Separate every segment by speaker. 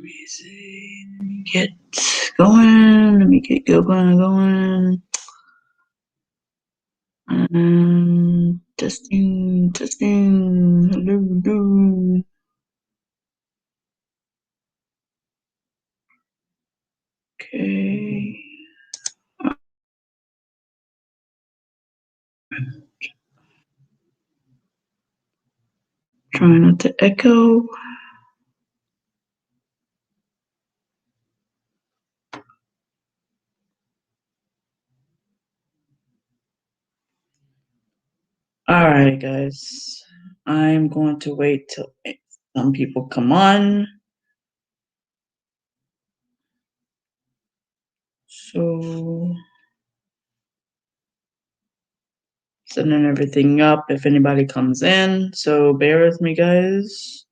Speaker 1: me see. Let me get going. Let me get going. Testing. Hello. Okay. Try not to echo. All right, guys. I'm going to wait till some people come on. So, sending everything up if anybody comes in. So, bear with me, guys.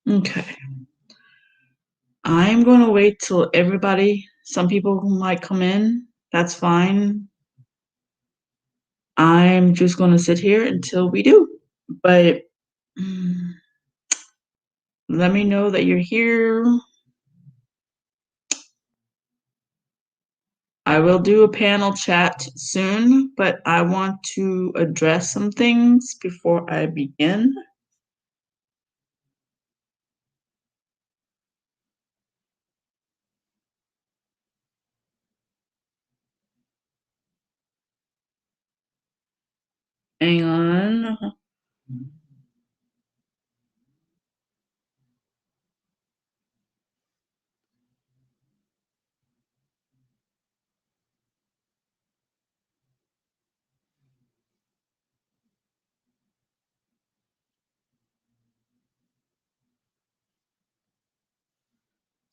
Speaker 1: Okay. I'm going to wait till some people might come in. That's fine. I'm just going to sit here until we do. But let me know that you're here. I will do a panel chat soon, but I want to address some things before I begin. Hang on.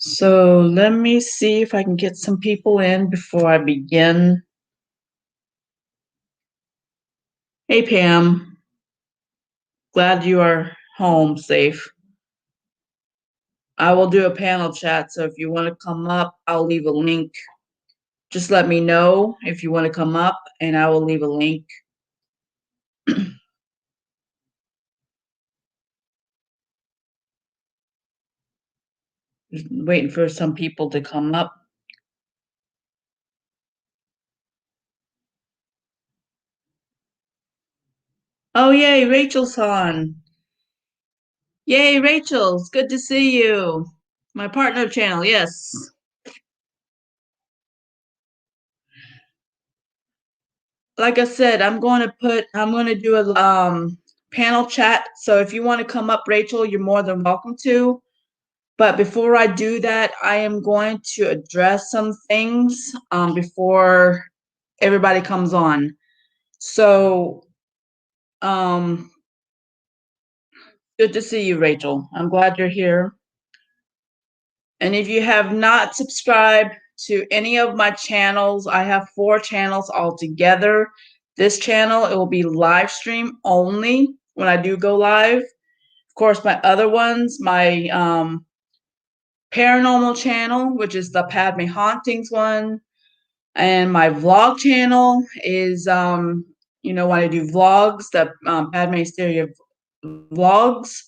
Speaker 1: So let me see if I can get some people in before I begin. Hey, Pam. Glad you are home safe. I will do a panel chat, so if you want to come up, I'll leave a link. Just let me know if you want to come up, and I will leave a link. Just waiting for some people to come up. Oh, yay, Rachel's on. Yay, Rachel, it's good to see you. My partner channel, yes. Like I said, I'm going to do a panel chat. So if you want to come up, Rachel, you're more than welcome to. But before I do that, I am going to address some things before everybody comes on. So, good to see you, Rachel. I'm glad you're here. And if you have not subscribed to any of my channels, I have 4 channels altogether. This channel, it will be live stream only when I do go live. Of course, my other ones, my Paranormal channel, which is the Padme Hauntings one, and my vlog channel is, when I do vlogs, the Padme Asteria vlogs,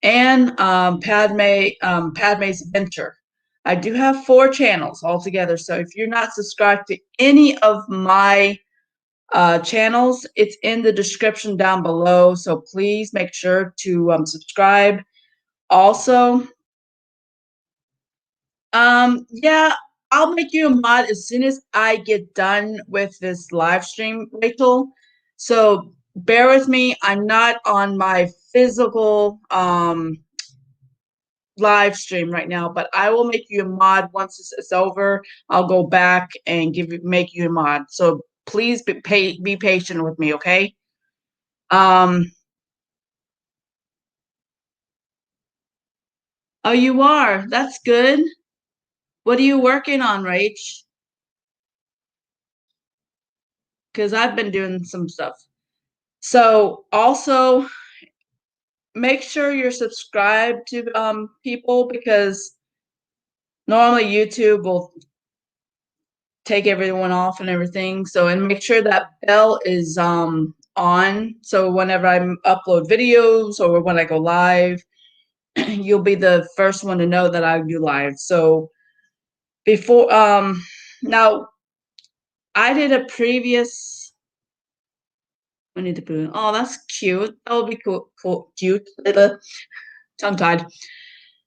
Speaker 1: and Padme's Adventure. I do have 4 channels altogether, so if you're not subscribed to any of my channels, it's in the description down below, so please make sure to subscribe. Also, yeah, I'll make you a mod as soon as I get done with this live stream, Rachel. So bear with me. I'm not on my physical live stream right now, but I will make you a mod once it's over. I'll go back and make you a mod. So please be patient with me, okay? Oh, you are. That's good. What are you working on, Rach? Because I've been doing some stuff. So also, make sure you're subscribed to people, because normally YouTube will take everyone off and everything. So, and make sure that bell is on, so whenever I upload videos or when I go live, you'll be the first one to know that I do live. So before now I did a previous, I need to put in, oh, that's cute. That would be cute. Little tongue tied.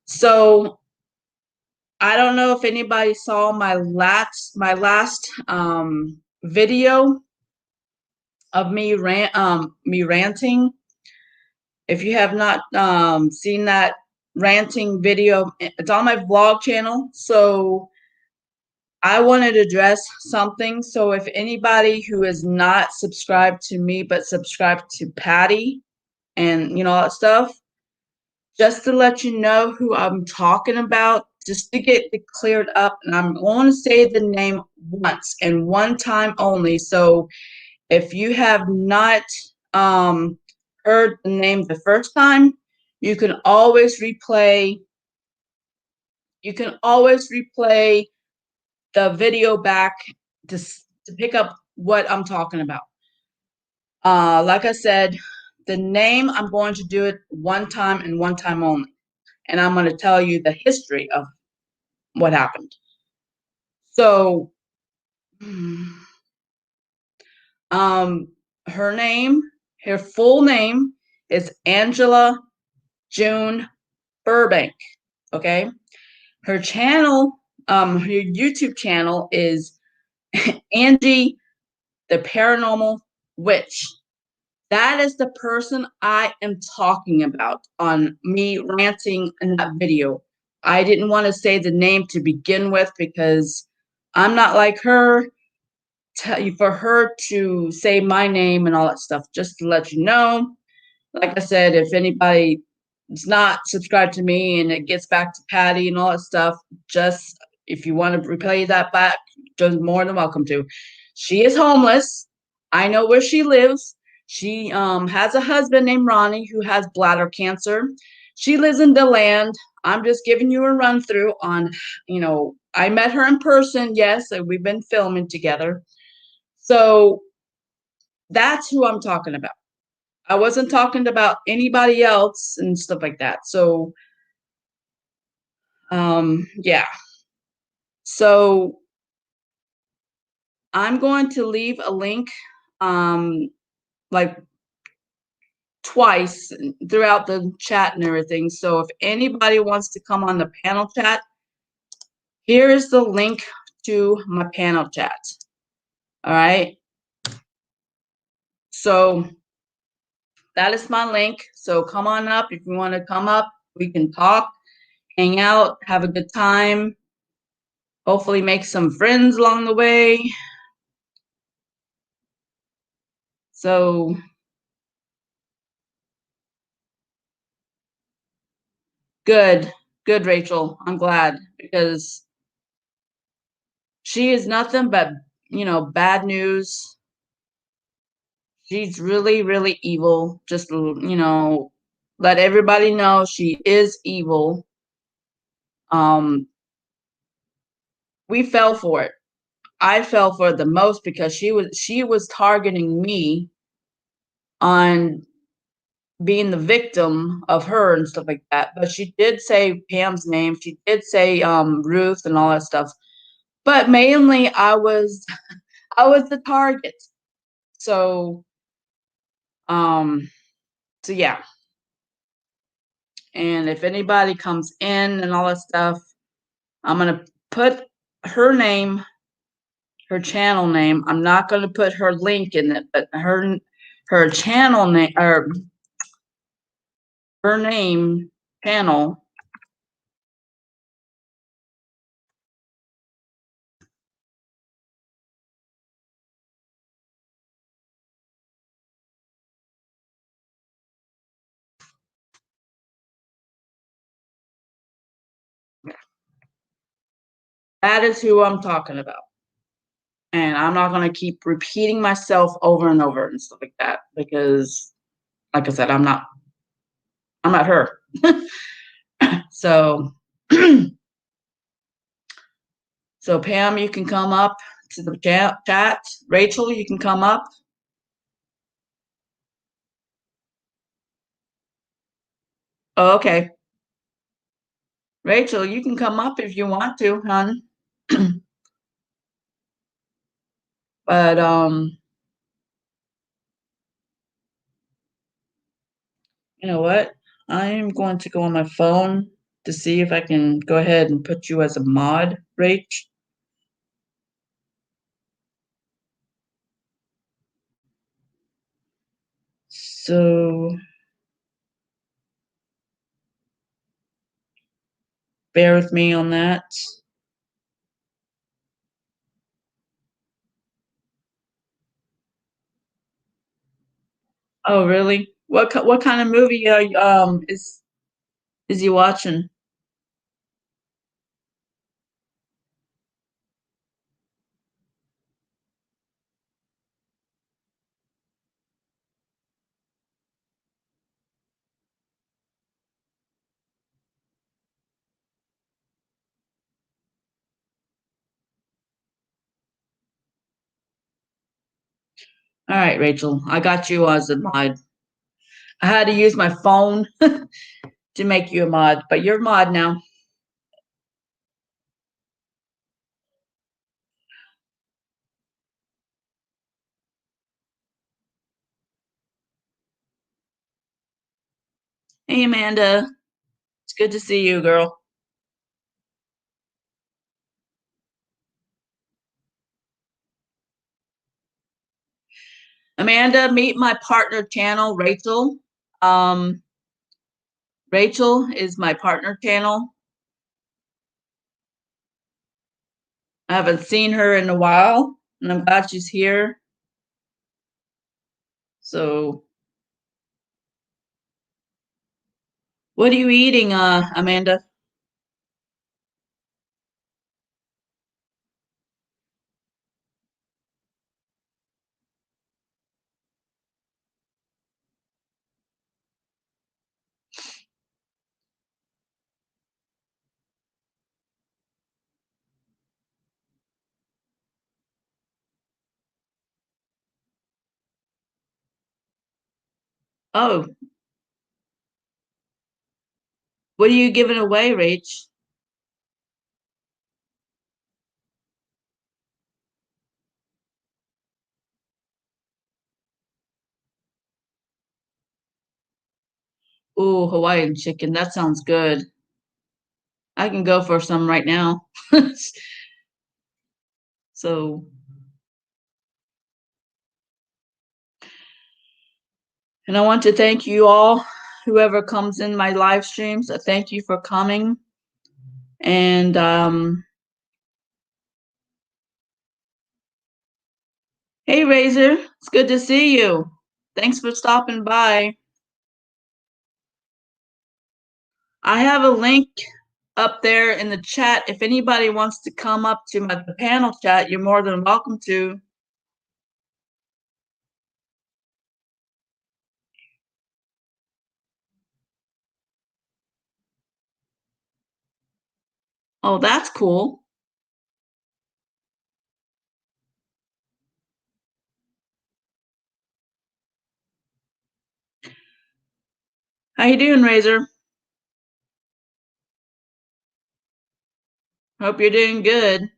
Speaker 1: So I don't know if anybody saw my last video of me ranting. If you have not seen that ranting video, it's on my vlog channel. So I wanted to address something. So if anybody who is not subscribed to me but subscribed to Patty and all that stuff, just to let you know who I'm talking about, just to get it cleared up, and I'm going to say the name once and one time only. So if you have not heard the name the first time, you can always replay. You can always replay the video back to pick up what I'm talking about. Like I said, the name, I'm going to do it one time and one time only. And I'm going to tell you the history of what happened. So, her name, her full name is Angela June Burbank. Okay. Her channel, her YouTube channel is Angie the Paranormal Witch. That is the person I am talking about on me ranting in that video. I didn't want to say the name to begin with because I'm not like her. For her to say my name and all that stuff, just to let you know. Like I said, if anybody is not subscribed to me and it gets back to Patty and all that stuff, just if you want to replay that back, just more than welcome to. She is homeless. I know where she lives. She has a husband named Ronnie who has bladder cancer. She lives in DeLand. I'm just giving you a run through on, I met her in person. Yes, we've been filming together. So that's who I'm talking about. I wasn't talking about anybody else and stuff like that. So, yeah. So I'm going to leave a link, like twice throughout the chat and everything. So if anybody wants to come on the panel chat, here is the link to my panel chat. All right. So that is my link. So come on up. If you want to come up, we can talk, hang out, have a good time. Hopefully make some friends along the way. So good, Rachel. I'm glad, because she is nothing but, bad news. She's really, really evil. Just, let everybody know she is evil. We fell for it. I fell for it the most because she was targeting me on being the victim of her and stuff like that. But she did say Pam's name. She did say Ruth and all that stuff. But mainly I was the target. So so yeah. And if anybody comes in and all that stuff, I'm gonna put her name, her channel name. I'm not gonna put her link in it, but her channel name, or her name channel. That is who I'm talking about. And I'm not going to keep repeating myself over and over and stuff like that, because, like I said, I'm not. I'm at her. So, so Pam, you can come up to the chat. Rachel, you can come up. Oh, okay. Rachel, you can come up if you want to, hon. But you know what? I'm going to go on my phone to see if I can go ahead and put you as a mod, Rach. So bear with me on that. Oh, really? What kind of movie is he watching? All right, Rachel, I got you as a mod. I had to use my phone to make you a mod, but you're a mod now. Hey, Amanda. It's good to see you, girl. Amanda, meet my partner channel, Rachel. Um, Rachel is my partner channel. I haven't seen her in a while, and I'm glad she's here. So, what are you eating, Amanda? Oh, what are you giving away, Rach? Ooh, Hawaiian chicken. That sounds good. I can go for some right now. So, and I want to thank you all, whoever comes in my live streams. Thank you for coming. And hey, Razor, it's good to see you. Thanks for stopping by. I have a link up there in the chat. If anybody wants to come up to the panel chat, you're more than welcome to. Oh, that's cool. How you doing, Razor? Hope you're doing good.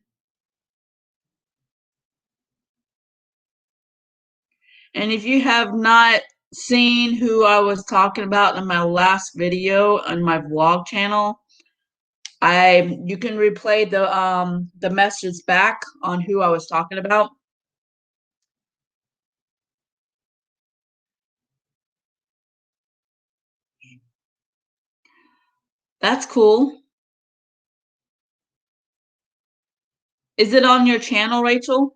Speaker 1: And if you have not seen who I was talking about in my last video on my vlog channel, you can replay the message back on who I was talking about. That's cool. Is it on your channel, Rachel?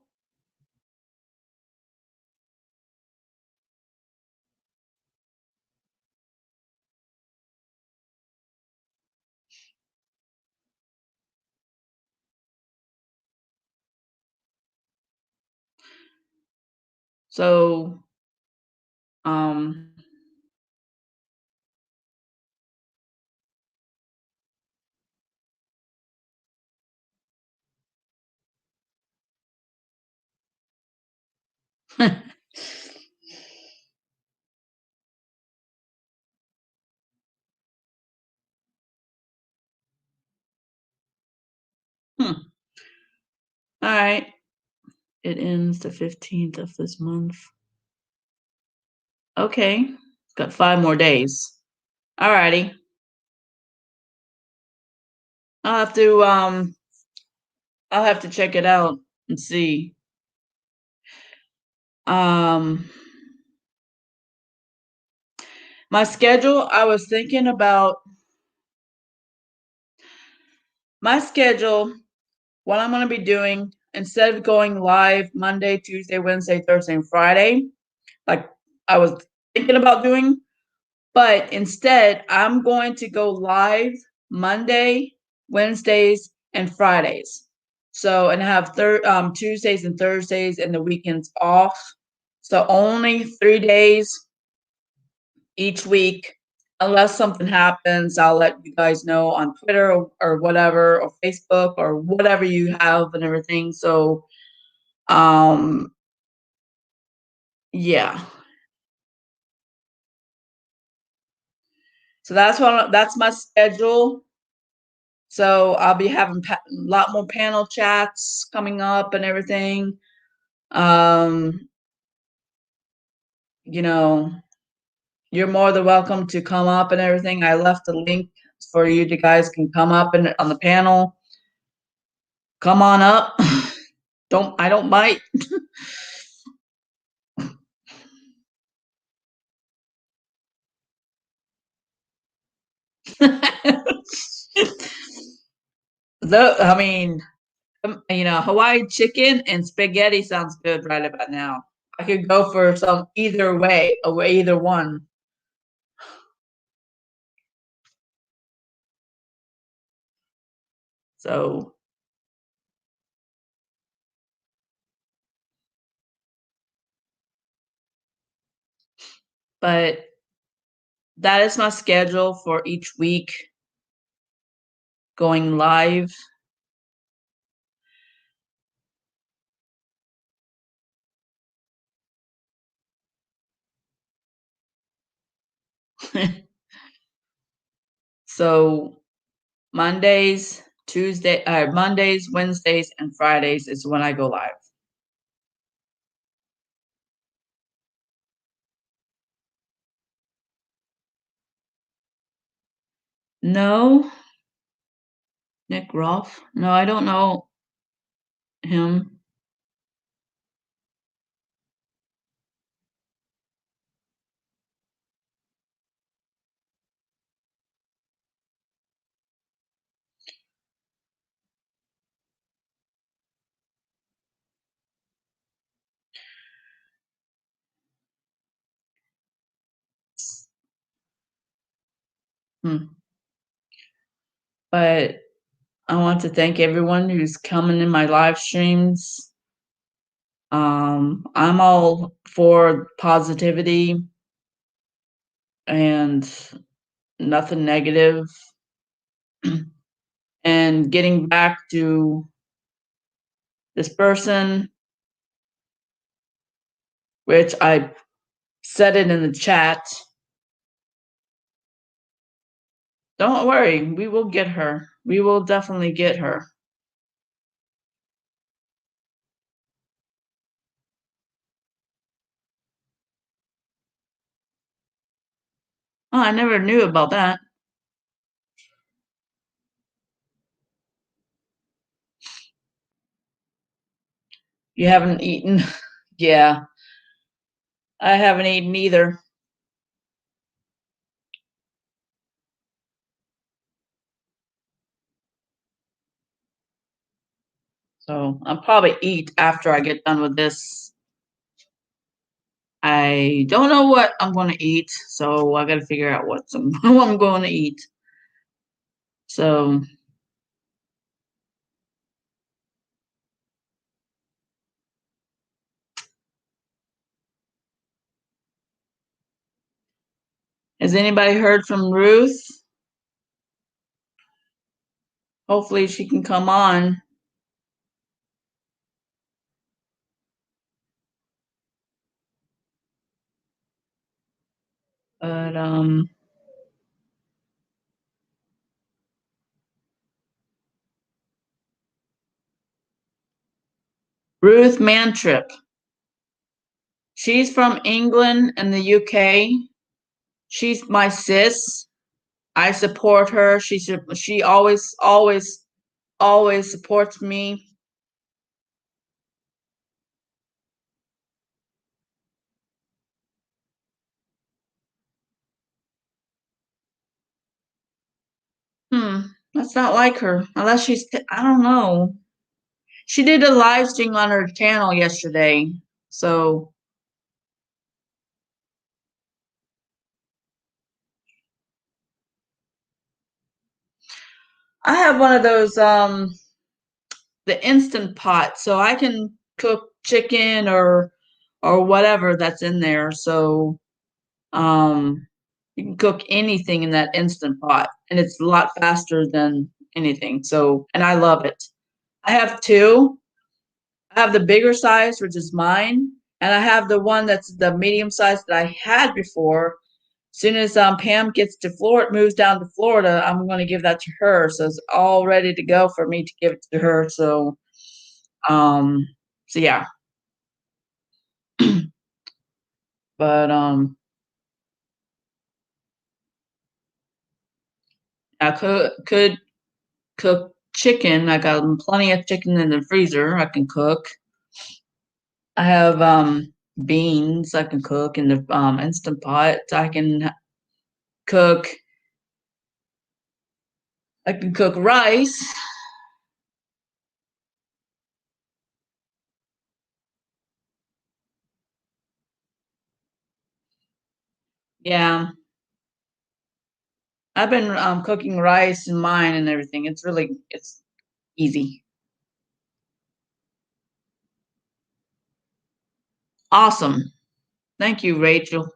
Speaker 1: So, um, Hmm. All right. It ends the 15th of this month. Okay. Got 5 more days. All righty. I'll have to I'll have to check it out and see. Um my schedule, I was thinking about my schedule, what I'm going to be doing instead of going live Monday, Tuesday, Wednesday, Thursday, and Friday, like I was thinking about doing, but instead I'm going to go live Monday, Wednesdays, and Fridays. So, and have Tuesdays and Thursdays and the weekends off. So only 3 days each week. Unless something happens, I'll let you guys know on Twitter or whatever, or Facebook or whatever you have and everything. So, um, yeah. So that's my schedule. So I'll be having a lot more panel chats coming up and everything. Um, you know, you're more than welcome to come up and everything. I left a link for you to guys can come up and on the panel. Come on up. I don't bite. I mean, Hawaii chicken and spaghetti sounds good right about now. I could go for some either way, or either one. So, but that is my schedule for each week going live. So Mondays, Wednesdays, and Fridays is when I go live. No, Nick Rolfe. No, I don't know him. Hmm. But I want to thank everyone who's coming in my live streams. I'm all for positivity and nothing negative, and getting back to this person, which I said it in the chat. Don't worry, we will get her. We will definitely get her. Oh, I never knew about that. You haven't eaten? Yeah, I haven't eaten either. So I'll probably eat after I get done with this. I don't know what I'm going to eat, so I got to figure out what I'm going to eat. So, has anybody heard from Ruth? Hopefully she can come on. Ruth Mantrip. She's from England and the UK. She's my sis. I support her. She always supports me. That's not like her. Unless I don't know. She did a live stream on her channel yesterday. So I have one of those the instant pot, so I can cook chicken or whatever that's in there. So you can cook anything in that instant pot, and it's a lot faster than anything. So, and I love it. I have two. I have the bigger size, which is mine, and I have the one that's the medium size that I had before. As soon as Pam gets to Florida, moves down to Florida, I'm going to give that to her. So it's all ready to go for me to give it to her. Um, so yeah. But I could cook chicken. I got plenty of chicken in the freezer. I can cook. I have beans I can cook in the instant pot. Cook. I can cook rice. Yeah, I've been cooking rice in mine and everything. It's easy. Awesome. Thank you, Rachel.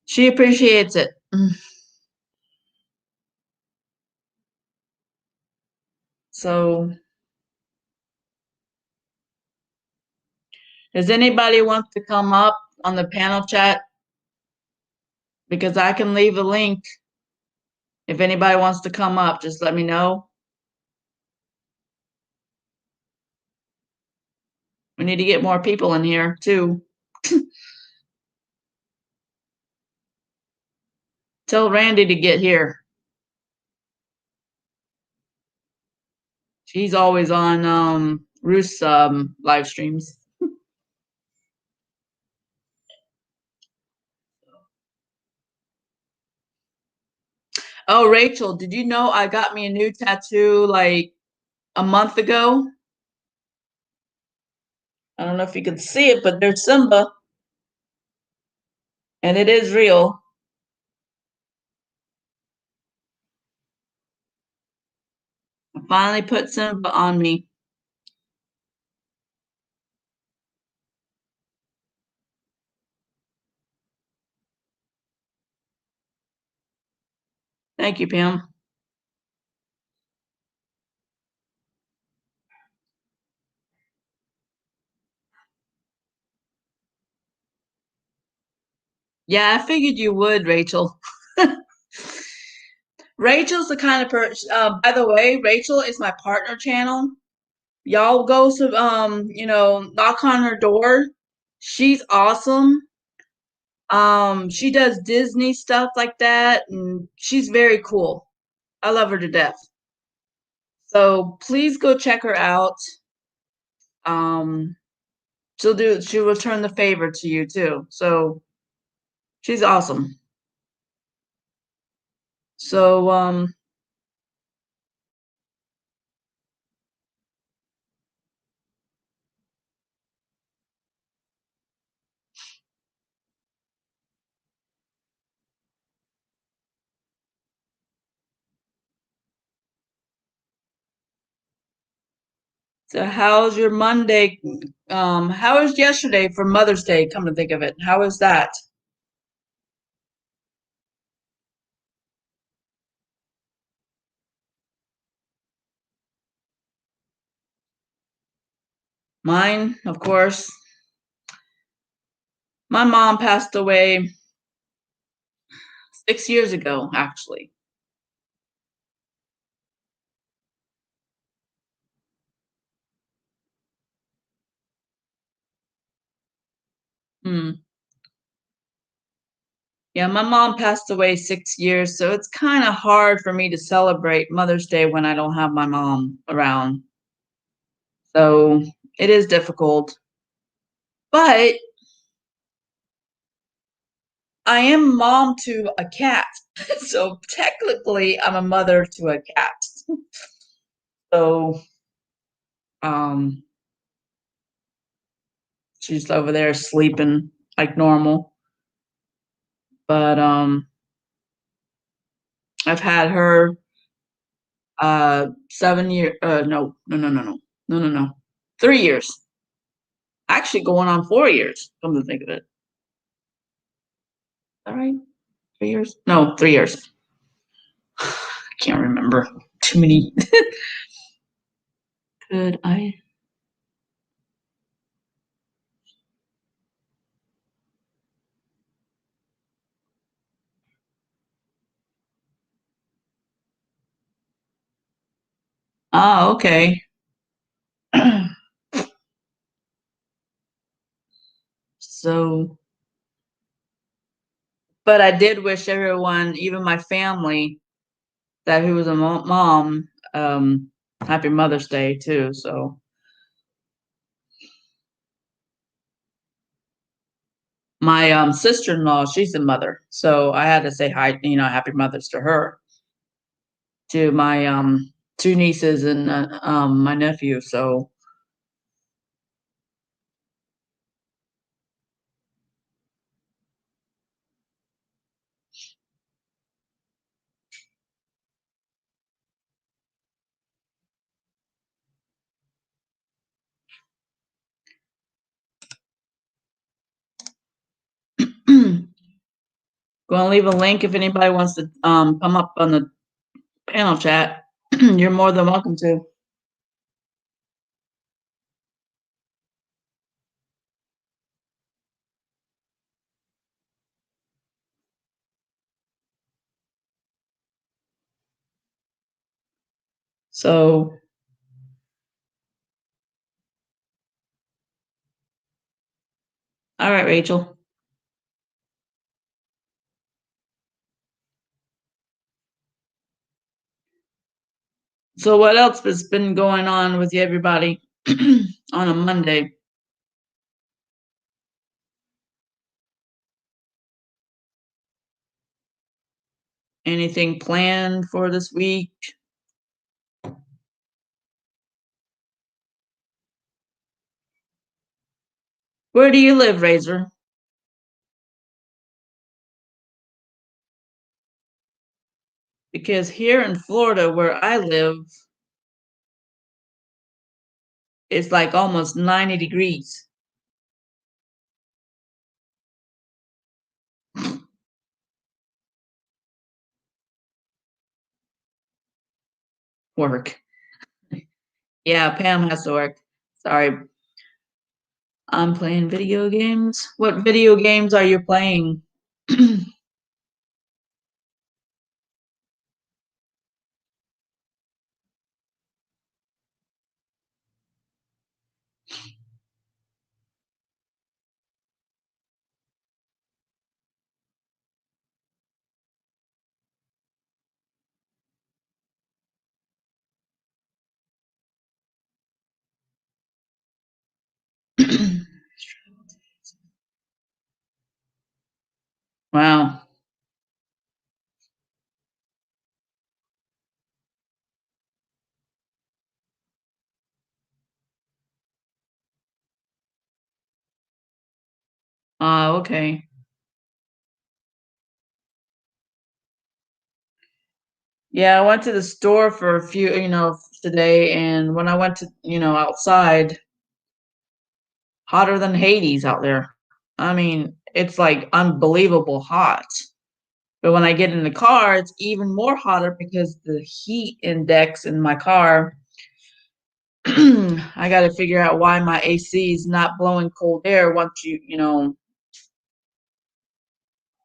Speaker 1: She appreciates it. So, does anybody want to come up on the panel chat? Because I can leave a link. If anybody wants to come up, just let me know. We need to get more people in here too. Tell Randy to get here. She's always on Ruth's live streams. Oh, Rachel, did you know I got me a new tattoo like a month ago? I don't know if you can see it, but there's Simba, and it is real. I finally put Simba on me. Thank you, Pam. Yeah, I figured you would, Rachel. Rachel's the kind of person. By the way, Rachel is my partner channel. Y'all go to knock on her door. She's awesome. She does Disney stuff like that, and she's very cool. I love her to death. So please go check her out. Um, she'll return the favor to you too. So she's awesome. So how's your Monday? How was yesterday for Mother's Day? Come to think of it, how was that? Mine, of course. My mom passed away 6 years ago, actually. Hmm. Yeah, my mom passed away 6 years, so it's kind of hard for me to celebrate Mother's Day when I don't have my mom around. So it is difficult. But I am mom to a cat. So technically I'm a mother to a cat. So um she's over there sleeping like normal. But I've had her 7 year no. 3 years. Actually going on 4 years, come to think of it. All right. 3 years? No, 3 years. I can't remember. Too many. Could I? Ah, okay. So, but I did wish everyone, even my family, that who was a mom, happy Mother's Day too. So my sister-in-law, she's a mother, so I had to say hi, happy Mother's to her, to my two nieces and my nephew. So going to leave a link if anybody wants to come up on the panel chat. You're more than welcome to. So, all right, Rachel. So, what else has been going on with you, everybody, on a Monday? Anything planned for this week? Where do you live, Razor? Because here in Florida, where I live, it's like almost 90 degrees. Work. Yeah, Pam has to work. Sorry. I'm playing video games. What video games are you playing? Wow. Okay. Yeah, I went to the store for a few, today, and when I went to, outside, hotter than Hades out there. I mean, it's like unbelievable hot. But when I get in the car, it's even more hotter because the heat index in my car, I got to figure out why my AC is not blowing cold air once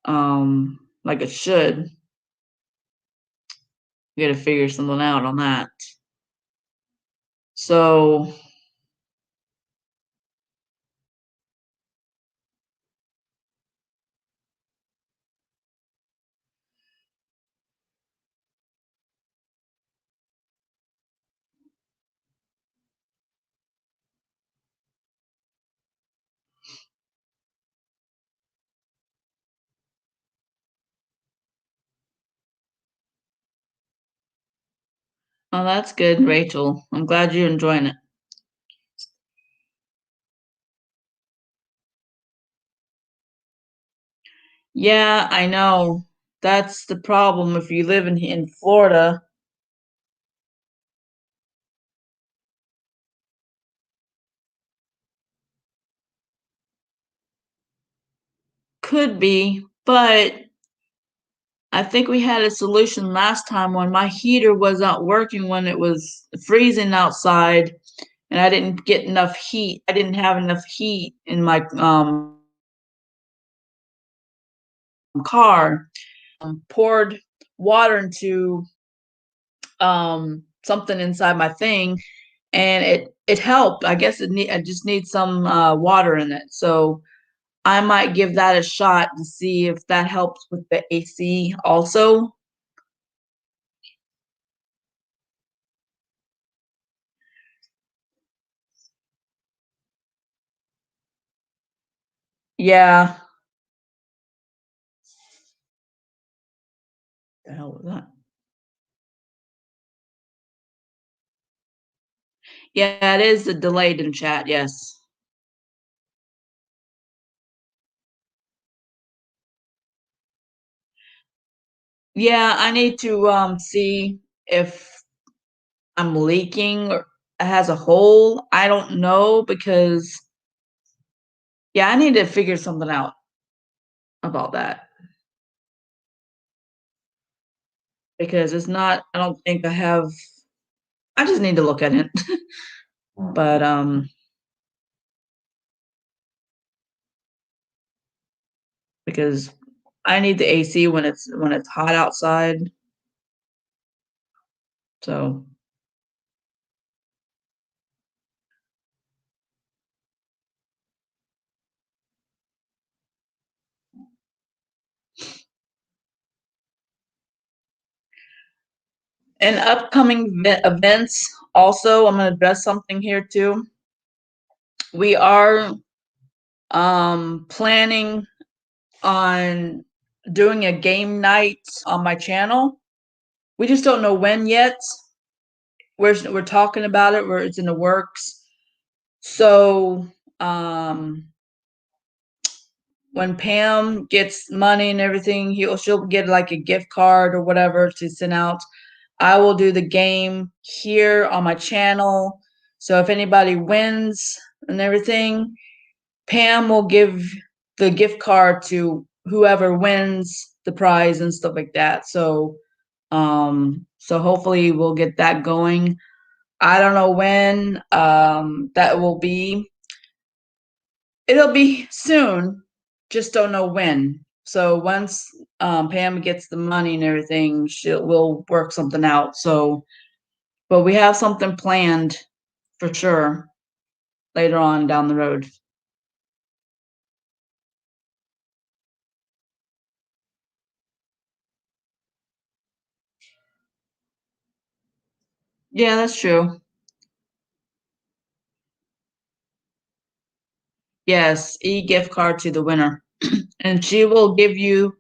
Speaker 1: um, like it should. We got to figure something out on that. So, oh, that's good, Rachel. I'm glad you're enjoying it. Yeah, I know. That's the problem if you live in Florida. Could be, but I think we had a solution last time when my heater was not working when it was freezing outside and I didn't get enough heat. I didn't have enough heat in my car. Poured water into something inside my thing and it helped. I guess I just need some water in it. So I might give that a shot to see if that helps with the AC also. Yeah. The hell was that? Yeah, it is the delayed in chat. Yes. Yeah, I need to see if I'm leaking or it has a hole. I don't know because yeah, I need to figure something out about that because it's not. I don't think I have. I just need to look at it. But because I need the AC when it's hot outside. So and upcoming events also, I'm going to address something here too. We are planning on doing a game night on my channel. We just don't know when yet. We're talking about it. Where it's in the works. So when Pam gets money and everything, she'll get like a gift card or whatever to send out. I will do the game here on my channel. So if anybody wins and everything, Pam will give the gift card to whoever wins the prize and stuff like that. So hopefully we'll get that going. I don't know when that will be. It'll be soon, just don't know when. So once Pam gets the money and everything, we'll work something out. So, but we have something planned for sure later on down the road. Yeah, that's true. Yes, gift card to the winner, and she will give you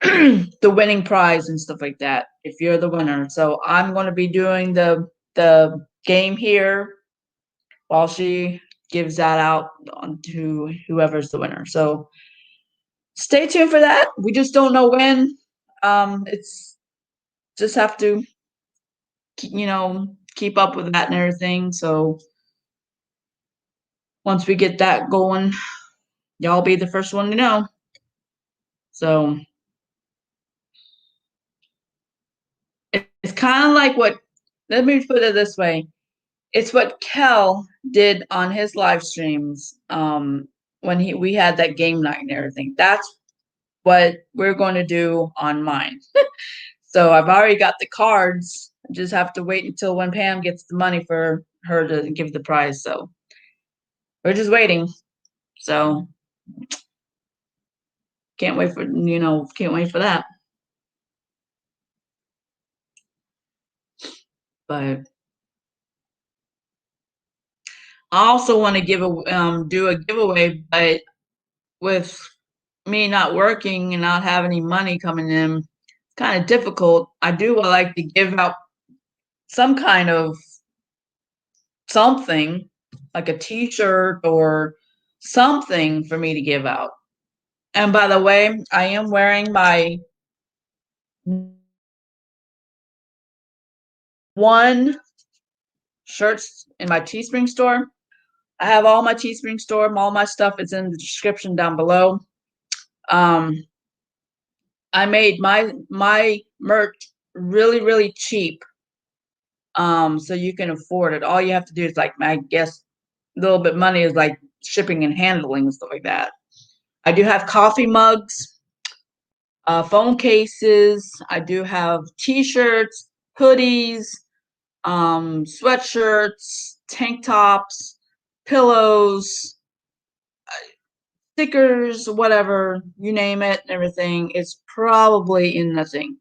Speaker 1: the winning prize and stuff like that if you're the winner. So I'm going to be doing the game here while she gives that out to whoever's the winner. So stay tuned for that. We just don't know when. It's just have to, keep up with that and everything. So once we get that going, y'all be the first one to know. So it's kind of like what. Let me put it this way: it's what Kel did on his live streams when we had that game night and everything. what we're going to do on mine. So I've already got the cards. I just have to wait until when Pam gets the money for her to give the prize. So we're just waiting. So can't wait for that. But I also want to do a giveaway, but with me not working and not having any money coming in, it's kind of difficult. I do like to give out some kind of something, like a T-shirt or something for me to give out. And by the way, I am wearing my one shirts in my Teespring store. I have all my Teespring store, all my stuff is in the description down below. I made my merch really, really cheap. So you can afford it. All you have to do is, like, I guess a little bit money is like shipping and handling and stuff like that. I do have coffee mugs, phone cases. I do have T-shirts, hoodies, sweatshirts, tank tops, pillows, stickers, whatever, you name it, everything. It's probably in the thing.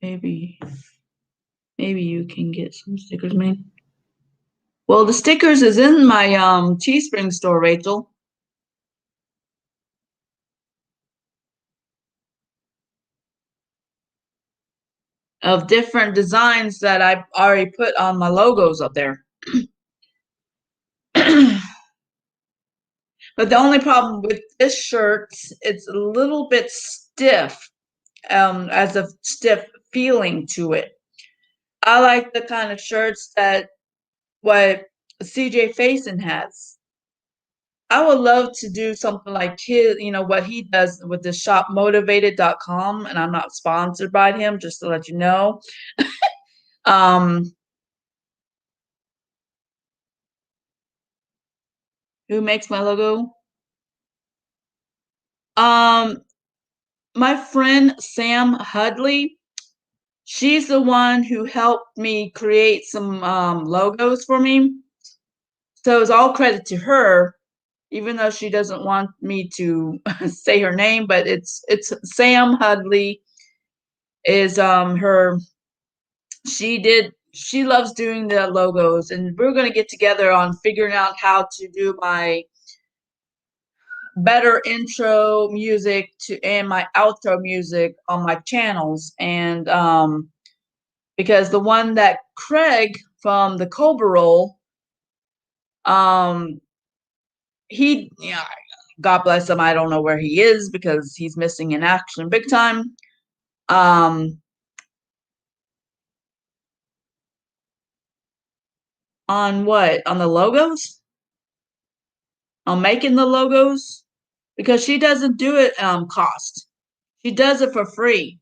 Speaker 1: Maybe you can get some stickers made. Well, the stickers is in my Teespring store, Rachel. Of different designs that I've already put on my logos up there. But the only problem with this shirt, it's a little bit stiff, as a stiff feeling to it. I like the kind of shirts that what CJ Faison has. I would love to do something like what he does with the shopmotivated.com, and I'm not sponsored by him, just to let you know. Who makes my logo? My friend Sam Hudley. She's the one who helped me create some logos for me. So it's all credit to her, even though she doesn't want me to say her name, but it's Sam Hudley is her she loves doing the logos, and we're going to get together on figuring out how to do my better intro music and my outro music on my channels. And because the one that Craig from the Cobra Roll, he, God bless him, I don't know where he is because he's missing in action big time. On what? On the logos? On making the logos? Because she doesn't do it cost. She does it for free.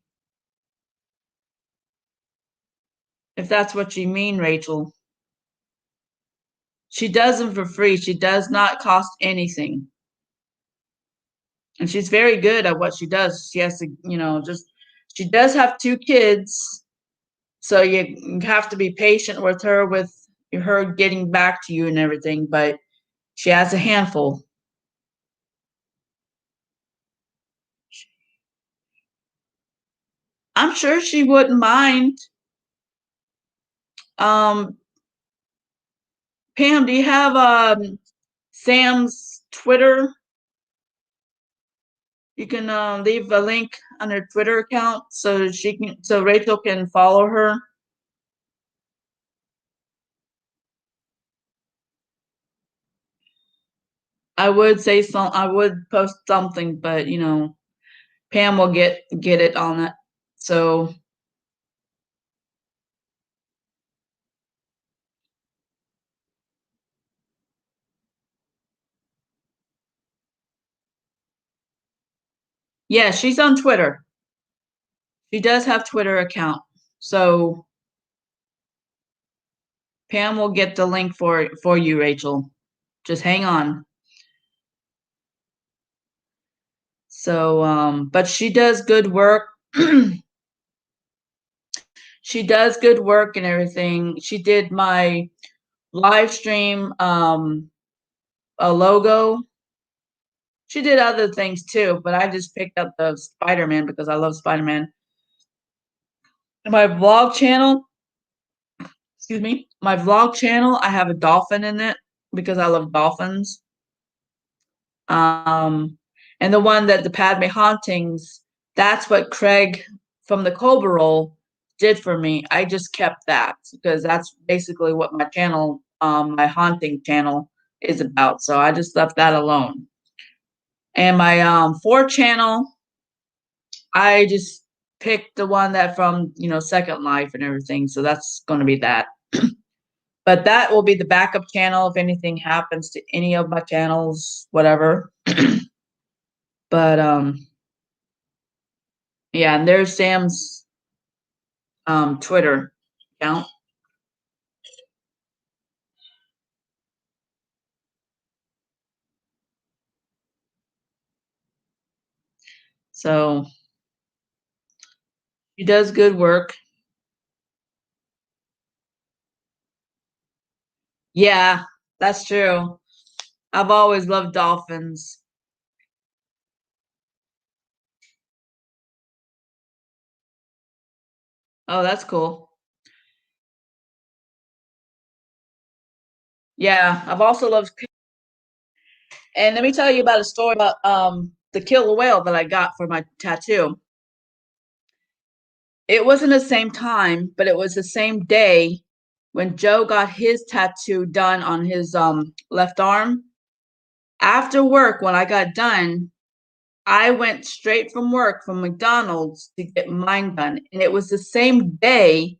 Speaker 1: If that's what you mean, Rachel. She does them for free. She does not cost anything. And she's very good at what she does. She has to, she does have 2 kids. So you have to be patient with her getting back to you and everything. But she has a handful. I'm sure she wouldn't mind. Pam, do you have Sam's Twitter? You can leave a link on her Twitter account so Rachel can follow her. I would post something, but Pam will get it on it. So yeah, she's on Twitter. She does have Twitter account. So Pam will get the link for you, Rachel. Just hang on. So, but she does good work. She does good work and everything. She did my live stream a logo. She did other things too, but I just picked up the Spider-Man because I love Spider-Man. My vlog channel, excuse me, my vlog channel, I have a dolphin in it because I love dolphins. Um, and the one that the Padme Hauntings, that's what Craig from the Cobra Roll did for me. I just kept that because that's basically what my channel, my haunting channel is about. So I just left that alone. And my 4 channel, I just picked the one that from, Second Life and everything. So that's going to be that. But that will be the backup channel if anything happens to any of my channels, whatever. But yeah, and there's Sam's Twitter account. So he does good work. Yeah, that's true. I've always loved dolphins. Oh, that's cool. Yeah, I've also loved. And let me tell you about a story about the killer whale that I got for my tattoo. It wasn't the same time, but it was the same day when Joe got his tattoo done on his left arm. After work, when I got done, I went straight from work from McDonald's to get mine done. And it was the same day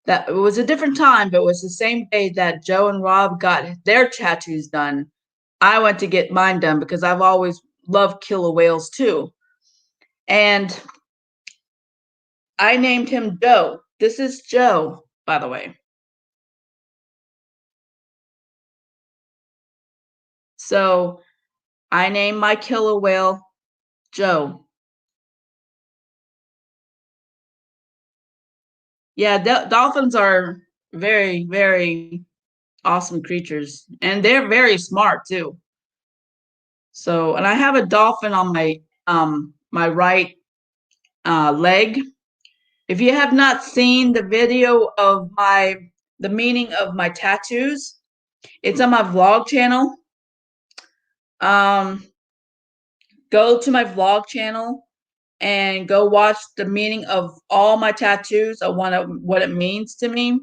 Speaker 1: that it was a different time, but it was the same day that Joe and Rob got their tattoos done. I went to get mine done because I've always loved killer whales too. And I named him Joe. This is Joe, by the way. So I named my killer whale Joe. Yeah, dolphins are very, very awesome creatures, and they're very smart too. So, and I have a dolphin on my right leg. If you have not seen the video of the meaning of my tattoos, it's on my vlog channel. Um, go to my vlog channel and go watch the meaning of all my tattoos of what it means to me.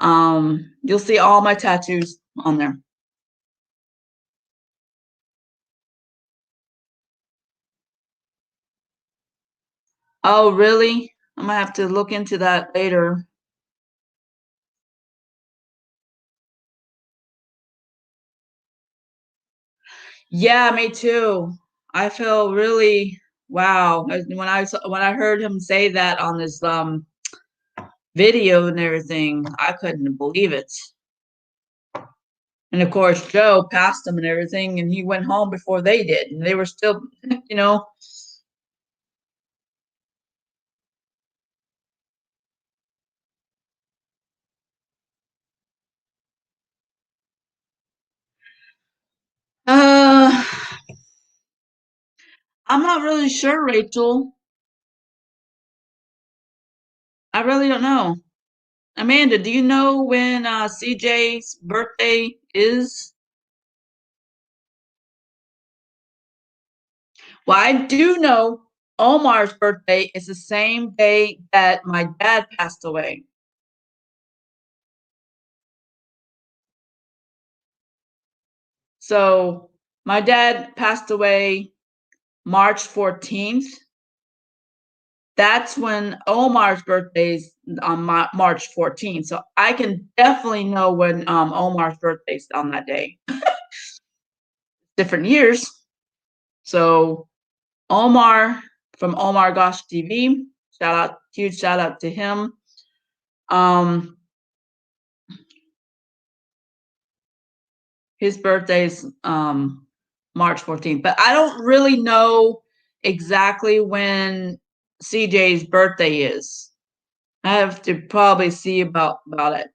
Speaker 1: You'll see all my tattoos on there. Oh, really? I'm gonna have to look into that later. Yeah, me too. I feel really wow when I heard him say that on his video and everything. I couldn't believe it. And of course, Joe passed him and everything, and he went home before they did, and they were still, you know. Uh, I'm not really sure, Rachel. I really don't know. Amanda, do you know when CJ's birthday is? Well, I do know Omar's birthday is the same day that my dad passed away. So my dad passed away March 14th. That's when Omar's birthday is on March 14th. So I can definitely know when Omar's birthday is on that day. Different years. So Omar from Omar Gosh TV, huge shout out to him. Um, his birthday's March 14th. But I don't really know exactly when CJ's birthday is. I have to probably see about it.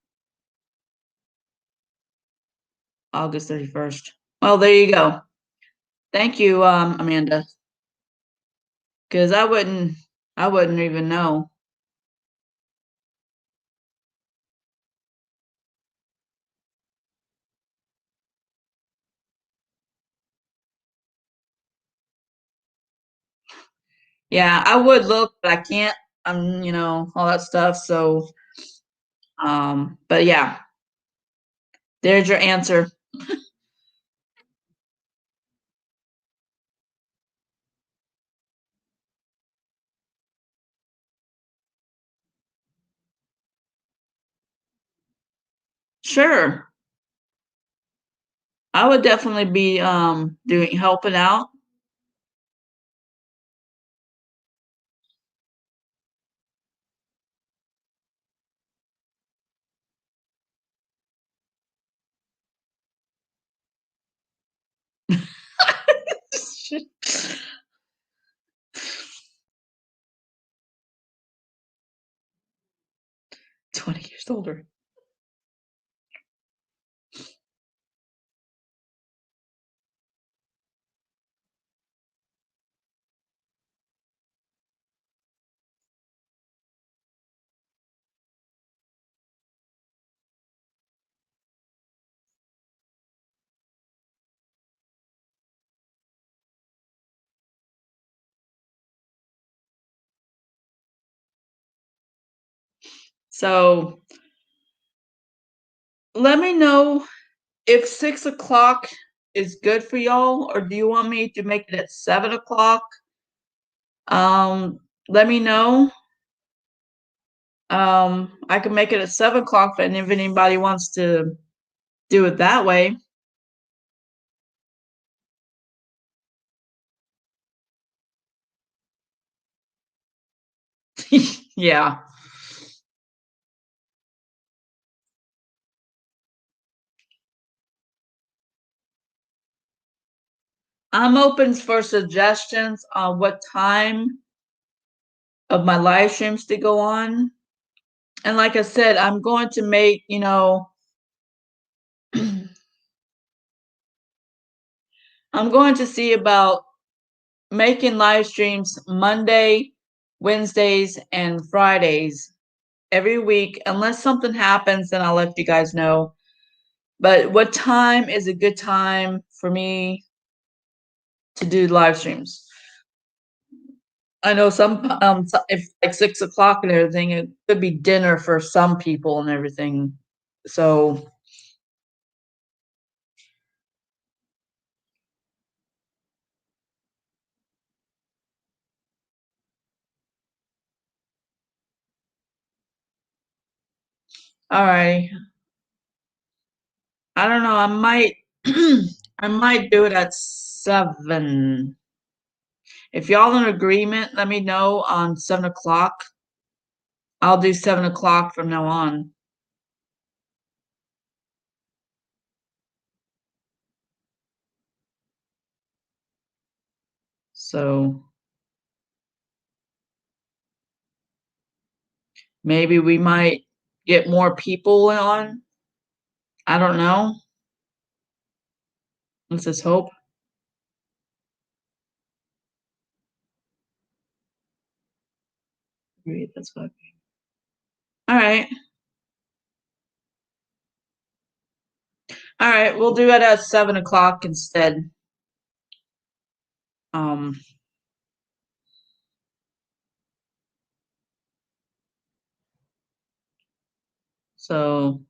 Speaker 1: August 31st. Well, there you go. Thank you, Amanda. Because I wouldn't even know. Yeah, I would look, but I can't. All that stuff. So, but yeah, there's your answer. Sure, I would definitely be doing helping out. 20 years older. So let me know if 6 o'clock is good for y'all, or do you want me to make it at 7 o'clock? Let me know. I can make it at 7 o'clock, and if anybody wants to do it that way. Yeah. I'm open for suggestions on what time of my live streams to go on. And like I said, I'm going to make, I'm going to see about making live streams Monday, Wednesdays, and Fridays every week. Unless something happens, then I'll let you guys know. But what time is a good time for me to do live streams? I know if like 6 o'clock and everything, it could be dinner for some people and everything. So, all right. I don't know. I might, I might do it at 7. If y'all in agreement, let me know on 7 o'clock. I'll do 7 o'clock from now on. So maybe we might get more people on. I don't know. Let's just hope. Great, that's what. All right. All right. We'll do it at 7 o'clock instead. Um, so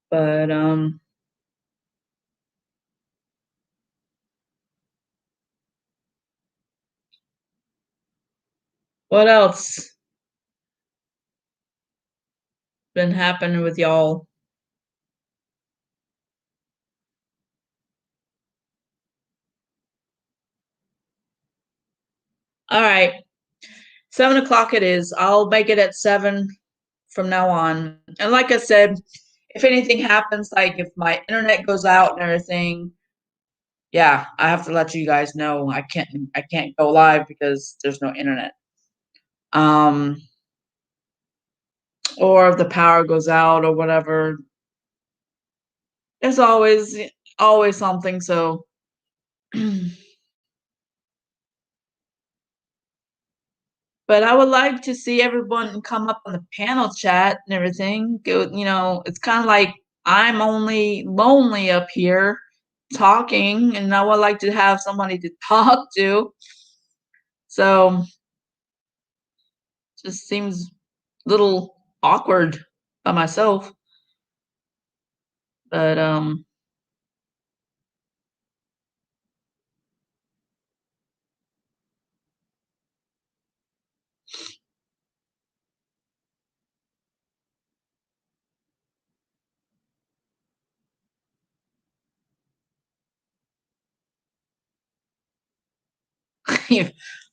Speaker 1: but what else been happening with y'all? All right. 7 o'clock it is. I'll make it at 7 from now on. And like I said, if anything happens, like if my internet goes out and everything, yeah, I have to let you guys know I can't go live because there's no internet. Or if the power goes out or whatever. There's always something, so but I would like to see everyone come up on the panel chat and everything. It's kind of like I'm only lonely up here talking, and I would like to have somebody to talk to. So just seems a little awkward by myself. But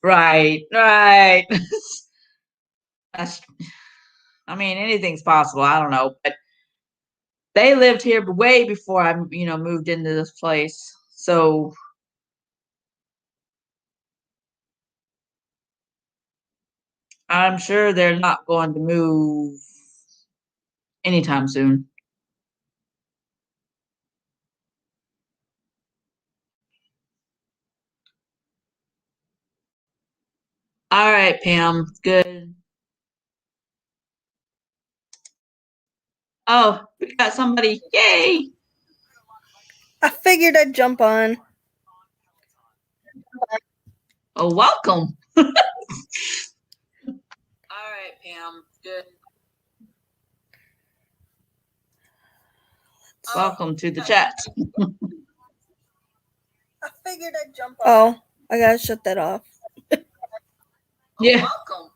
Speaker 1: right. That's, I mean, anything's possible. I don't know, but they lived here way before I, moved into this place. So I'm sure they're not going to move anytime soon. All right, Pam. Good. Oh, we got somebody. Yay!
Speaker 2: I figured I'd jump on.
Speaker 1: Oh, welcome. All right, Pam. Good. Welcome to the chat.
Speaker 2: I figured I'd jump on. Oh, I gotta shut that off.
Speaker 1: Yeah.
Speaker 2: Welcome.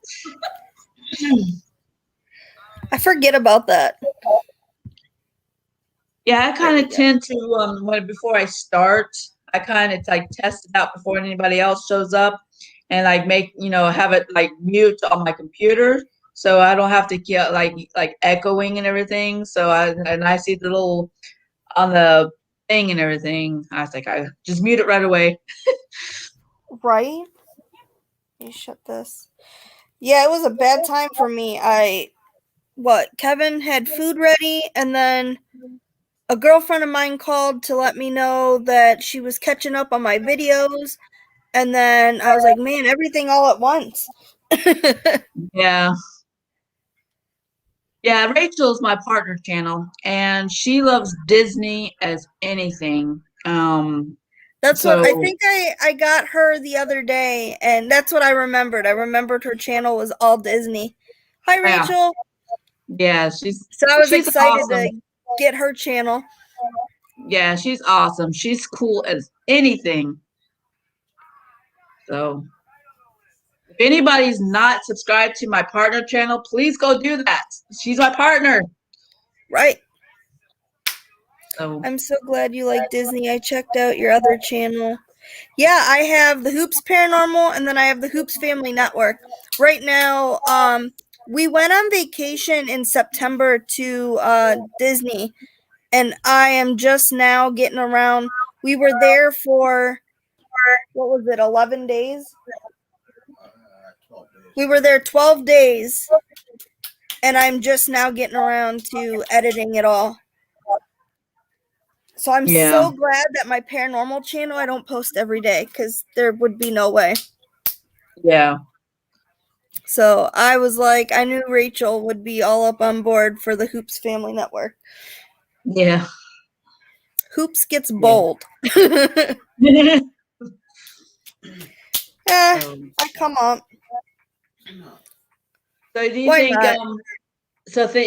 Speaker 2: I forget about that.
Speaker 1: Yeah, I kind of tend to before I start, I kind of like test it out before anybody else shows up, and like make have it like mute on my computer, so I don't have to get like echoing and everything. So I see the little on the thing and everything. I was like, I just mute it right away.
Speaker 2: Right? You shut this. Yeah, it was a bad time for me. Kevin had food ready, and then a girlfriend of mine called to let me know that she was catching up on my videos, and then I was like, man, everything all at once.
Speaker 1: Yeah. Yeah, Rachel's my partner channel, and she loves Disney as anything.
Speaker 2: That's what I think I got her the other day, and that's what I remembered. I remembered her channel was all Disney. Hi, Rachel.
Speaker 1: Yeah,
Speaker 2: so I was excited awesome. To get her channel.
Speaker 1: Yeah, she's awesome. She's cool as anything. So if anybody's not subscribed to my partner channel, please go do that. She's my partner.
Speaker 2: Right. So I'm so glad you like Disney. I checked out your other channel. Yeah, I have the Hoops Paranormal, and then I have the Hoops Family Network. Right now, we went on vacation in September to Disney, and I am just now getting around. We were there for, what was it, 11 days? 12 days. We were there 12 days, and I'm just now getting around to editing it all. So I'm so glad that my paranormal channel, I don't post every day, because there would be no way.
Speaker 1: Yeah.
Speaker 2: So I was like, I knew Rachel would be all up on board for the Hoops Family Network.
Speaker 1: Yeah.
Speaker 2: Hoops gets bold. Yeah. I come up.
Speaker 1: So do you think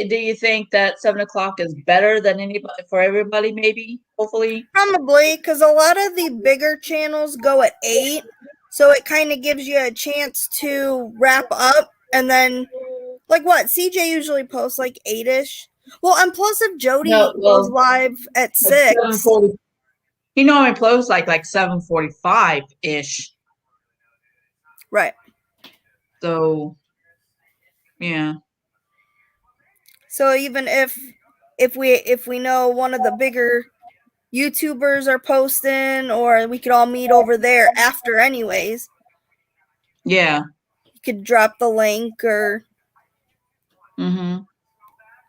Speaker 1: do you think that 7 o'clock is better than anybody for everybody, maybe, hopefully?
Speaker 2: Probably, because a lot of the bigger channels go at 8, so it kind of gives you a chance to wrap up, and then, like what, CJ usually posts like 8-ish. Well, and plus if Jody goes live at 6.
Speaker 1: He normally posts like 7:45-ish.
Speaker 2: Right.
Speaker 1: So, yeah.
Speaker 2: So even if we know one of the bigger YouTubers are posting, or we could all meet over there after anyways.
Speaker 1: Yeah.
Speaker 2: You could drop the link, or
Speaker 1: Mm-hmm.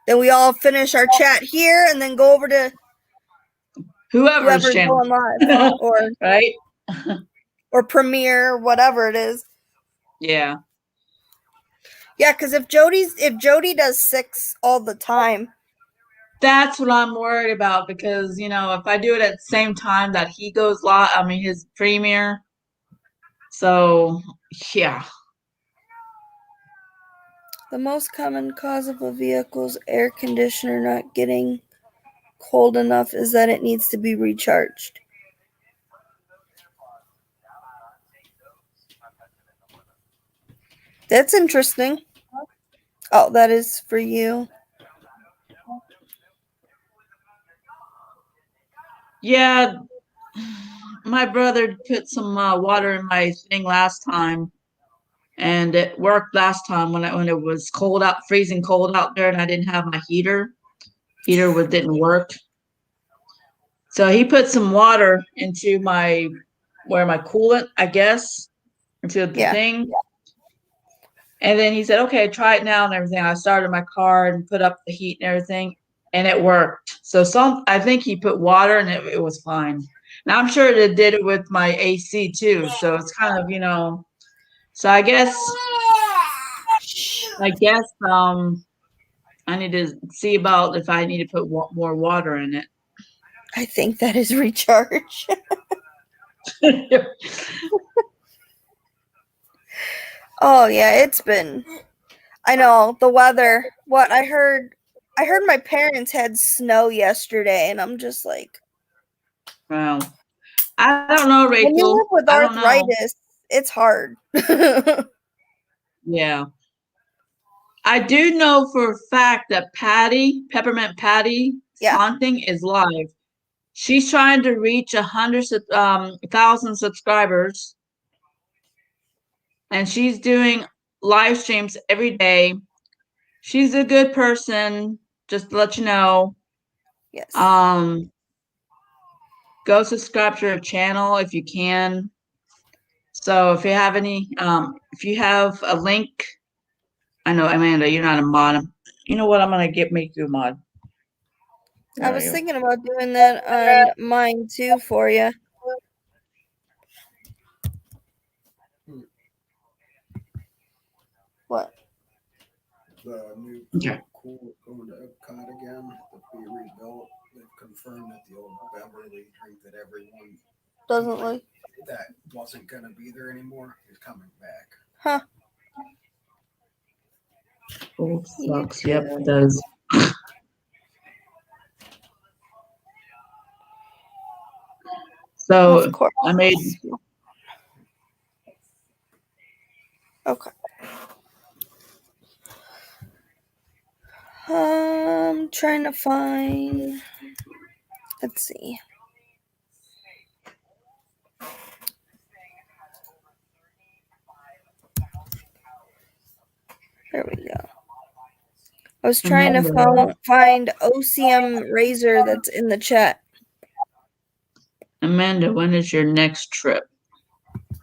Speaker 2: then we all finish our chat here and then go over to
Speaker 1: Whoever's
Speaker 2: whoever's
Speaker 1: channel.
Speaker 2: going live, or
Speaker 1: Right?
Speaker 2: or Premiere, whatever it is.
Speaker 1: Yeah.
Speaker 2: Yeah, because if Jody does 6 all the time,
Speaker 1: that's what I'm worried about, because if I do it at the same time that he goes live, I mean his premiere. So yeah.
Speaker 2: the most common cause of a vehicle's air conditioner not getting cold enough is that it needs to be recharged. That's interesting. Oh, that is for you.
Speaker 1: Yeah, my brother put some water in my thing last time, and it worked last time when it was cold out, freezing cold out there, and I didn't have my heater. Didn't work. So he put some water into where my coolant, I guess, into the thing. And then he said, okay, try it now and everything. I started my car and put up the heat and everything, and it worked. So I think he put water and it was fine. Now I'm sure it did it with my AC too. So it's kind of, so I guess I need to see about if I need to put more water in it.
Speaker 2: I think that is recharge. Oh yeah, it's been. I know the weather. What I heard my parents had snow yesterday, and I'm just like,
Speaker 1: wow. I don't know, Rachel.
Speaker 2: When you live with arthritis, it's hard.
Speaker 1: Yeah. I do know for a fact that Peppermint Patty Haunting is live. She's trying to reach 100,000 subscribers, and she's doing live streams every day. She's a good person, just to let you know.
Speaker 2: Yes.
Speaker 1: Go subscribe to her channel if you can. So if you have if you have a link, I know Amanda, you're not a mod. You know what? I'm gonna make you a mod.
Speaker 2: I was thinking about doing that on mine too for you. What?
Speaker 3: The new cool going to Epcot again to be rebuilt. They've confirmed that the old Beverly drink that everyone
Speaker 2: doesn't like
Speaker 3: that wasn't going to be there anymore is coming back.
Speaker 2: Huh.
Speaker 1: Oh, sucks. Yep, it does. So
Speaker 2: of course.
Speaker 1: I made.
Speaker 2: Okay. Trying to find. Let's see. There we go. I was trying to find OCM Razor that's in the chat.
Speaker 1: Amanda, when is your next trip?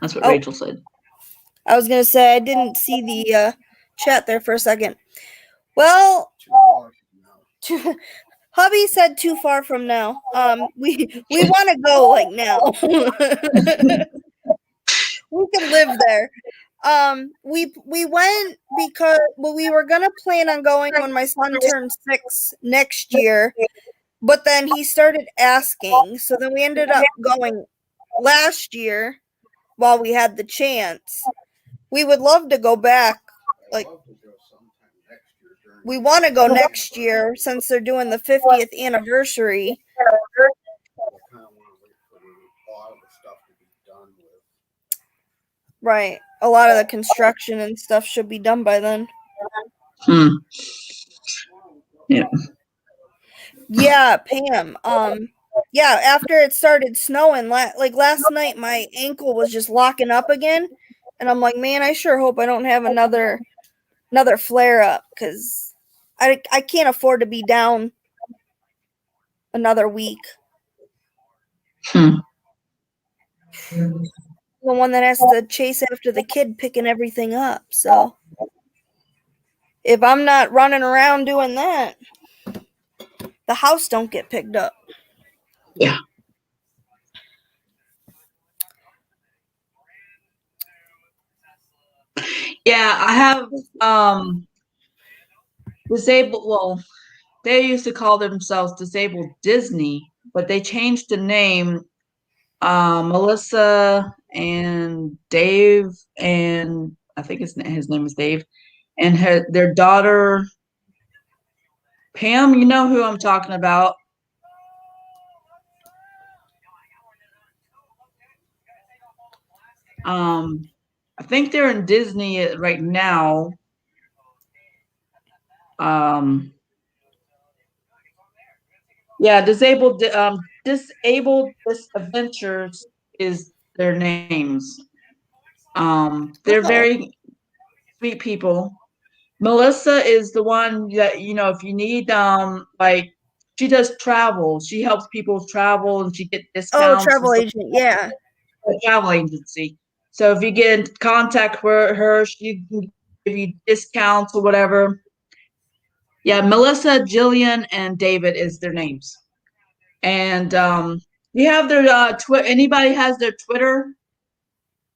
Speaker 1: That's what Rachel said.
Speaker 2: I was going to say, I didn't see the chat there for a second. Well, hubby said too far from now. We want to go like now. We can live there. We went because we were gonna plan on going when my son turns 6 next year, but then he started asking, so then we ended up going last year while we had the chance. We would love to go back. Like, we want to go next year since they're doing the 50th anniversary. Right. A lot of the construction and stuff should be done by then.
Speaker 1: Yeah.
Speaker 2: Yeah, Pam. Yeah, after it started snowing, like last night, my ankle was just locking up again. And I'm like, man, I sure hope I don't have another flare up, because I can't afford to be down another week.
Speaker 1: Hmm.
Speaker 2: The one that has to chase after the kid picking everything up. So if I'm not running around doing that, the house don't get picked up.
Speaker 1: Yeah. Yeah, I have disabled, well, they used to call themselves Disabled Disney, but they changed the name. Melissa and Dave, and I think his name is Dave, and their daughter Pam. You know who I'm talking about. I think they're in Disney right now. Yeah, Disabled Adventures is their names. They're very sweet people. Melissa is the one that, if you need, like, she does travel. She helps people travel, and she get discounts and
Speaker 2: Travel
Speaker 1: stuff.
Speaker 2: agent, yeah.
Speaker 1: A travel agency. So if you get in contact with her, she can give you discounts or whatever. Yeah, Melissa, Jillian, and David is their names. And you have their anybody has their Twitter.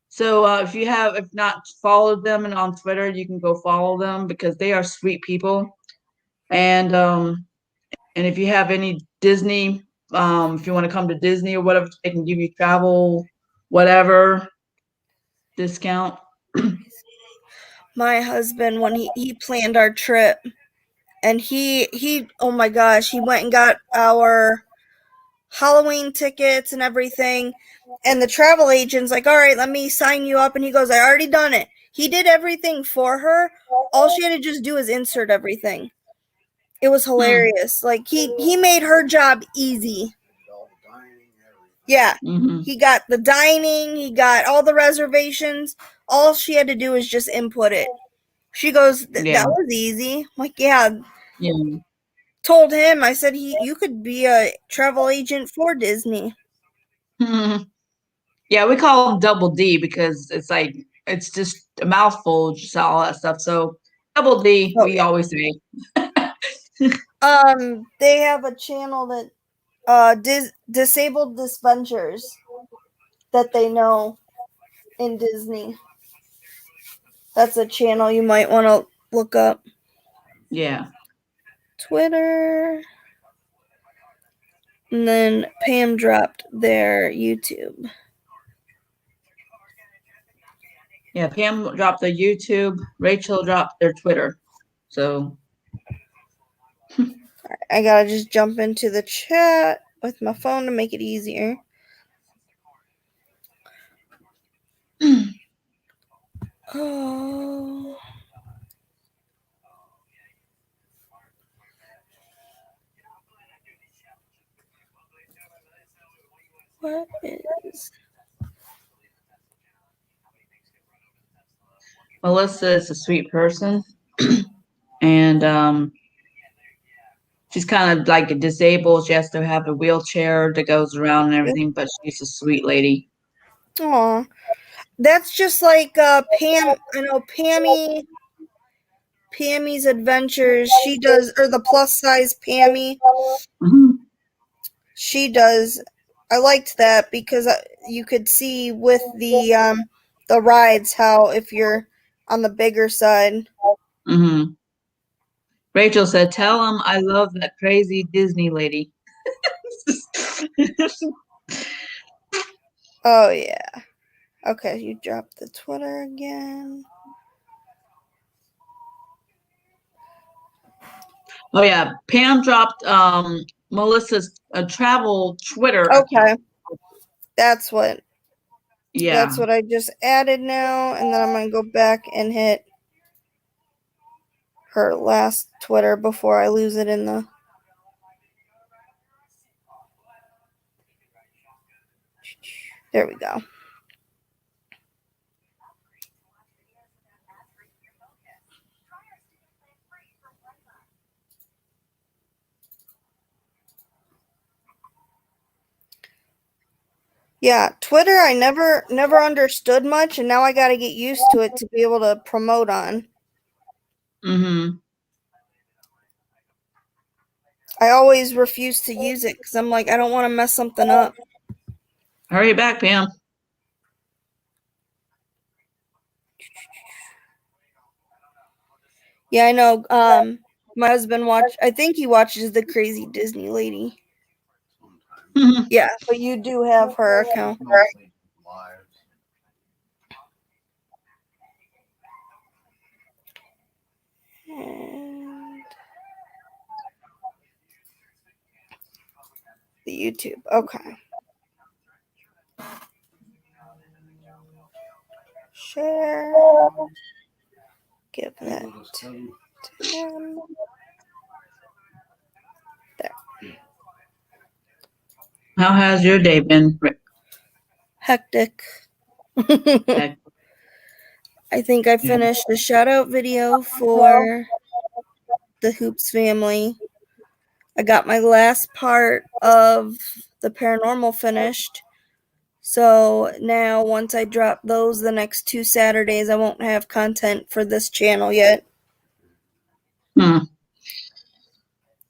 Speaker 1: So if not followed them and on Twitter, you can go follow them, because they are sweet people. And if you have any Disney, if you want to come to Disney or whatever, they can give you travel, whatever discount.
Speaker 2: My husband, when he planned our trip, and he oh my gosh, he went and got our Halloween tickets and everything, and the travel agent's like, all right, let me sign you up, and he goes, I already done it. He did everything for her. All she had to just do is insert everything. It was hilarious. Like, he made her job easy. Yeah.
Speaker 1: Mm-hmm.
Speaker 2: He got the dining, he got all the reservations. All she had to do is just input it. She goes, that was easy. I'm like, yeah.
Speaker 1: Yeah.
Speaker 2: Told him, I said, you could be a travel agent for Disney.
Speaker 1: Mm-hmm. Yeah, we call them Double D because it's just a mouthful, just all that stuff. So Double D, we always say.
Speaker 2: They have a channel that disabled dispensers that they know in Disney. That's a channel you might want to look up.
Speaker 1: Yeah.
Speaker 2: Twitter. And then Pam dropped their YouTube.
Speaker 1: Yeah, Pam dropped their YouTube. Rachel dropped their Twitter. So
Speaker 2: I gotta just jump into the chat with my phone to make it easier. Oh. What is...
Speaker 1: Melissa is a sweet person. And she's kind of like disabled. She has to have a wheelchair that goes around and everything, but she's a sweet lady.
Speaker 2: Aw. That's just like Pam. I know Pammy's Adventures. She does, or the plus size Pammy.
Speaker 1: Mm-hmm.
Speaker 2: She does. I liked that because you could see with the rides how if you're on the bigger side.
Speaker 1: Mm-hmm. Rachel said, "Tell him I love that crazy Disney lady."
Speaker 2: Oh yeah. Okay, you dropped the Twitter again.
Speaker 1: Oh yeah, Pam dropped Melissa's travel Twitter account.
Speaker 2: That's what.
Speaker 1: Yeah.
Speaker 2: That's what I just added now, and then I'm gonna go back and hit her last Twitter before I lose it in the... There we go. Yeah, Twitter I never understood much, and now I got to get used to it to be able to promote on.
Speaker 1: Mm-hmm.
Speaker 2: I always refuse to use it because I'm like, I don't want to mess something up.
Speaker 1: Hurry back, Pam.
Speaker 2: Yeah, I know. My husband I think he watches the Crazy Disney Lady. Yeah, but you do have her account.
Speaker 3: Mostly live.
Speaker 2: And the YouTube. Okay. Share. Give that to him. There.
Speaker 1: How has your day been?
Speaker 2: Hectic. I think I finished the shout out video for the Hoops family. I got my last part of the paranormal finished. So now once I drop those the next 2 Saturdays, I won't have content for this channel yet.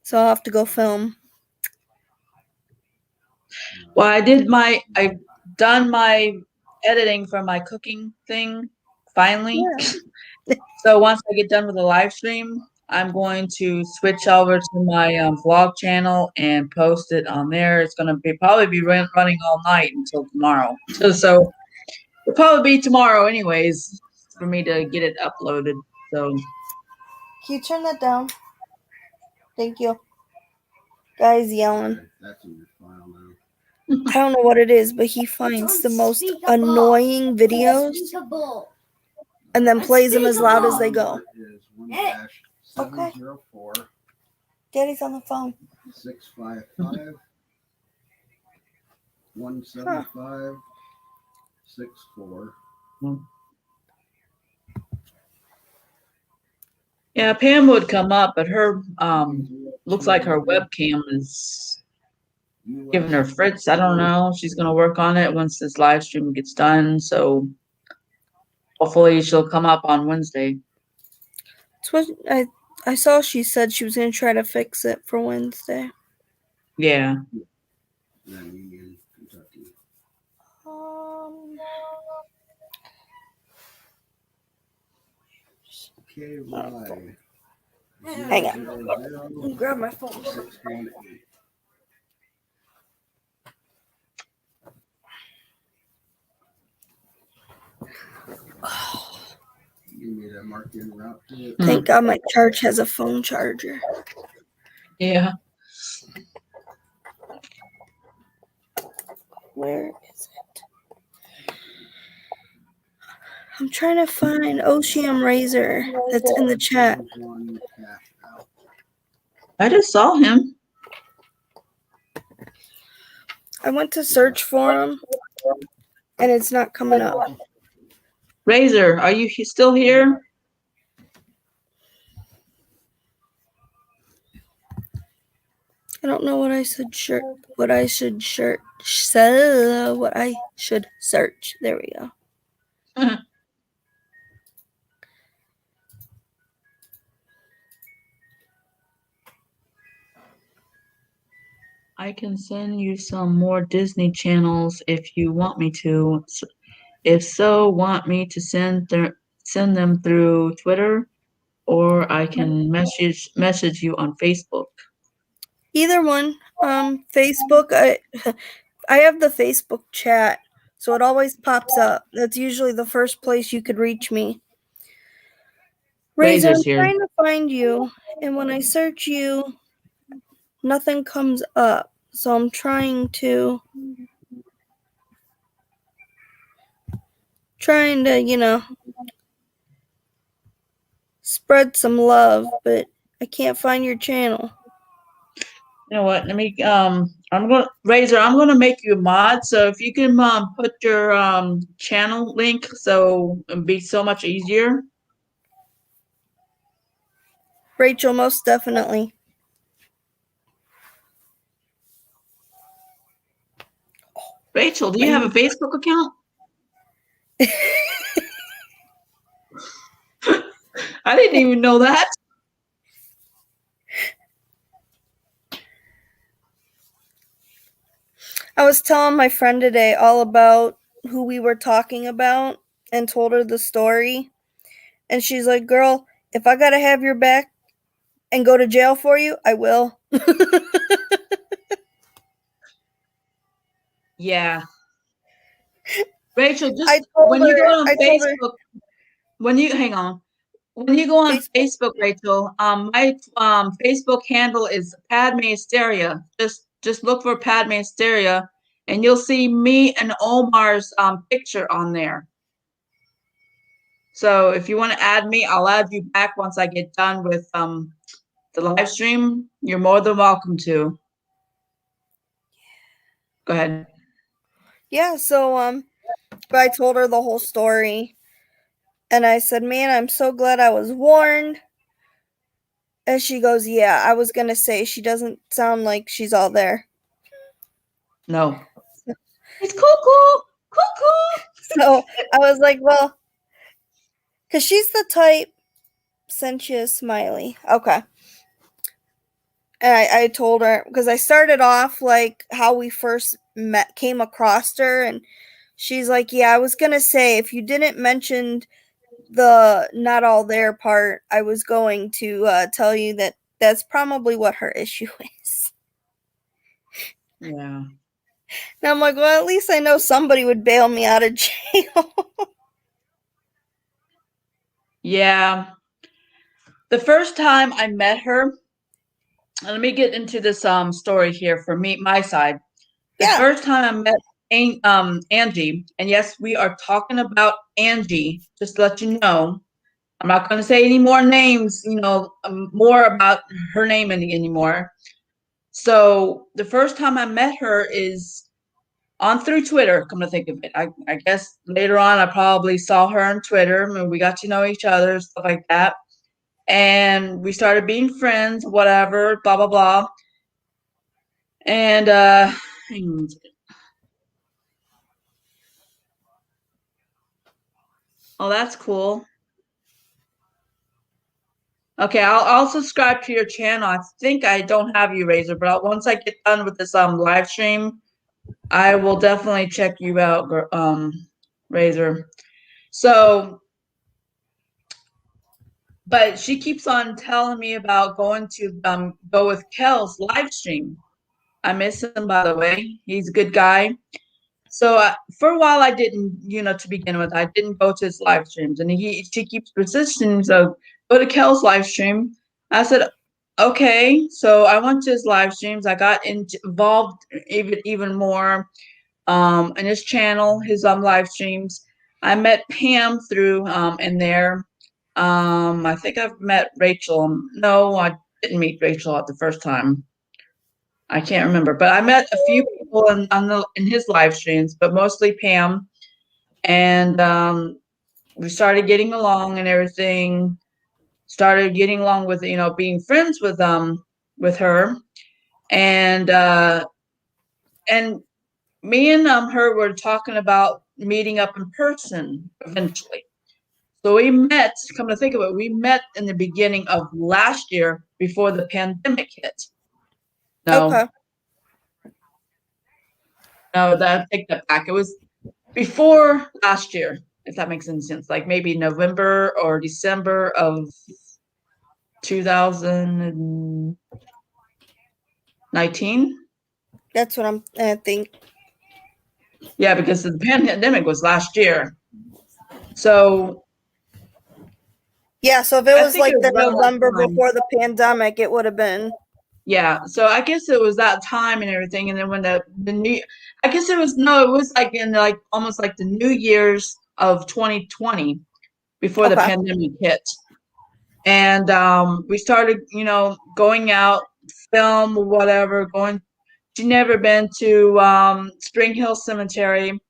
Speaker 2: So I'll have to go film.
Speaker 1: Well, I've done my editing for my cooking thing finally.
Speaker 2: Yeah.
Speaker 1: So once I get done with the live stream, I'm going to switch over to my vlog channel and post it on there. It's going to probably be running all night until tomorrow. So it'll probably be tomorrow anyways for me to get it uploaded. So
Speaker 2: can you turn that down? Thank you. Guy's yelling.
Speaker 3: That's in your file now.
Speaker 2: I don't know what it is, but he finds the most annoying videos and then plays them as loud as they go.
Speaker 3: Okay.
Speaker 2: Daddy's on the phone.
Speaker 3: 655 175 64.
Speaker 1: yeah, Pam would come up, but her looks like her webcam is giving her fritz. I don't know. She's gonna work on it once this live stream gets done. So hopefully she'll come up on Wednesday.
Speaker 2: That's what I saw. She said she was gonna try to fix it for Wednesday.
Speaker 1: Yeah.
Speaker 3: Okay, right.
Speaker 2: Hang on. Let me grab my phone.
Speaker 3: 618. You need to mark in route to it.
Speaker 2: Thank God my charge has a phone charger.
Speaker 1: Yeah.
Speaker 2: Where is it? I'm trying to find Ocean Razor that's in the chat.
Speaker 1: I just saw him.
Speaker 2: I went to search for him and it's not coming up.
Speaker 1: Razor, are you still here?
Speaker 2: I don't know what I should search. There we go.
Speaker 1: I can send you some more Disney channels if you want me to. If so, want me to send them through Twitter, or I can message you on Facebook.
Speaker 2: Either one. Facebook. I have the Facebook chat, so it always pops up. That's usually the first place you could reach me. Razor, I'm trying to find you, and when I search you, nothing comes up. So I'm trying to, spread some love, but I can't find your channel.
Speaker 1: You know what? Let me Razor, I'm gonna make you a mod. So if you can put your channel link, so it'd be so much easier.
Speaker 2: Rachel, most definitely.
Speaker 1: Rachel, do you have a Facebook account? I didn't even know that.
Speaker 2: I was telling my friend today all about who we were talking about and told her the story. And she's like, girl, if I gotta have your back and go to jail for you, I will.
Speaker 1: Yeah. Rachel, just
Speaker 2: I
Speaker 1: when you go on
Speaker 2: told her
Speaker 1: Facebook, when you hang on, when you go on Facebook, Rachel, my Facebook handle is Padme Asteria. Just look for Padme Asteria, and you'll see me and Omar's picture on there. So if you want to add me, I'll add you back once I get done with the live stream. You're more than welcome to. Go ahead.
Speaker 2: Yeah, so but I told her the whole story. And I said, man, I'm so glad I was warned. And she goes, yeah, I was going to say she doesn't sound like she's all there.
Speaker 1: No. It's cuckoo. Cuckoo.
Speaker 2: So I was like, well, because she's the type, sent you a smiley. Okay. And I told her, because I started off like how we first came across her. And she's like, yeah, I was going to say, if you didn't mention the not all there part, I was going to tell you that that's probably what her issue is.
Speaker 1: Yeah.
Speaker 2: And I'm like, well, at least I know somebody would bail me out of jail.
Speaker 1: Yeah. The first time I met her, let me get into this story here for me, my side. The first time I met Angie, and yes, we are talking about Angie, just to let you know. I'm not going to say any more names, more about her name anymore. So the first time I met her is on through Twitter, come to think of it. I guess later on I probably saw her on Twitter and we got to know each other, stuff like that. And we started being friends, whatever, blah, blah, blah. And oh, that's cool. Okay, I'll subscribe to your channel. I think I don't have you, Razor, but once I get done with this live stream, I will definitely check you out, Razor. So, but she keeps on telling me about going to go with Kel's live stream. I miss him, by the way. He's a good guy. So for a while, I didn't, to begin with, I didn't go to his live streams, and she keeps persisting. So go to Kel's live stream. I said, okay. So I went to his live streams. I got involved even more in his channel, his live streams. I met Pam through in there. I think I've met Rachel. No, I didn't meet Rachel at the first time. I can't remember, but I met a few people in his live streams, but mostly Pam. And we started getting along and everything. Started getting along with being friends with her, and me and her were talking about meeting up in person eventually. So we met. Come to think of it, we met in the beginning of last year before the pandemic hit. No. Okay. No, I take that back. It was before last year, if that makes any sense. Like maybe November or December of 2019.
Speaker 2: That's what I think.
Speaker 1: Yeah, because the pandemic was last year. So
Speaker 2: yeah, so if it was like the November before the pandemic, it would have been.
Speaker 1: Yeah, so I guess it was that time and everything, and then when the new, I guess it was like in like almost like the New Year's of 2020 before the pandemic hit, and we started going out, film, whatever. She never been to Spring Hill Cemetery.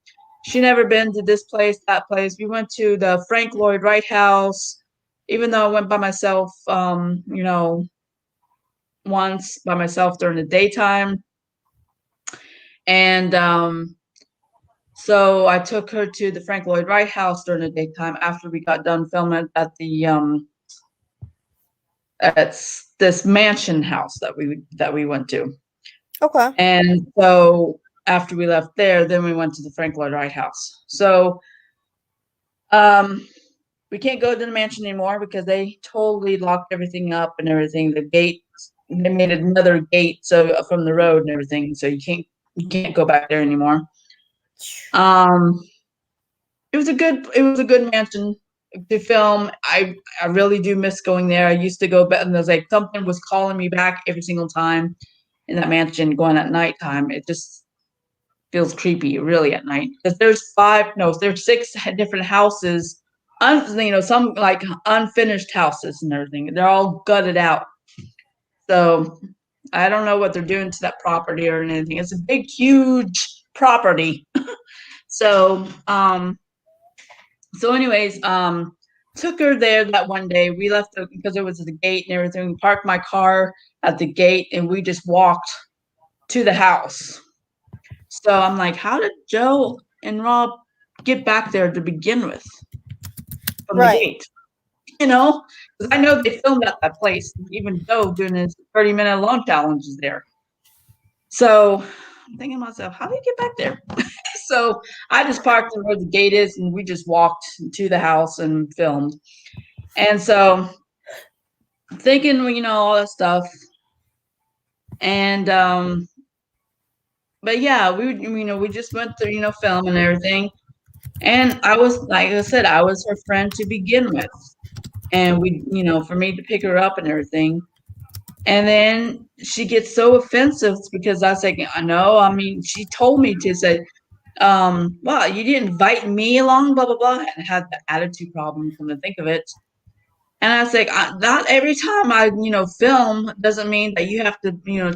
Speaker 1: She never been to this place, that place. We went to the Frank Lloyd Wright house, even though I went by myself. Once by myself during the daytime, and So I took her to the Frank Lloyd Wright house during the daytime after we got done filming at the at this mansion house that we went to.
Speaker 2: Okay.
Speaker 1: And so after we left there, then we went to the Frank Lloyd Wright house. So we can't go to the mansion anymore because they totally locked everything up and everything. The gate, they made another gate so from the road and everything, so you can't go back there anymore. It was a good mansion to film. I really do miss going there. I used to go back, and there's like something was calling me back every single time in that mansion going at nighttime. It just feels creepy, really, at night, because there's 6 different houses, some like unfinished houses and everything. They're all gutted out. So I don't know what they're doing to that property or anything. It's a big, huge property. So anyways, took her there that one day. We left because it was at the gate and everything. We parked my car at the gate and we just walked to the house. So I'm like, how did Joe and Rob get back there to begin with from the gate? Because I know they filmed at that place. Even Joe doing his 30-minute alone challenge is there. So I'm thinking to myself, how did he get back there? So I just parked where the gate is and we just walked to the house and filmed. And so thinking, all that stuff. And but yeah, we just went through, film and everything. And I was, like I said, I was her friend to begin with. And we, for me to pick her up and everything. And then she gets so offensive because I was like, she told me to say, well, you didn't invite me along, blah, blah, blah. And had the attitude problem, come to think of it. And I was like, not every time I, film doesn't mean that you have to,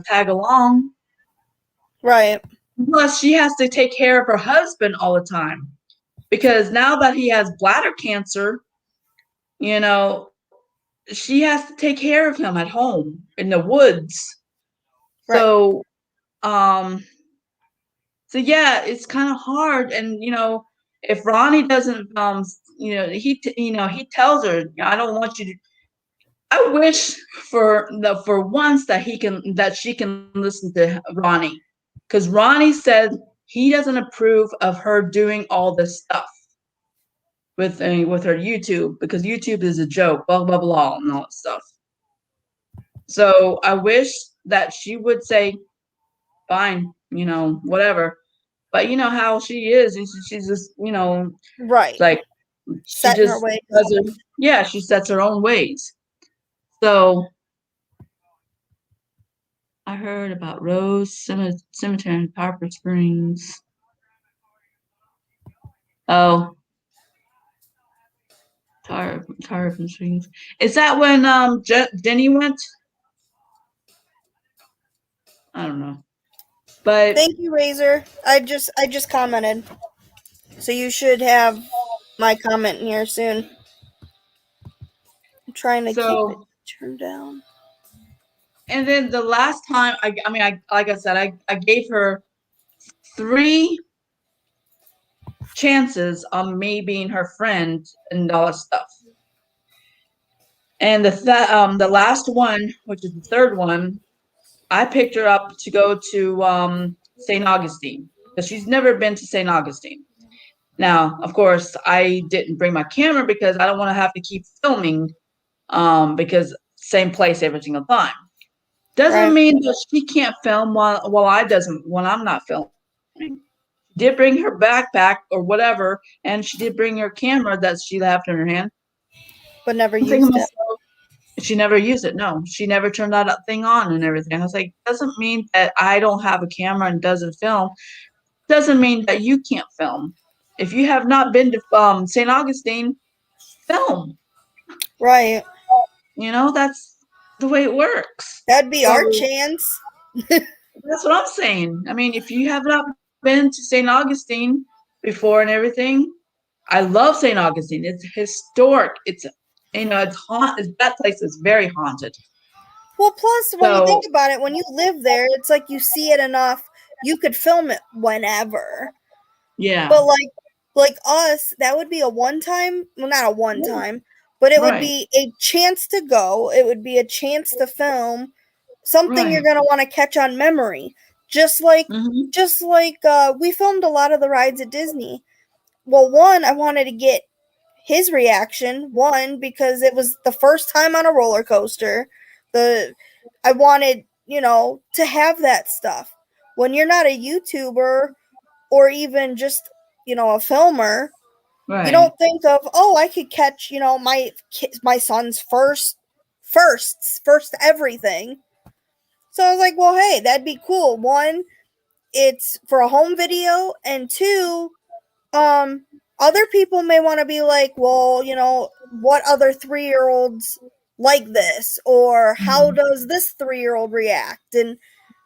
Speaker 1: tag along.
Speaker 2: Right.
Speaker 1: Plus, she has to take care of her husband all the time. Because now that he has bladder cancer, she has to take care of him at home in the woods. Right. So yeah, it's kind of hard. And, if Ronnie doesn't, he tells her, I don't want you to, I wish for once that she can listen to Ronnie. Because Ronnie said he doesn't approve of her doing all this stuff with her YouTube, because YouTube is a joke, blah, blah, blah, and all that stuff. So I wish that she would say, fine, whatever. But you know how she is. She's just,
Speaker 2: right.
Speaker 1: Like she
Speaker 2: Set
Speaker 1: just she sets her own ways. So I heard about Rose Cemetery in Poplar Springs. Oh, Tarpon Springs. Is that when Denny went? I don't know. But
Speaker 2: thank you, Razor. I just commented. So you should have my comment in here soon. I'm trying to keep it turned down.
Speaker 1: And then the last time, I like I said, I gave her 3 chances on me being her friend and all that stuff. And the last one, which is the third one, I picked her up to go to St. Augustine, because she's never been to St. Augustine. Now, of course, I didn't bring my camera because I don't want to have to keep filming, because same place every single time. Doesn't mean that she can't film while I'm not filming. She did bring her backpack or whatever, and she did bring her camera that she left in her hand.
Speaker 2: But never used it.
Speaker 1: She never used it. No, she never turned that thing on and everything. I was like, doesn't mean that I don't have a camera and doesn't film. Doesn't mean that you can't film. If you have not been to St. Augustine, film.
Speaker 2: Right.
Speaker 1: That's the way it works.
Speaker 2: That'd be our chance.
Speaker 1: That's what I'm saying. I mean, if you have not been to St. Augustine before and everything, I love St. Augustine. It's historic. It's it's haunted. That place is very haunted.
Speaker 2: Well, plus, when you think about it, when you live there, it's like you see it enough, you could film it whenever.
Speaker 1: Yeah.
Speaker 2: But like us, that would be a one time, well, not a one time, but it would be a chance to go. It would be a chance to film something you're going to want to catch on memory. Just like we filmed a lot of the rides at Disney. Well, one, I wanted to get his reaction. One, because it was the first time on a roller coaster. I wanted, to have that stuff. When you're not a YouTuber or even just, a filmer, you don't think of, oh, I could catch, my son's first everything. So I was like, well, hey, that'd be cool. One, it's for a home video, and two, other people may want to be like, well, what other 3-year-olds like this, or how does this 3-year-old react? And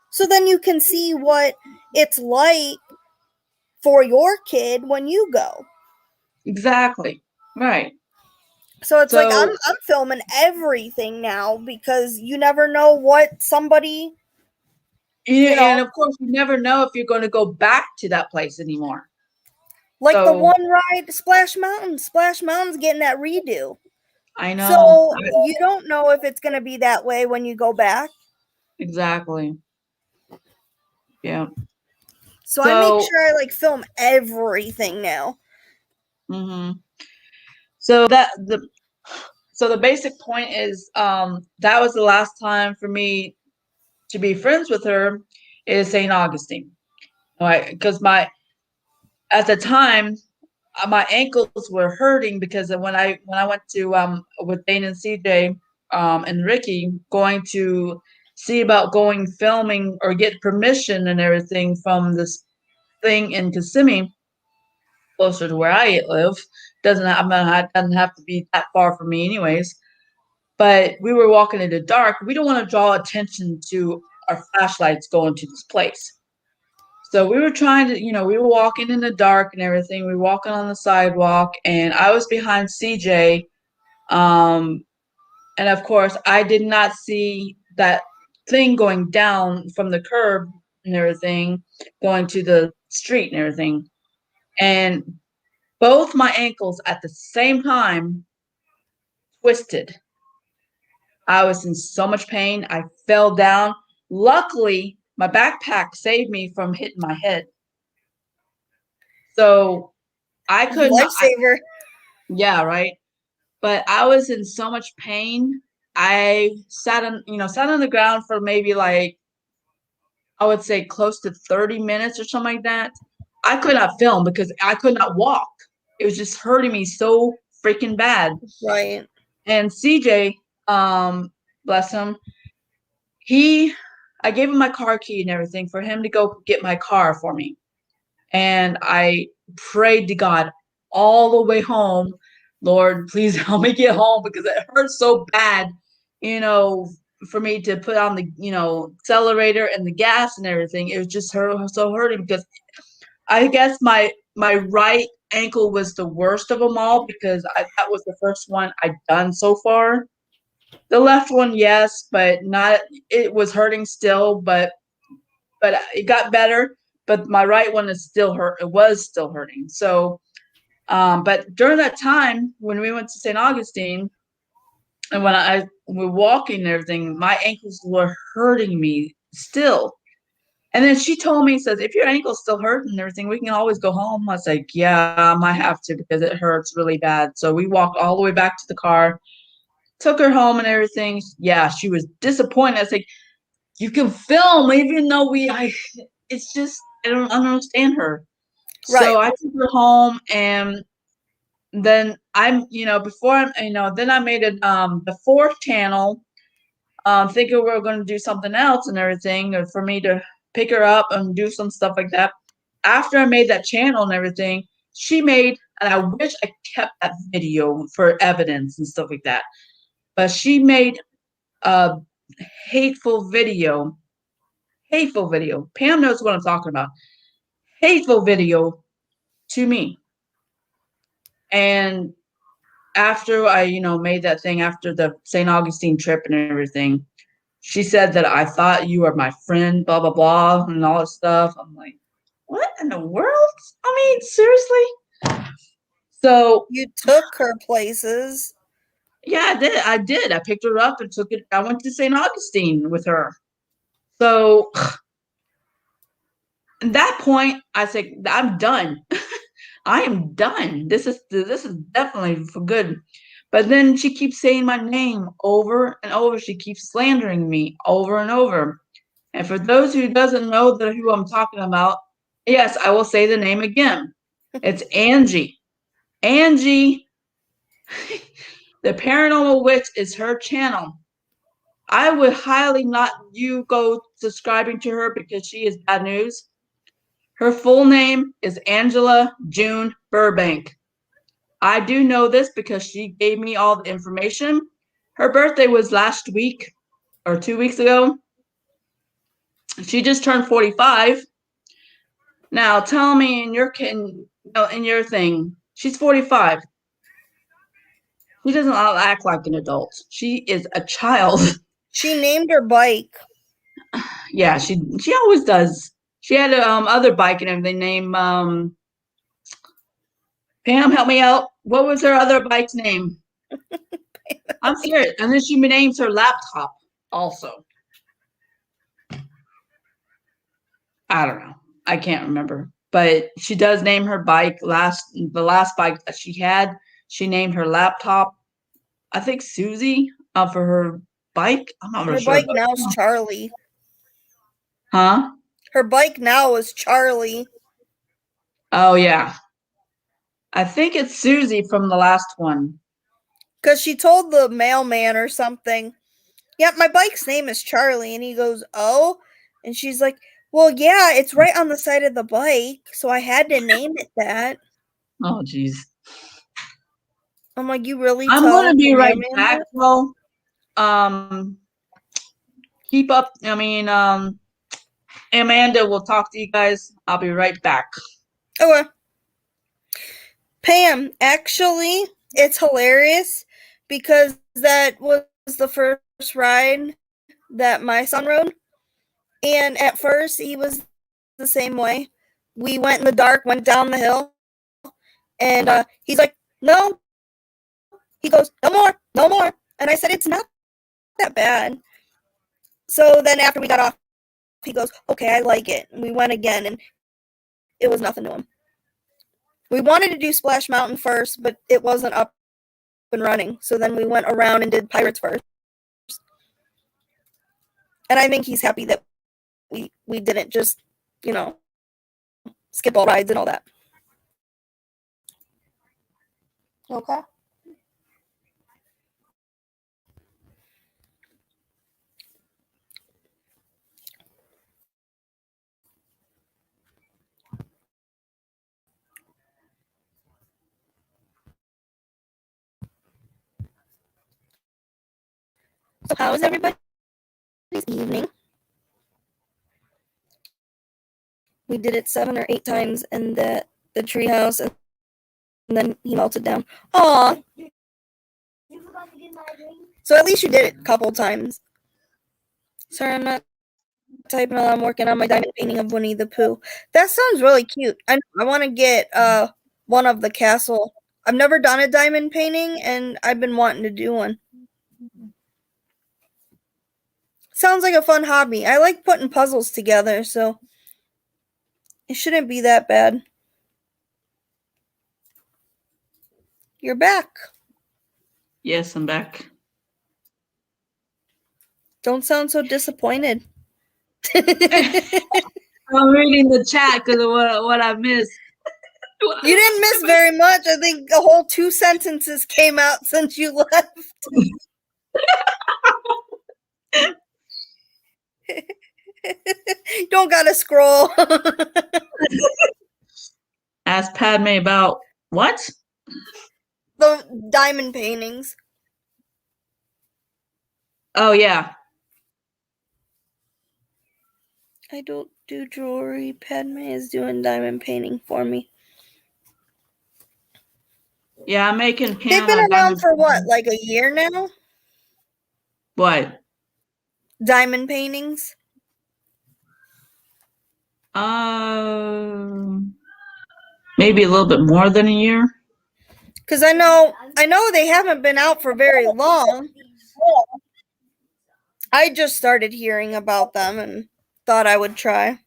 Speaker 2: so then you can see what it's like for your kid when you go.
Speaker 1: Exactly. Right.
Speaker 2: So it's like I'm filming everything now because you never know what somebody.
Speaker 1: And of course, you never know if you're going to go back to that place anymore.
Speaker 2: Like the one ride, Splash Mountain. Splash Mountain's getting that redo.
Speaker 1: I know.
Speaker 2: So you don't know if it's going to be that way when you go back.
Speaker 1: Exactly. Yeah.
Speaker 2: So I make sure I film everything now.
Speaker 1: So the basic point is that was the last time for me to be friends with her is St. Augustine. Right? Because at the time my ankles were hurting because when I went to with Dane and CJ and Ricky going to see about going filming or get permission and everything from this thing in Kissimmee, closer to where I live. Doesn't have to be that far from me anyways. But we were walking in the dark. We don't want to draw attention to our flashlights going to this place. So we were trying to, we were walking in the dark and everything. We were walking on the sidewalk, and I was behind CJ. And of course, I did not see that thing going down from the curb and everything, going to the street and everything. And both my ankles at the same time twisted. I was in so much pain. I fell down. Luckily, my backpack saved me from hitting my head. So I couldn't.
Speaker 2: Lifesaver.
Speaker 1: Yeah, right. But I was in so much pain. I sat on the ground for maybe I would say close to 30 minutes or something like that. I could not film because I could not walk. It was just hurting me so freaking bad.
Speaker 2: Right.
Speaker 1: And CJ, bless him, I gave him my car key and everything for him to go get my car for me. And I prayed to God all the way home, Lord, please help me get home because it hurts so bad, for me to put on the, accelerator and the gas and everything. It was just so hurting because I guess my right ankle was the worst of them all because that was the first one I'd done so far. The left one, yes, but not. It was hurting still, but it got better. But my right one is still hurt. It was still hurting. So, but during that time when we went to St. Augustine, and when we were walking and everything, my ankles were hurting me still. And then she told me, says, if your ankle's still hurting and everything, we can always go home. I was like, yeah, I might have to because it hurts really bad. So we walked all the way back to the car, took her home and everything. Yeah, she was disappointed. I was like, you can film even though it's just, I don't understand her. Right. So I took her home, and then then I made it the fourth channel, thinking we were going to do something else and everything, or for me to pick her up and do some stuff like that. After I made that channel and everything, she made, and I wish I kept that video for evidence and stuff like that, but she made a hateful video. Pam knows what I'm talking about. Hateful video to me. And after I, made that thing after the St. Augustine trip and everything, she said that I thought you were my friend, blah, blah, blah, and all this stuff. I'm like, what in the world? I mean, seriously? So
Speaker 2: you took her places.
Speaker 1: Yeah, I did. I picked her up and took it. I went to St. Augustine with her. So at that point, I said, I'm done. I am done. This is definitely for good. But then she keeps saying my name over and over. She keeps slandering me over and over. And for those who doesn't know who I'm talking about, yes, I will say the name again. It's Angie. Angie, the Paranormal Witch is her channel. I would highly not you go subscribing to her because she is bad news. Her full name is Angela June Burbank. I do know this because she gave me all the information. Her birthday was last week or 2 weeks ago. She just turned 45. Now tell me in your thing, she's 45. She doesn't act like an adult. She is a child.
Speaker 2: She named her bike.
Speaker 1: Yeah, she always does. She had a other bike and everything named Pam, help me out. What was her other bike's name? I'm serious. And then she names her laptop also. I don't know. I can't remember. But she does name her bike the last bike that she had. She named her laptop, I think Susie, for her bike. I'm not really
Speaker 2: Her
Speaker 1: sure.
Speaker 2: bike now is Charlie.
Speaker 1: Huh?
Speaker 2: Her bike now is Charlie.
Speaker 1: Oh, yeah. I think it's Susie from the last one.
Speaker 2: Because she told the mailman or something, yeah, my bike's name is Charlie. And he goes, oh? And she's like, well, yeah, it's right on the side of the bike. So I had to name it that.
Speaker 1: Oh, jeez.
Speaker 2: I'm like, you really
Speaker 1: I'm
Speaker 2: tell
Speaker 1: going to be right
Speaker 2: mailman
Speaker 1: back,
Speaker 2: that?
Speaker 1: though. Keep up. I mean, Amanda will talk to you guys. I'll be right back.
Speaker 2: Okay. Pam, actually, it's hilarious because that was the first ride that my son rode. And at first, he was the same way. We went in the dark, went down the hill, and he's like, no. He goes, no more, no more. And I said, it's not that bad. So then after we got off, he goes, okay, I like it. And we went again, and it was nothing to him. We wanted to do Splash Mountain first, but it wasn't up and running. So then we went around and did Pirates first. And I think he's happy that we didn't just, skip all rides and all that. Okay. So how was everybody's evening? We did it 7 or 8 times in the treehouse, and then he melted down. Aw. So at least you did it a couple times. Sorry, I'm not typing while I'm working on my diamond painting of Winnie the Pooh. That sounds really cute. I want to get one of the castle. I've never done a diamond painting, and I've been wanting to do one. Sounds like a fun hobby. I like putting puzzles together, so it shouldn't be that bad. You're back.
Speaker 1: Yes, I'm back.
Speaker 2: Don't sound so disappointed.
Speaker 1: I'm reading the chat because of what I missed.
Speaker 2: You didn't miss very much. I think a whole 2 sentences came out since you left. Don't gotta scroll.
Speaker 1: Ask Padme about what?
Speaker 2: The diamond paintings.
Speaker 1: Oh, yeah.
Speaker 2: I don't do jewelry. Padme is doing diamond painting for me.
Speaker 1: Yeah, I'm making Pam.
Speaker 2: They've been around for what, like a year now?
Speaker 1: What?
Speaker 2: Diamond paintings.
Speaker 1: Maybe a little bit more than a year.
Speaker 2: Because I know they haven't been out for very long. I just started hearing about them and thought I would try.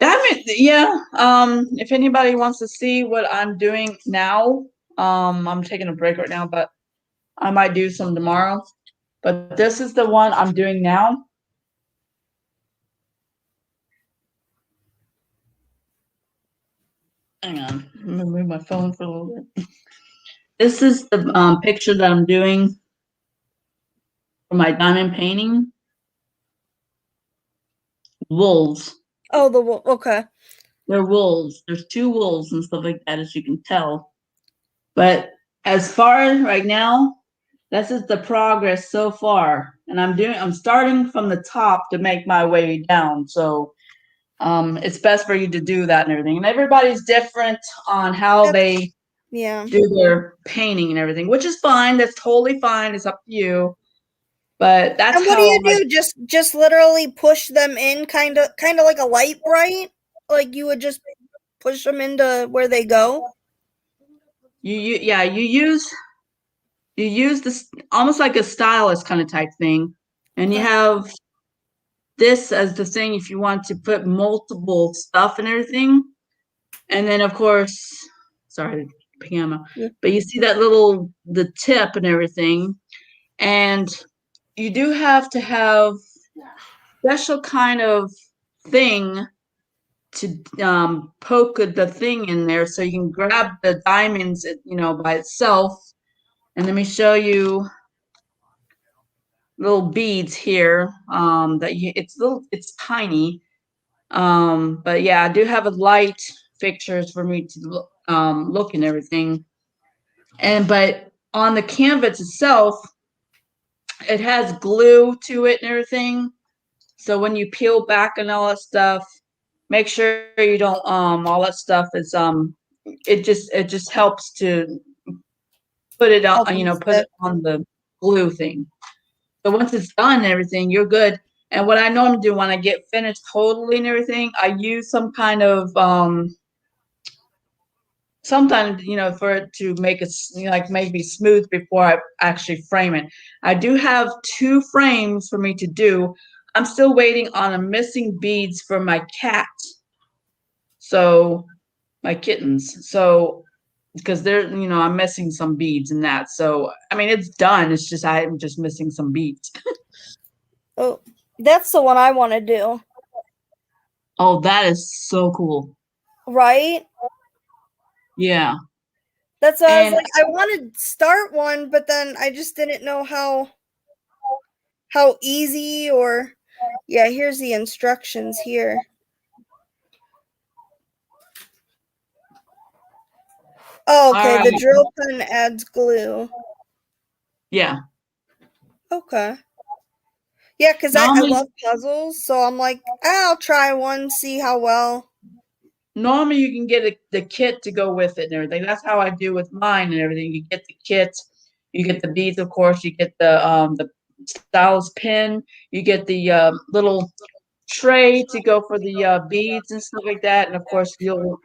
Speaker 1: Yeah. If anybody wants to see what I'm doing now, I'm taking a break right now, but I might do some tomorrow. But this is the one I'm doing now. Hang on, I'm gonna move my phone for a little bit. This is the picture that I'm doing for my diamond painting. Wolves.
Speaker 2: Oh, okay.
Speaker 1: They're wolves. There's 2 wolves and stuff like that, as you can tell. But as far as right now, this is the progress so far. And I'm starting from the top to make my way down. So it's best for you to do that and everything. And everybody's different on how they do their painting and everything, which is fine. That's totally fine. It's up to you. But that's
Speaker 2: and what do you do? Just literally push them in, kind of like a light bright, like you would just push them into where they go.
Speaker 1: You use this almost like a stylus kind of type thing, and you have this as the thing if you want to put multiple stuff and everything. And then of course, sorry, pajama, but you see that the tip and everything, and you do have to have special kind of thing to poke the thing in there so you can grab the diamonds, by itself. And let me show you little beads here. It's tiny. But yeah, I do have a light fixtures for me to look and everything. But on the canvas itself, it has glue to it and everything. So when you peel back and all that stuff, make sure you don't all that stuff is it just helps to put it on put it on the glue thing. So once it's done and everything, you're good. And what I normally do when I get finished totally and everything, I use some kind of sometimes for it to make it like maybe smooth before I actually frame it. I do have 2 frames for me to do. I'm still waiting on a missing beads for my cat. So my kittens. So because they're I'm missing some beads in that. So I mean it's done. It's just I'm just missing some beads.
Speaker 2: Oh, that's the one I want to do.
Speaker 1: Oh, that is so cool.
Speaker 2: Right?
Speaker 1: Yeah.
Speaker 2: That's why I was like, I want to start one, but then I just didn't know how easy or here's the instructions here. Oh, okay. Right. The drill pen adds glue.
Speaker 1: Yeah.
Speaker 2: Okay. Yeah, because I love puzzles, so I'm like, I'll try one, see how well.
Speaker 1: Normally, you can get the kit to go with it and everything. That's how I do with mine and everything. You get the kit, you get the beads, of course. You get the stylus pin. You get the little tray to go for the beads and stuff like that. And of course, you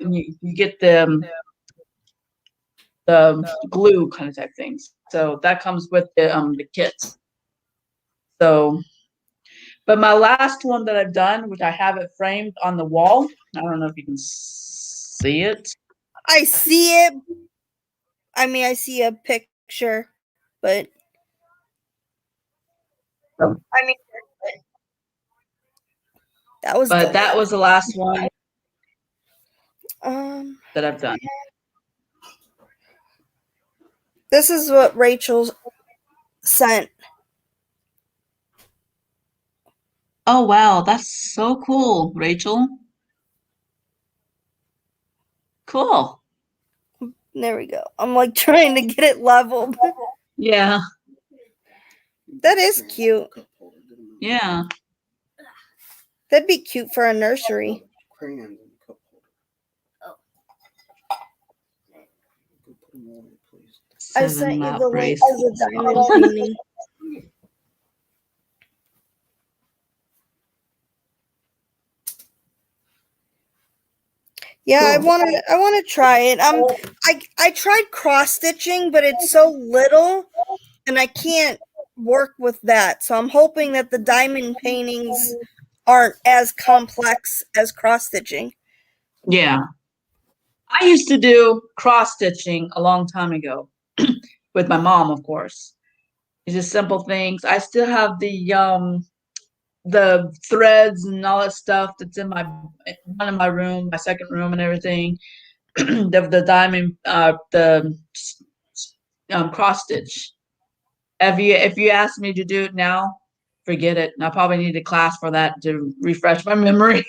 Speaker 1: get the glue kind of type things. So that comes with the kit. So, but my last one that I've done, which I have it framed on the wall. I don't know if you can see it.
Speaker 2: I see it. I mean, I see a picture, but I mean, that was.
Speaker 1: But that was the last one that I've done.
Speaker 2: This is what Rachel sent.
Speaker 1: Oh wow, that's so cool, Rachel. Cool.
Speaker 2: There we go. I'm like trying to get it leveled.
Speaker 1: Yeah.
Speaker 2: That is cute.
Speaker 1: Yeah.
Speaker 2: That'd be cute for a nursery. I sent you the link to the diamond painting. Yeah,
Speaker 1: Cool.
Speaker 2: I wanna try it. I tried cross stitching, but it's so little, and I can't work with that. So I'm hoping that the diamond paintings aren't as complex as cross stitching.
Speaker 1: Yeah. I used to do cross stitching a long time ago with my mom, of course. It's just simple things. I still have the threads and all that stuff that's in my one in my room, my second room, and everything. The diamond, the cross stitch. If you ask me to do it now, forget it. I probably need a class for that to refresh my memory.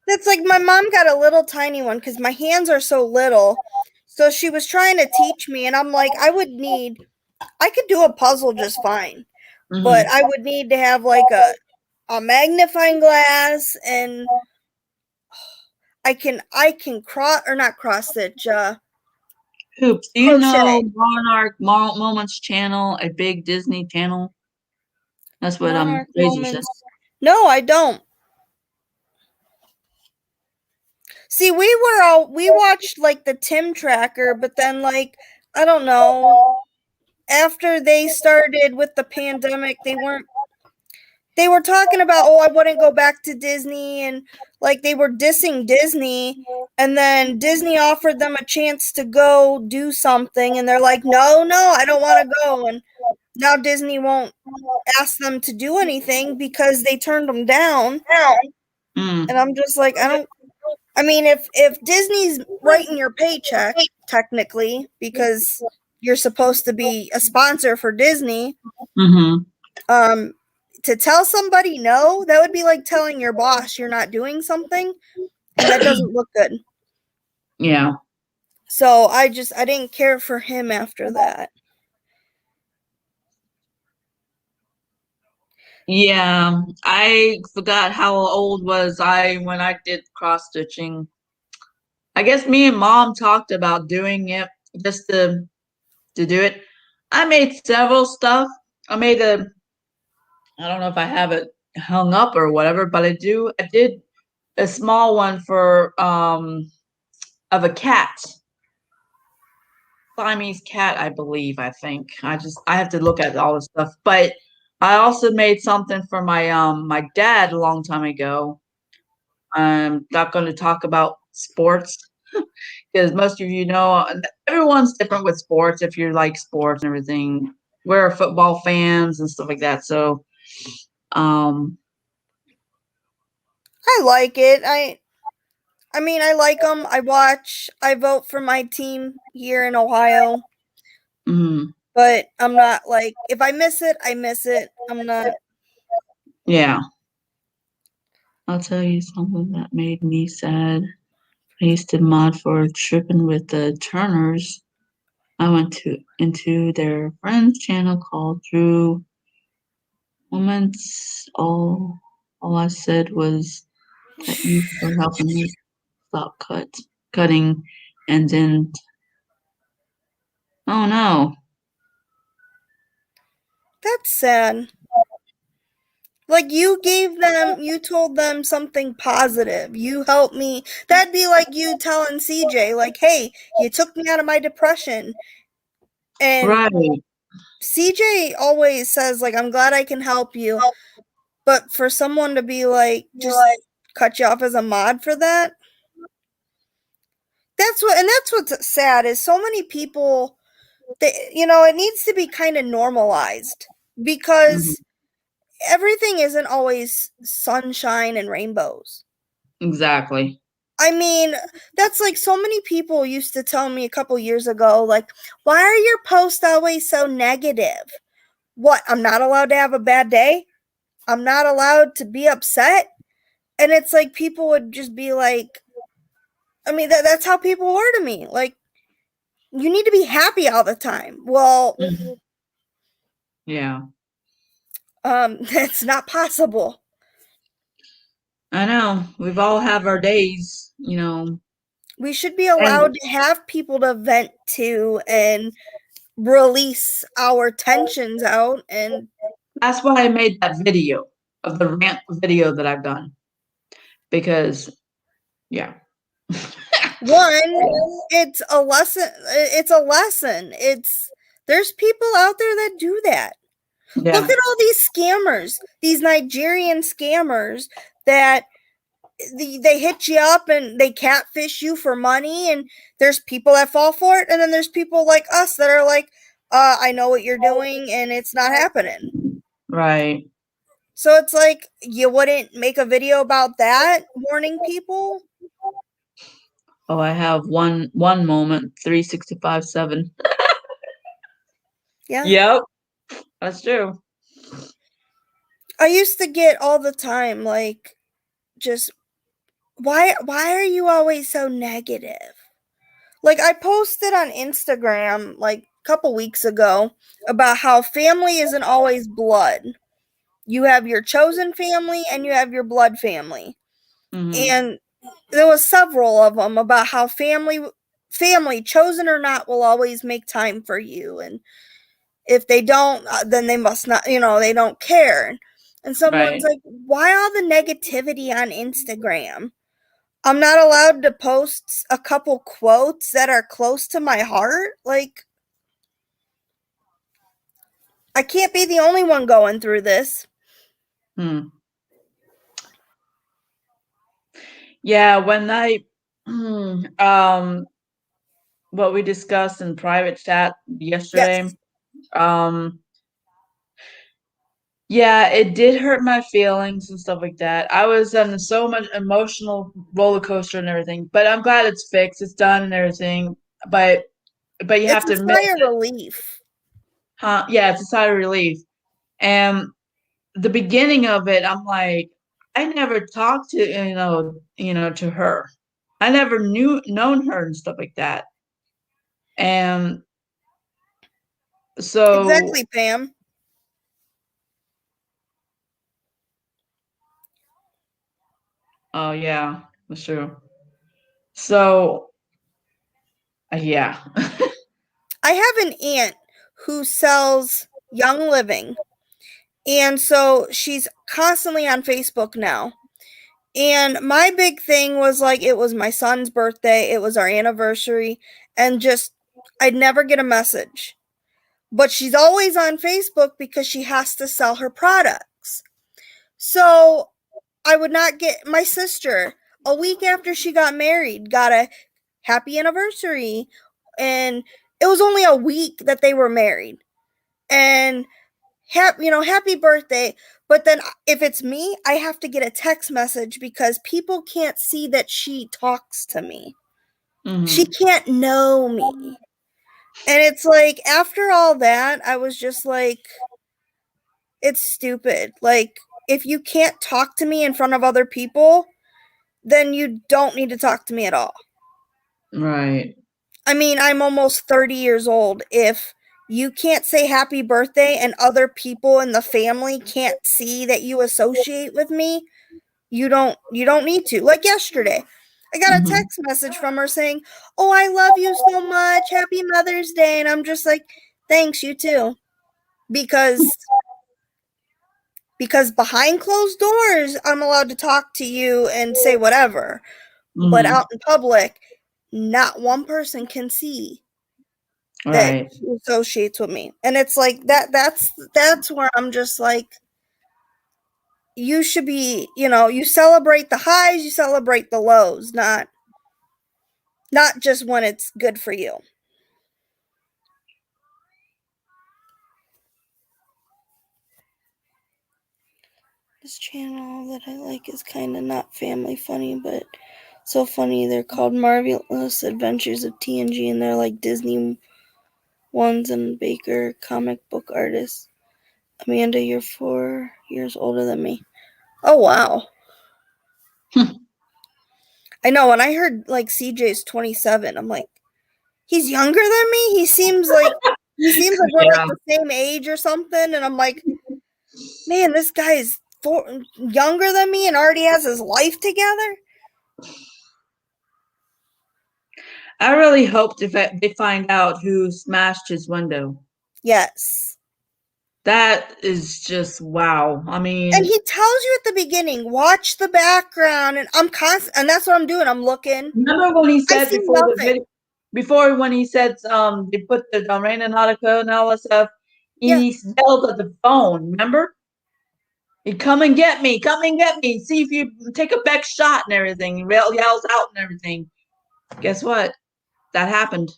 Speaker 2: That's like my mom got a little tiny one because my hands are so little. So she was trying to teach me, and I'm like, I could do a puzzle just fine, but I would need to have like a magnifying glass, and I can cross or not cross stitch,
Speaker 1: Hoops, do you know
Speaker 2: crochet.
Speaker 1: Monarch Moments channel, a big Disney channel? That's what
Speaker 2: Monarch
Speaker 1: Razor said.
Speaker 2: moments. No, I don't. See, we watched like the Tim tracker, but then like I don't know, after they started with the pandemic, they were talking about, oh, I wouldn't go back to Disney, and like they were dissing Disney, and then Disney offered them a chance to go do something, and they're like, no, I don't want to go. And now Disney won't ask them to do anything because they turned them down.
Speaker 1: Mm.
Speaker 2: And I'm just like, I mean, if Disney's writing your paycheck, technically, because you're supposed to be a sponsor for Disney, um, to tell somebody no, that would be like telling your boss you're not doing something, and that doesn't look good.
Speaker 1: Yeah.
Speaker 2: So I didn't care for him after that.
Speaker 1: Yeah, I forgot how old was I when I did cross stitching. I guess me and mom talked about doing it just to do it. I made several stuff. I made I don't know if I have it hung up or whatever, but I did a small one for of a cat. Siamese cat, I believe, I think. I have to look at all the stuff. But I also made something for my dad a long time ago. I'm not going to talk about sports because most of you know everyone's different with sports if you like sports and everything. We're football fans and stuff like that. So
Speaker 2: I like it. I mean, I like them. I watch. I vote for my team here in Ohio. But I'm not like, if I miss it, I miss it. I'm not.
Speaker 1: Yeah. I'll tell you something that made me sad. I used to mod for Tripping with the Turners. I went into their friend's channel called Drew Moments. All I said was that you for helping me stop cutting, and then oh no.
Speaker 2: That's sad. Like you told them something positive. You helped me. That'd be like you telling CJ, like, hey, you took me out of my depression. And
Speaker 1: Right.
Speaker 2: CJ always says, like, I'm glad I can help you. But for someone to be like, just cut you off as a mod for that, that's what's sad is so many people, it needs to be kind of normalized because everything isn't always sunshine and rainbows.
Speaker 1: Exactly.
Speaker 2: I mean, that's like so many people used to tell me a couple years ago, like, why are your posts always so negative? What? I'm not allowed to have a bad day? I'm not allowed to be upset? And it's like people would just be like, I mean, that's how people were to me. Like, you need to be happy all the time. Well,
Speaker 1: Yeah.
Speaker 2: that's not possible.
Speaker 1: I know. We've all have our days,
Speaker 2: We should be allowed to have people to vent to and release our tensions out. And
Speaker 1: that's why I made that video of the rant video that I've done. Because yeah.
Speaker 2: One, it's a lesson. There's people out there that do that.
Speaker 1: Yeah.
Speaker 2: Look at all these scammers, these Nigerian scammers that they hit you up and they catfish you for money, and there's people that fall for it, and then there's people like us that are like, I know what you're doing and it's not happening.
Speaker 1: Right.
Speaker 2: So it's like, you wouldn't make a video about that, warning people?
Speaker 1: Oh, I have one moment, 365/7.
Speaker 2: Yeah.
Speaker 1: Yep. That's true.
Speaker 2: I used to get all the time, like, just, why are you always so negative? Like, I posted on Instagram, like, a couple weeks ago about how family isn't always blood. You have your chosen family and you have your blood family.
Speaker 1: Mm-hmm.
Speaker 2: And there was several of them about how family, chosen or not, will always make time for you. And if they don't, then they must not, they don't care. And someone's
Speaker 1: Right.
Speaker 2: like, why all the negativity on Instagram? I'm not allowed to post a couple quotes that are close to my heart? Like, I can't be the only one going through this.
Speaker 1: Yeah, when what we discussed in private chat yesterday,
Speaker 2: Yes.
Speaker 1: Yeah, it did hurt my feelings and stuff like that. I was on so much emotional roller coaster and everything, but I'm glad it's fixed, it's done and everything. But you have
Speaker 2: It's
Speaker 1: to
Speaker 2: a
Speaker 1: admit,
Speaker 2: sigh of relief.
Speaker 1: huh? Yeah, it's a sigh of relief. And the beginning of it, I'm like, I never talked to to her. I never known her and stuff like that. And so,
Speaker 2: Exactly, Pam.
Speaker 1: oh yeah, that's true. So, yeah.
Speaker 2: I have an aunt who sells Young Living. And so she's constantly on Facebook now. And my big thing was, like, it was my son's birthday, it was our anniversary, and just, I'd never get a message. But she's always on Facebook because she has to sell her products. So I would not get my sister, a week after she got married, got a happy anniversary. And it was only a week that they were married. And happy birthday. But then if it's me, I have to get a text message because people can't see that she talks to me.
Speaker 1: Mm-hmm.
Speaker 2: She can't know me. And it's like, after all that, I was just like, it's stupid. Like, if you can't talk to me in front of other people, then you don't need to talk to me at all.
Speaker 1: Right.
Speaker 2: I mean, I'm almost 30 years old. If you can't say happy birthday and other people in the family can't see that you associate with me, you don't need to. Like yesterday, I got a text message from her saying, "Oh, I love you so much. Happy Mother's Day." And I'm just like, "Thanks, you too." Because behind closed doors, I'm allowed to talk to you and say whatever. But out in public, not one person can see that
Speaker 1: Right.
Speaker 2: she associates with me. And it's like, that's where I'm just like, you should be, you celebrate the highs, you celebrate the lows, not just when it's good for you. This channel that I like is kind of not family funny, but so funny. They're called Marvelous Adventures of TNG, and they're like Disney ones, and Baker, comic book artist. Amanda, you're 4 years older than me. Oh, wow. I know, when I heard, like, CJ's 27, I'm like, he's younger than me? He seems like we're, like, the same age or something, and I'm like, man, this guy is younger than me and already has his life together?
Speaker 1: I really hope they find out who smashed his window.
Speaker 2: Yes.
Speaker 1: That is just wow. I mean,
Speaker 2: and he tells you at the beginning, watch the background, and and that's what I'm doing. I'm looking.
Speaker 1: remember when he said
Speaker 2: see
Speaker 1: before the
Speaker 2: nothing.
Speaker 1: video, before when he said they put the Reina Nautica and all that stuff, he yelled at the phone. Remember? He'd come and get me, see if you take a back shot and everything. He yells out and everything. Guess what? That happened.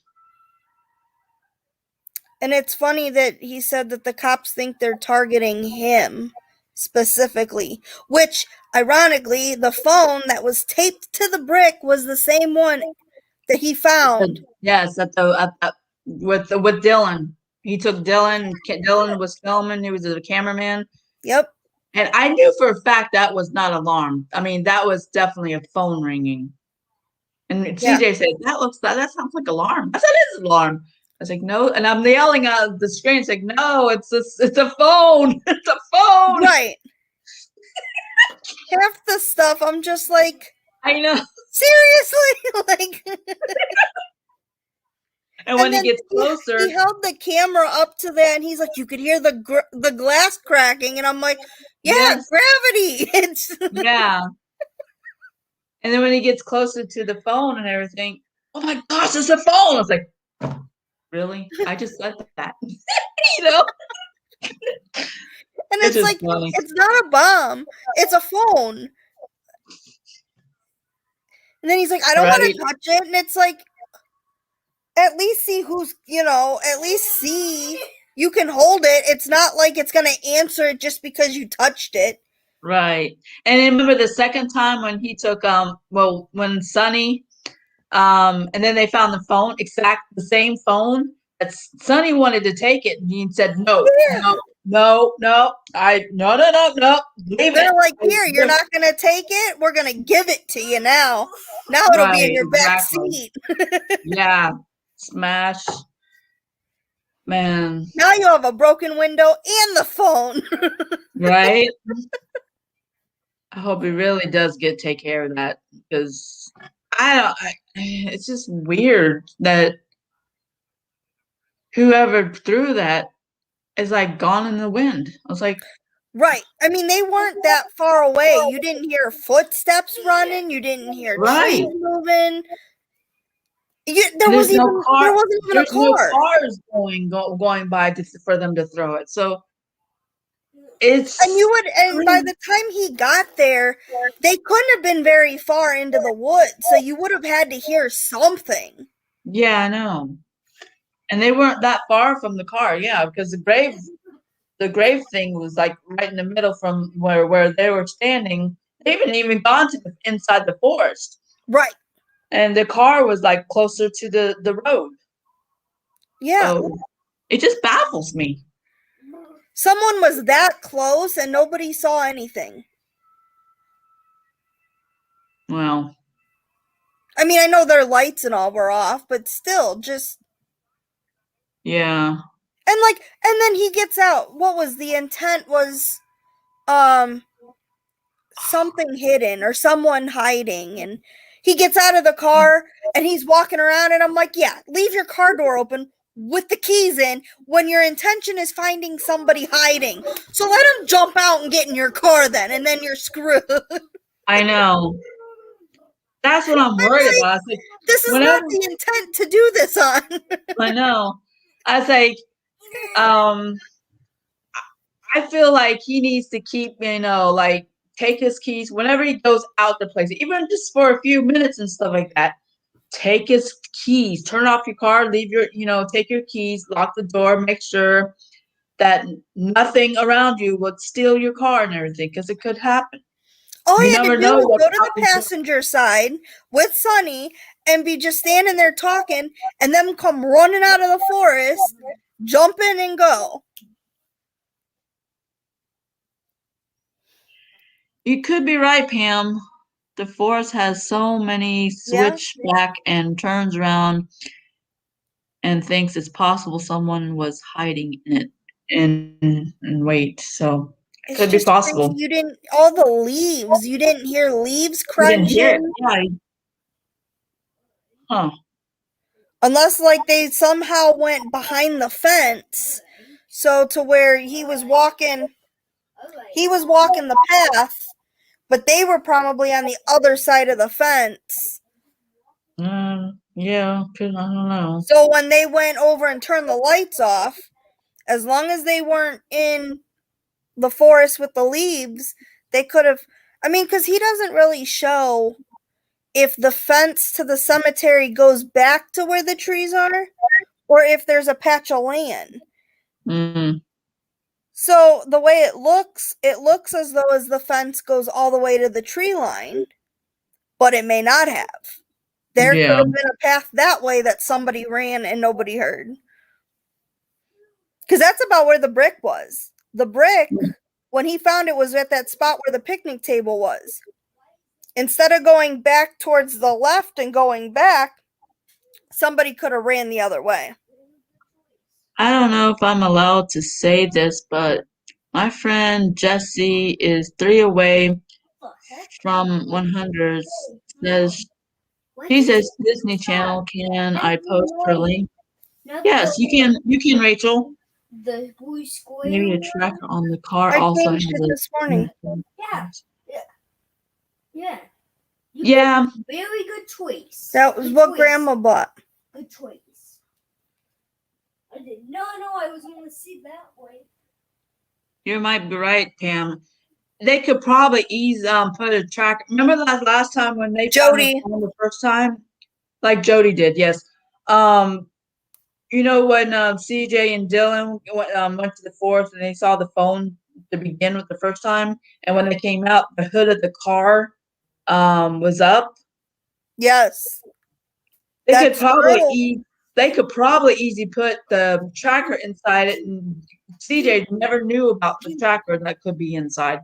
Speaker 2: And it's funny that he said that the cops think they're targeting him specifically, which ironically, the phone that was taped to the brick was the same one that he found.
Speaker 1: Yes, with Dylan. He took Dylan. Dylan was filming. He was a cameraman.
Speaker 2: Yep.
Speaker 1: And I knew for a fact that was not alarm. I mean, that was definitely a phone ringing. And CJ said, that sounds like alarm. I said, it is alarm. I was like, no. And I'm yelling at the screen. It's like, no, it's a phone. It's a phone.
Speaker 2: Right. Half the stuff, I'm just like,
Speaker 1: I know.
Speaker 2: Seriously? Like.
Speaker 1: And when he gets closer,
Speaker 2: he held the camera up to that, and he's like, "You could hear the glass cracking," and I'm like, "Yeah, yes. Gravity."
Speaker 1: Yeah. And then when he gets closer to the phone and everything, oh my gosh, it's a phone! I was like, really? I just said that, you know?
Speaker 2: And it's like, funny. It's not a bomb; it's a phone. And then he's like, "I don't want to touch it," and it's like, at least see who's, at least see you can hold it. It's not like it's going to answer it just because you touched it.
Speaker 1: Right. And remember the second time when he took, when Sonny, and then they found the phone, the same phone that Sonny wanted to take it. And he said, no. Leave it.
Speaker 2: They're like, here, you're not going to take it. We're going to give it to you now. Now it'll be in your back seat.
Speaker 1: Yeah. Smash. Man.
Speaker 2: Now you have a broken window and the phone.
Speaker 1: Right? I hope he really does take care of that, because it's just weird that whoever threw that is like gone in the wind. I was like,
Speaker 2: right. I mean, they weren't that far away. You didn't hear footsteps running. You didn't hear trees moving. There wasn't even a car.
Speaker 1: No cars going by for them to throw it. So and
Speaker 2: by the time he got there, they couldn't have been very far into the woods, so you would have had to hear something.
Speaker 1: Yeah, I know. And they weren't that far from the car, because the grave thing was like right in the middle from where they were standing. They haven't even gone to inside the forest.
Speaker 2: Right.
Speaker 1: And the car was like closer to the road.
Speaker 2: Yeah.
Speaker 1: So it just baffles me.
Speaker 2: Someone was that close and nobody saw anything.
Speaker 1: Well.
Speaker 2: I mean, I know their lights and all were off, but still, just.
Speaker 1: Yeah.
Speaker 2: And then he gets out. What was the intent was, something hidden or someone hiding, and he gets out of the car and he's walking around, and I'm like, yeah, leave your car door open with the keys in when your intention is finding somebody hiding. So let him jump out and get in your car then, and then you're screwed.
Speaker 1: I know. That's what I'm worried about. Like,
Speaker 2: this is not the intent to do this on.
Speaker 1: I know. I was like, I feel like he needs to keep, take his keys whenever he goes out the place, even just for a few minutes and stuff like that. Take his keys, turn off your car, leave your, take your keys, lock the door, make sure that nothing around you would steal your car and everything, because it could happen.
Speaker 2: All you had to do was go to the passenger side with Sonny and be just standing there talking, and them come running out of the forest, jump in and go.
Speaker 1: You could be right, Pam. The forest has so many switch back and turns around and thinks it's possible someone was hiding in it and wait. So it could be possible.
Speaker 2: You didn't, all the leaves, you didn't hear leaves crunching.
Speaker 1: You didn't hear it. Yeah. Huh.
Speaker 2: Unless they somehow went behind the fence So to where he was walking the path, but they were probably on the other side of the fence.
Speaker 1: Yeah, I don't know.
Speaker 2: So when they went over and turned the lights off, as long as they weren't in the forest with the leaves, they could have. I mean, because he doesn't really show if the fence to the cemetery goes back to where the trees are or if there's a patch of land.
Speaker 1: Mm.
Speaker 2: So the way it looks as though as the fence goes all the way to the tree line, but it may not have. There could have been a path that way that somebody ran and nobody heard. Because that's about where the brick was. The brick, when he found it, was at that spot where the picnic table was. Instead of going back towards the left and going back, somebody could have ran the other way.
Speaker 1: I don't know if I'm allowed to say this, but my friend Jessie is 3 away from 100. She says Disney Channel. Can I post her link? Yes, you can. You can, Rachel.
Speaker 4: The blue square.
Speaker 1: Maybe a tracker on the car
Speaker 2: I
Speaker 1: also
Speaker 2: changed it this morning.
Speaker 4: Yeah.
Speaker 1: Yeah.
Speaker 4: Very good choice.
Speaker 2: That was what Grandma bought.
Speaker 4: Good choice. I did not know I was going to see that way.
Speaker 1: You might be right, Pam. They could probably put a track. Remember last time when they found the phone the first time, like Jody did. Yes. You know when CJ and Dylan went to the forest and they saw the phone to begin with the first time, and when they came out, the hood of the car was up.
Speaker 2: Yes.
Speaker 1: They could probably easily put the tracker inside it, and CJ never knew about the tracker that could be inside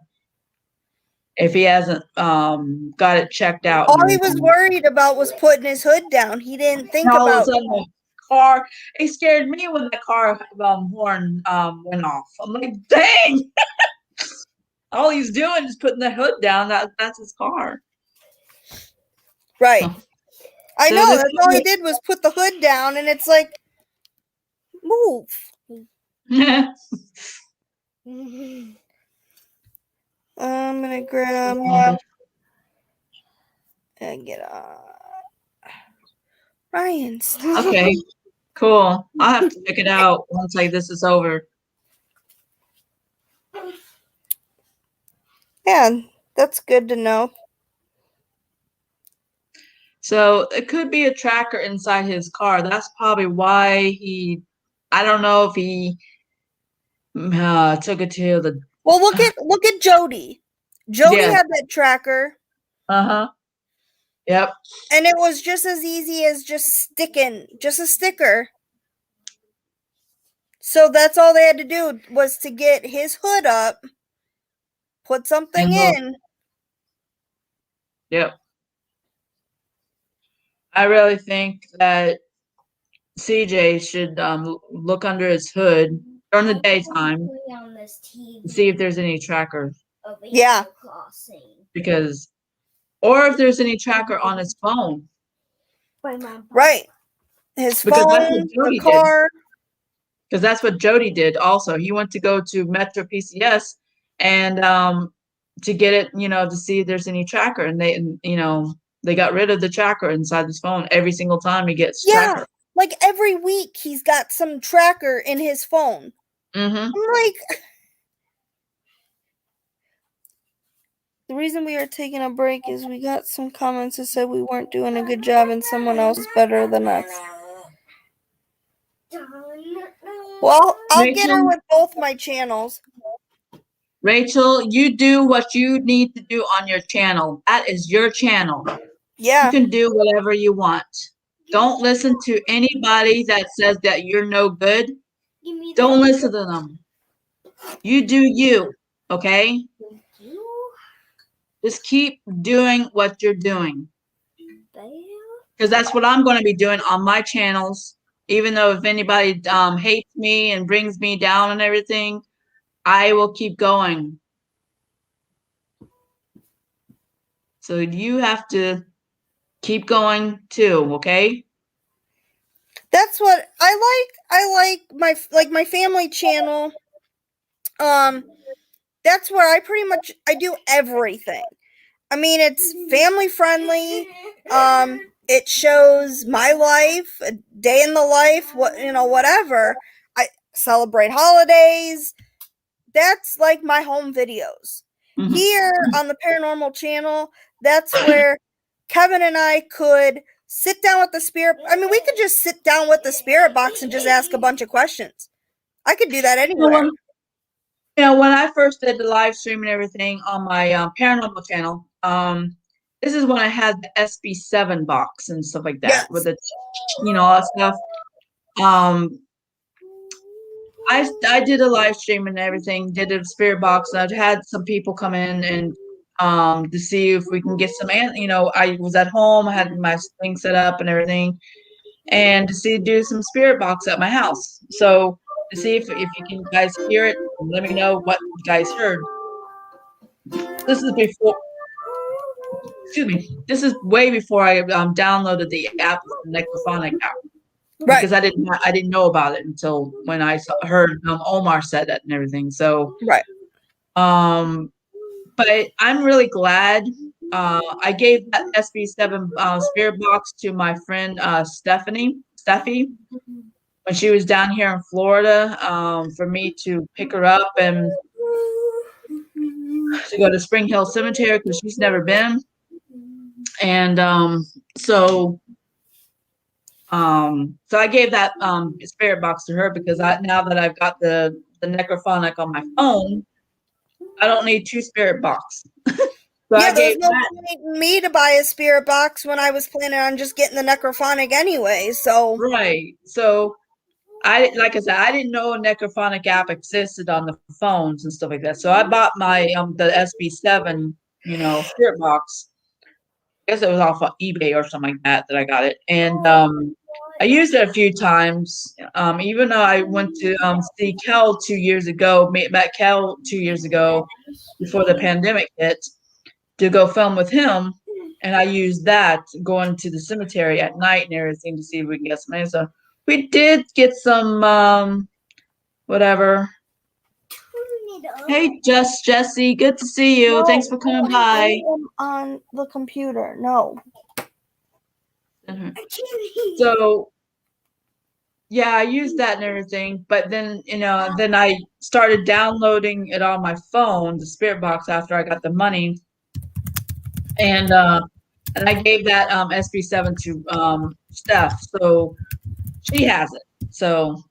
Speaker 1: if he hasn't got it checked out.
Speaker 2: All he was worried about was putting his hood down. He didn't think
Speaker 1: all
Speaker 2: about
Speaker 1: of a sudden the car. It scared me when the car horn went off. I'm like, dang! All he's doing is putting the hood down. That's his car.
Speaker 2: Right. I
Speaker 1: So
Speaker 2: know. That's all he did was put the hood down, and it's like, move. I'm gonna grab and get Ryan's.
Speaker 1: Okay, cool. I'll have to check it out once this is over.
Speaker 2: Yeah, that's good to know.
Speaker 1: So it could be a tracker inside his car. That's probably why I don't know if he took it to the.
Speaker 2: Well, look at Jody. Jody had that tracker.
Speaker 1: Yep.
Speaker 2: And it was just as easy as just a sticker. So that's all they had to do was to get his hood up, put something in.
Speaker 1: Yep. I really think that CJ should look under his hood during the daytime to see if there's any trackers.
Speaker 2: Yeah.
Speaker 1: Or if there's any tracker on his phone.
Speaker 2: Right. His phone, the car.
Speaker 1: Because that's what Jody did also. He went to go to Metro PCS and to get it, to see if there's any tracker. And they got rid of the tracker inside his phone every single time he gets tracker.
Speaker 2: Like every week he's got some tracker in his phone.
Speaker 1: Mm-hmm.
Speaker 2: I'm like, the reason we are taking a break is we got some comments that said we weren't doing a good job and someone else is better than us. Well, I'll get her with both my channels.
Speaker 1: Rachel, you do what you need to do on your channel. That is your channel.
Speaker 2: Yeah.
Speaker 1: You can do whatever you want. Don't listen to anybody that says that you're no good. Don't listen to them. You do you, okay? Just keep doing what you're doing. Because that's what I'm going to be doing on my channels. Even though if anybody hates me and brings me down and everything, I will keep going. So you have to keep going too, okay?
Speaker 2: That's what I like. I like my family channel. That's where I do everything. I mean, it's family friendly. It shows my life, a day in the life, whatever. I celebrate holidays. That's like my home videos.
Speaker 1: Mhm.
Speaker 2: Here on the Paranormal channel, that's where Kevin and I could sit down with the spirit. I mean, we could just sit down with the spirit box and just ask a bunch of questions. I could do that anywhere.
Speaker 1: When I first did the live stream and everything on my paranormal channel, this is when I had the SB7 box and stuff like that
Speaker 2: Yes.
Speaker 1: with the, all that stuff. I did a live stream and everything, did a spirit box, and I've had some people come in and to see if we can get some, I was at home, I had my thing set up and everything, and to do some spirit box at my house. So to see if you can guys hear it, let me know what you guys heard. This is before, excuse me, this is way before I downloaded the app, the Necrophonic app.
Speaker 2: Right.
Speaker 1: Because I didn't know about it until when I heard Omar said that and everything. So
Speaker 2: right.
Speaker 1: But I'm really glad. I gave that SB7 spirit box to my friend Steffi, when she was down here in Florida, for me to pick her up and to go to Spring Hill Cemetery because she's never been. And so I gave that spirit box to her because now that I've got the necrophonic on my phone, I don't need 2 spirit box. So
Speaker 2: yeah, there was no point in me to buy a spirit box when I was planning on just getting the necrophonic anyway. So
Speaker 1: right. So like I said, I didn't know a necrophonic app existed on the phones and stuff like that. So I bought my the SB7, spirit box. I guess it was off of eBay or something like that I got it, and I used it a few times. Even though I went to see Kel 2 years ago, met Kel 2 years ago before the pandemic hit, to go film with him, and I used that going to the cemetery at night and everything to see if we can get some money. So we did get some whatever. Hey, Jesse, good to see you. Thanks for coming by.
Speaker 2: I am on the computer. No.
Speaker 1: So yeah, I used that and everything, but then then I started downloading it on my phone, the spirit box, after I got the money, and I gave that SB7 to Steph, so she has it. So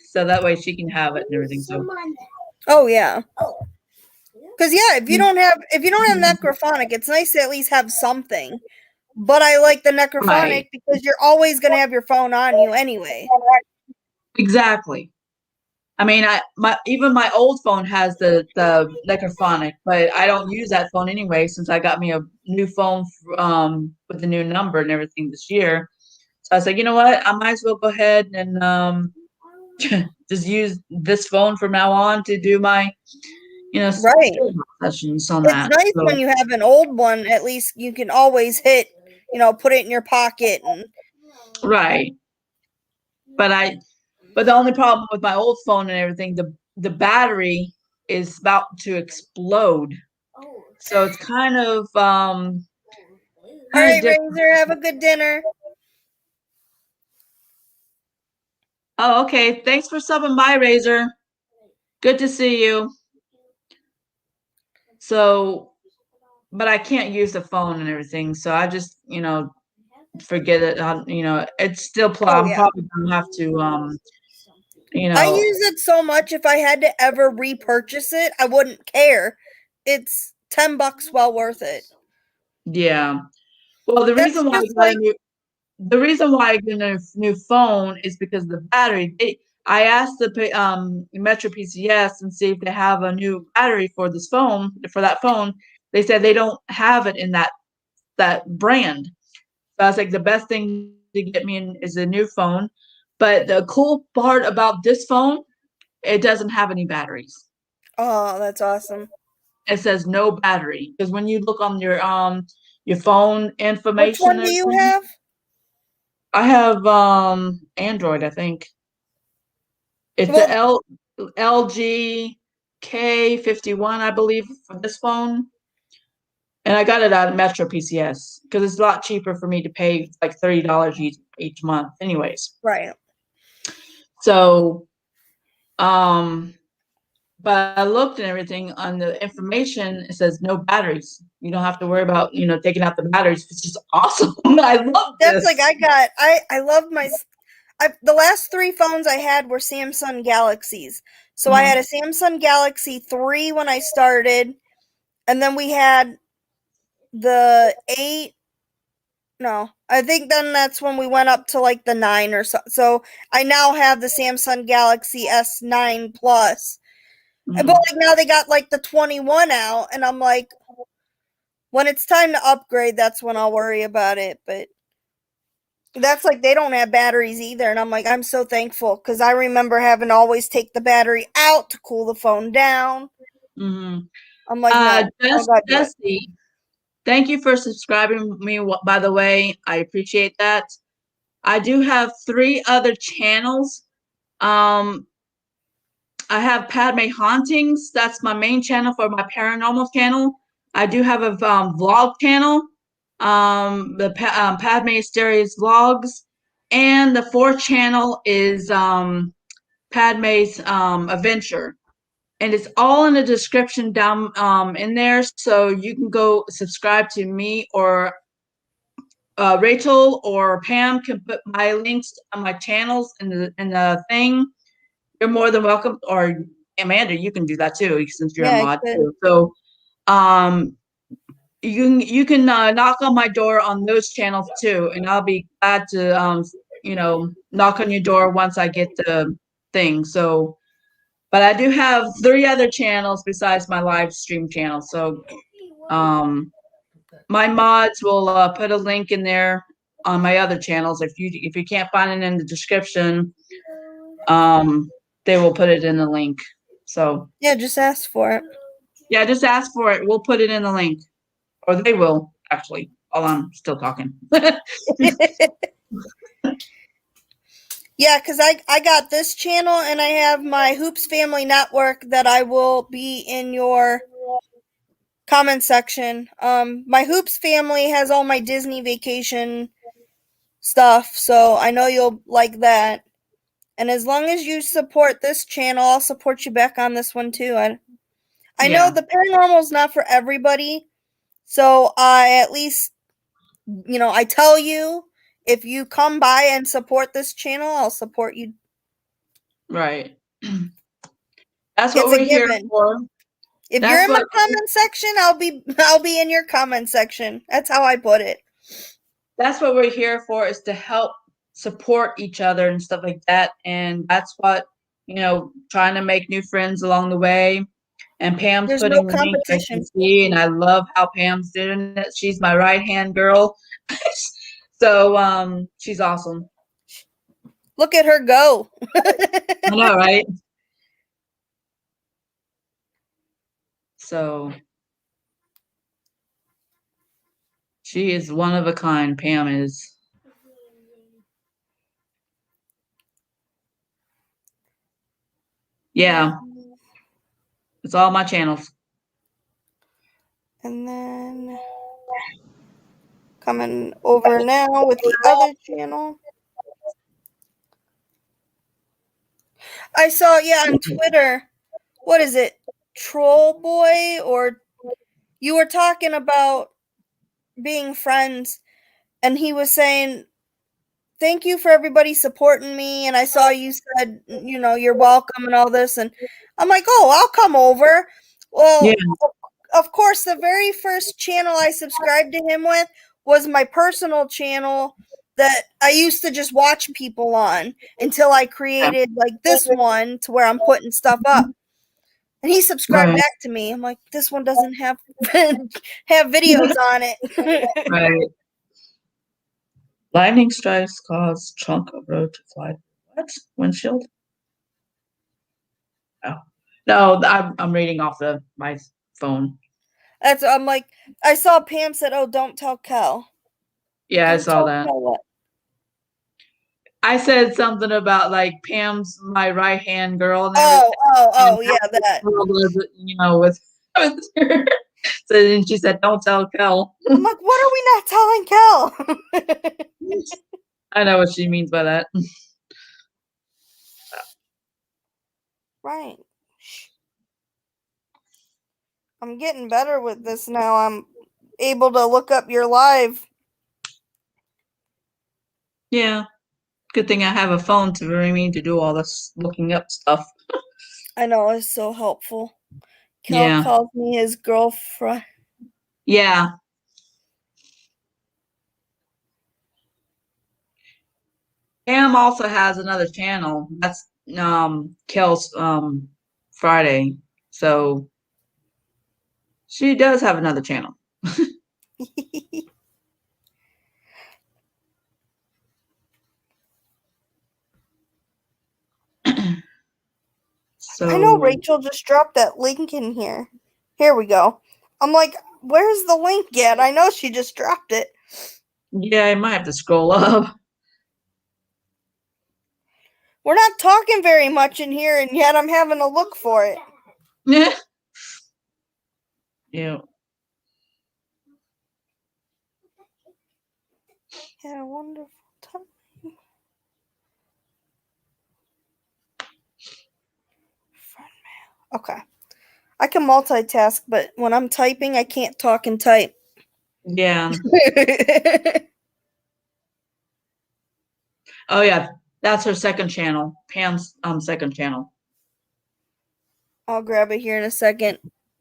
Speaker 1: so that way she can have it and everything. So
Speaker 2: oh yeah. Because if you don't have necrophonic, it's nice to at least have something. But I like the necrophonic
Speaker 1: right.
Speaker 2: because you're always going to have your phone on you anyway.
Speaker 1: Exactly. I mean, even my old phone has the necrophonic, but I don't use that phone anyway since I got me a new phone with the new number and everything this year. So I was like, you know what? I might as well go ahead and just use this phone from now on to do my,
Speaker 2: right,
Speaker 1: sessions on
Speaker 2: it's
Speaker 1: that.
Speaker 2: nice when you have an old one. At least you can always hit, put it in your pocket. And
Speaker 1: right. But the only problem with my old phone and everything, the battery is about to explode. So it's kind of
Speaker 2: all right, Razor, have a good dinner.
Speaker 1: Oh, okay. Thanks for subbing by, Razor. Good to see you. So, but I can't use the phone and everything, so I just, forget it. It's still I'm probably gonna have to,
Speaker 2: I use it so much. If I had to ever repurchase it, I wouldn't care. It's $10 well worth it.
Speaker 1: Yeah. Well, the reason why I got a new phone is because the battery. I asked the Metro PCS and see if they have a new battery for that phone. They said they don't have it in that brand. So I was like, the best thing to get me is a new phone. But the cool part about this phone, it doesn't have any batteries.
Speaker 2: Oh, that's awesome.
Speaker 1: It says no battery, because when you look on your phone information,
Speaker 2: which one do you have?
Speaker 1: I have Android, I think. It's
Speaker 2: Well,
Speaker 1: the LG K51, I believe, for this phone. And I got it at Metro PCS because it's a lot cheaper for me to pay like $30 each month, anyways.
Speaker 2: right.
Speaker 1: So, but I looked and everything on the information. It says no batteries. You don't have to worry about taking out the batteries. It's just awesome. I love
Speaker 2: That's
Speaker 1: this.
Speaker 2: like I love the last 3 phones I had were Samsung Galaxies. So I had a Samsung Galaxy 3 when I started, and then we had the 8. No, I think then that's when we went up to like the 9 or so. So I now have the Samsung Galaxy S9 Plus. But like now they got like the 21 out, and I'm like, when it's time to upgrade, that's when I'll worry about it. But that's like they don't have batteries either, and I'm like, I'm so thankful because I remember having to always take the battery out to cool the phone down. I'm like, no,
Speaker 1: Jesse, thank you for subscribing to me. By the way, I appreciate that. I do have 3 other channels. I have Padme Hauntings. That's my main channel for my paranormal channel. I do have a vlog channel, Padme Asteria's vlogs, and the 4th channel is Padme's adventure, and it's all in the description down in there, so you can go subscribe to me, or Rachel or Pam can put my links on my channels in the thing. You're more than welcome, or Amanda, you can do that too, since you're a mod too. So, you can knock on my door on those channels too, and I'll be glad to knock on your door once I get the thing. So, but I do have 3 other channels besides my live stream channel. So, my mods will put a link in there on my other channels. If you can't find it in the description, they will put it in the link. So
Speaker 2: yeah, just ask for it.
Speaker 1: Yeah, just ask for it. We'll put it in the link, or they will actually. While I'm still talking.
Speaker 2: Yeah, because I got this channel and I have my Hoops Family Network that I will be in your comment section. My Hoops Family has all my Disney vacation stuff, so I know you'll like that. And as long as you support this channel, I'll support you back on this one too. I know the paranormal is not for everybody, so I at least, I tell you, if you come by and support this channel, I'll support you.
Speaker 1: Right. That's what we're here for.
Speaker 2: If you're in my comment section, I'll be in your comment section. That's how I put it.
Speaker 1: That's what we're here for, is to help support each other and stuff like that. And that's what, trying to make new friends along the way. And Pam's putting the link, I can see, and I love how Pam's doing it. She's my right-hand girl. So she's awesome.
Speaker 2: Look at her go.
Speaker 1: I know, right? So she is one of a kind. Pam is. Yeah. It's all my channels.
Speaker 2: And then coming over now with the other channel. I saw, on Twitter, what is it? Troll Boy, or you were talking about being friends, and he was saying, thank you for everybody supporting me, and I saw you said, you're welcome and all this, and I'm like, oh, I'll come over. Well, of course, the very first channel I subscribed to him with was my personal channel that I used to just watch people on until I created like this one to where I'm putting stuff up. And he subscribed back to me. I'm like, this one doesn't have videos on it.
Speaker 1: Right. Lightning strikes cause chunk of road to fly. What? Windshield? Oh. No, I'm reading off my phone.
Speaker 2: I'm like, I saw Pam said, oh, don't tell Kel.
Speaker 1: Yeah, I saw that. I said something about like Pam's my right hand girl and everything.
Speaker 2: Yeah, that.
Speaker 1: With her. So then she said, "Don't tell Kel."
Speaker 2: I'm like, what are we not telling Kel?
Speaker 1: I know what she means by that.
Speaker 2: Right. I'm getting better with this now. I'm able to look up your live.
Speaker 1: Yeah. Good thing I have a phone to remind me to do all this looking up stuff.
Speaker 2: I know, it's so helpful. Kel
Speaker 1: Yeah.
Speaker 2: calls me his girlfriend.
Speaker 1: Yeah. Pam also has another channel. That's Kel's Friday. So she does have another channel. So
Speaker 2: I know Rachel just dropped that link in here. Here we go. I'm like, where's the link at? I know she just dropped it.
Speaker 1: Yeah, I might have to scroll up.
Speaker 2: We're not talking very much in here, and yet I'm having to look for it.
Speaker 1: Yeah. Yeah.
Speaker 2: Had a wonderful time. Okay. I can multitask, but when I'm typing, I can't talk and type.
Speaker 1: Yeah. Oh yeah, that's her second channel. Pam's second channel.
Speaker 2: I'll grab it here in a second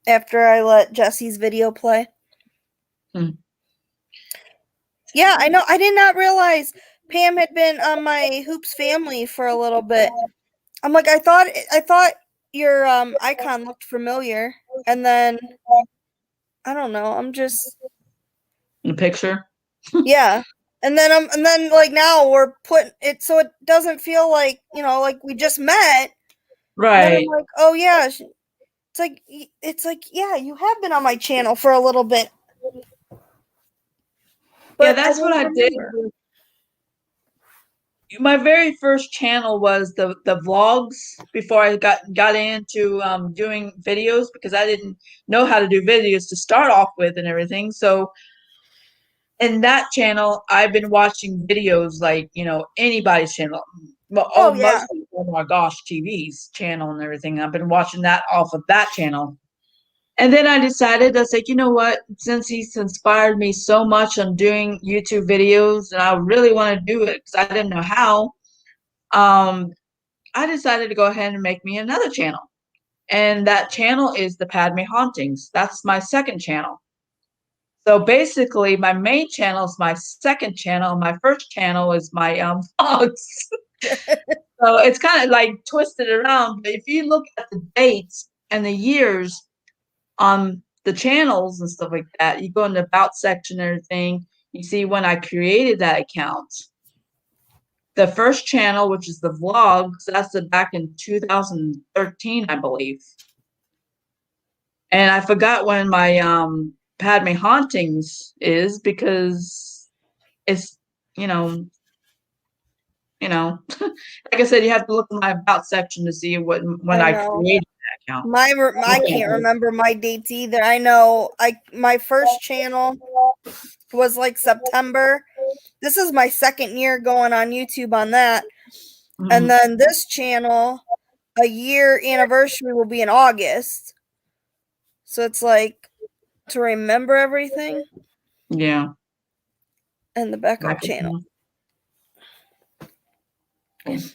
Speaker 2: after I let Jesse's video play. Yeah, I know. I did not realize Pam had been on my Hoops family for a little bit. I'm like, I thought your icon looked familiar, and then I don't know. I'm just
Speaker 1: The picture.
Speaker 2: yeah, and then like now we're putting it so it doesn't feel like like we just met. And then I'm
Speaker 1: Right.
Speaker 2: like, oh yeah, it's like yeah, you have been on my channel for a little bit. But
Speaker 1: Yeah, that's what I did. My very first channel was the vlogs before I got into doing videos, because I didn't know how to do videos to start off with and everything. So in that channel, I've been watching videos like anybody's channel.
Speaker 2: Oh yeah.
Speaker 1: Mostly Oh My Gosh TV's channel and everything. I've been watching that off of that channel. And then I decided, I was like, you know what? Since he's inspired me so much on doing YouTube videos, and I really want to do it because I didn't know how, I decided to go ahead and make me another channel. And that channel is the Padme Hauntings. That's my second channel. So basically, my main channel is my second channel. My first channel is my vlogs. So it's kind of like twisted around. But if you look at the dates and the years on the channels and stuff like that, you go in the about section and everything, you see when I created that account. The first channel, which is the vlogs, that's back in 2013, I believe. And I forgot when my Padme Hauntings is, because it's like I said, you have to look in my about section to see when I created that account.
Speaker 2: I can't remember my dates either. I know my first channel was like September. This is my second year going on YouTube on that. Mm-hmm. And then this channel, a year anniversary will be in August. So it's like to remember everything.
Speaker 1: Yeah.
Speaker 2: And the backup channel.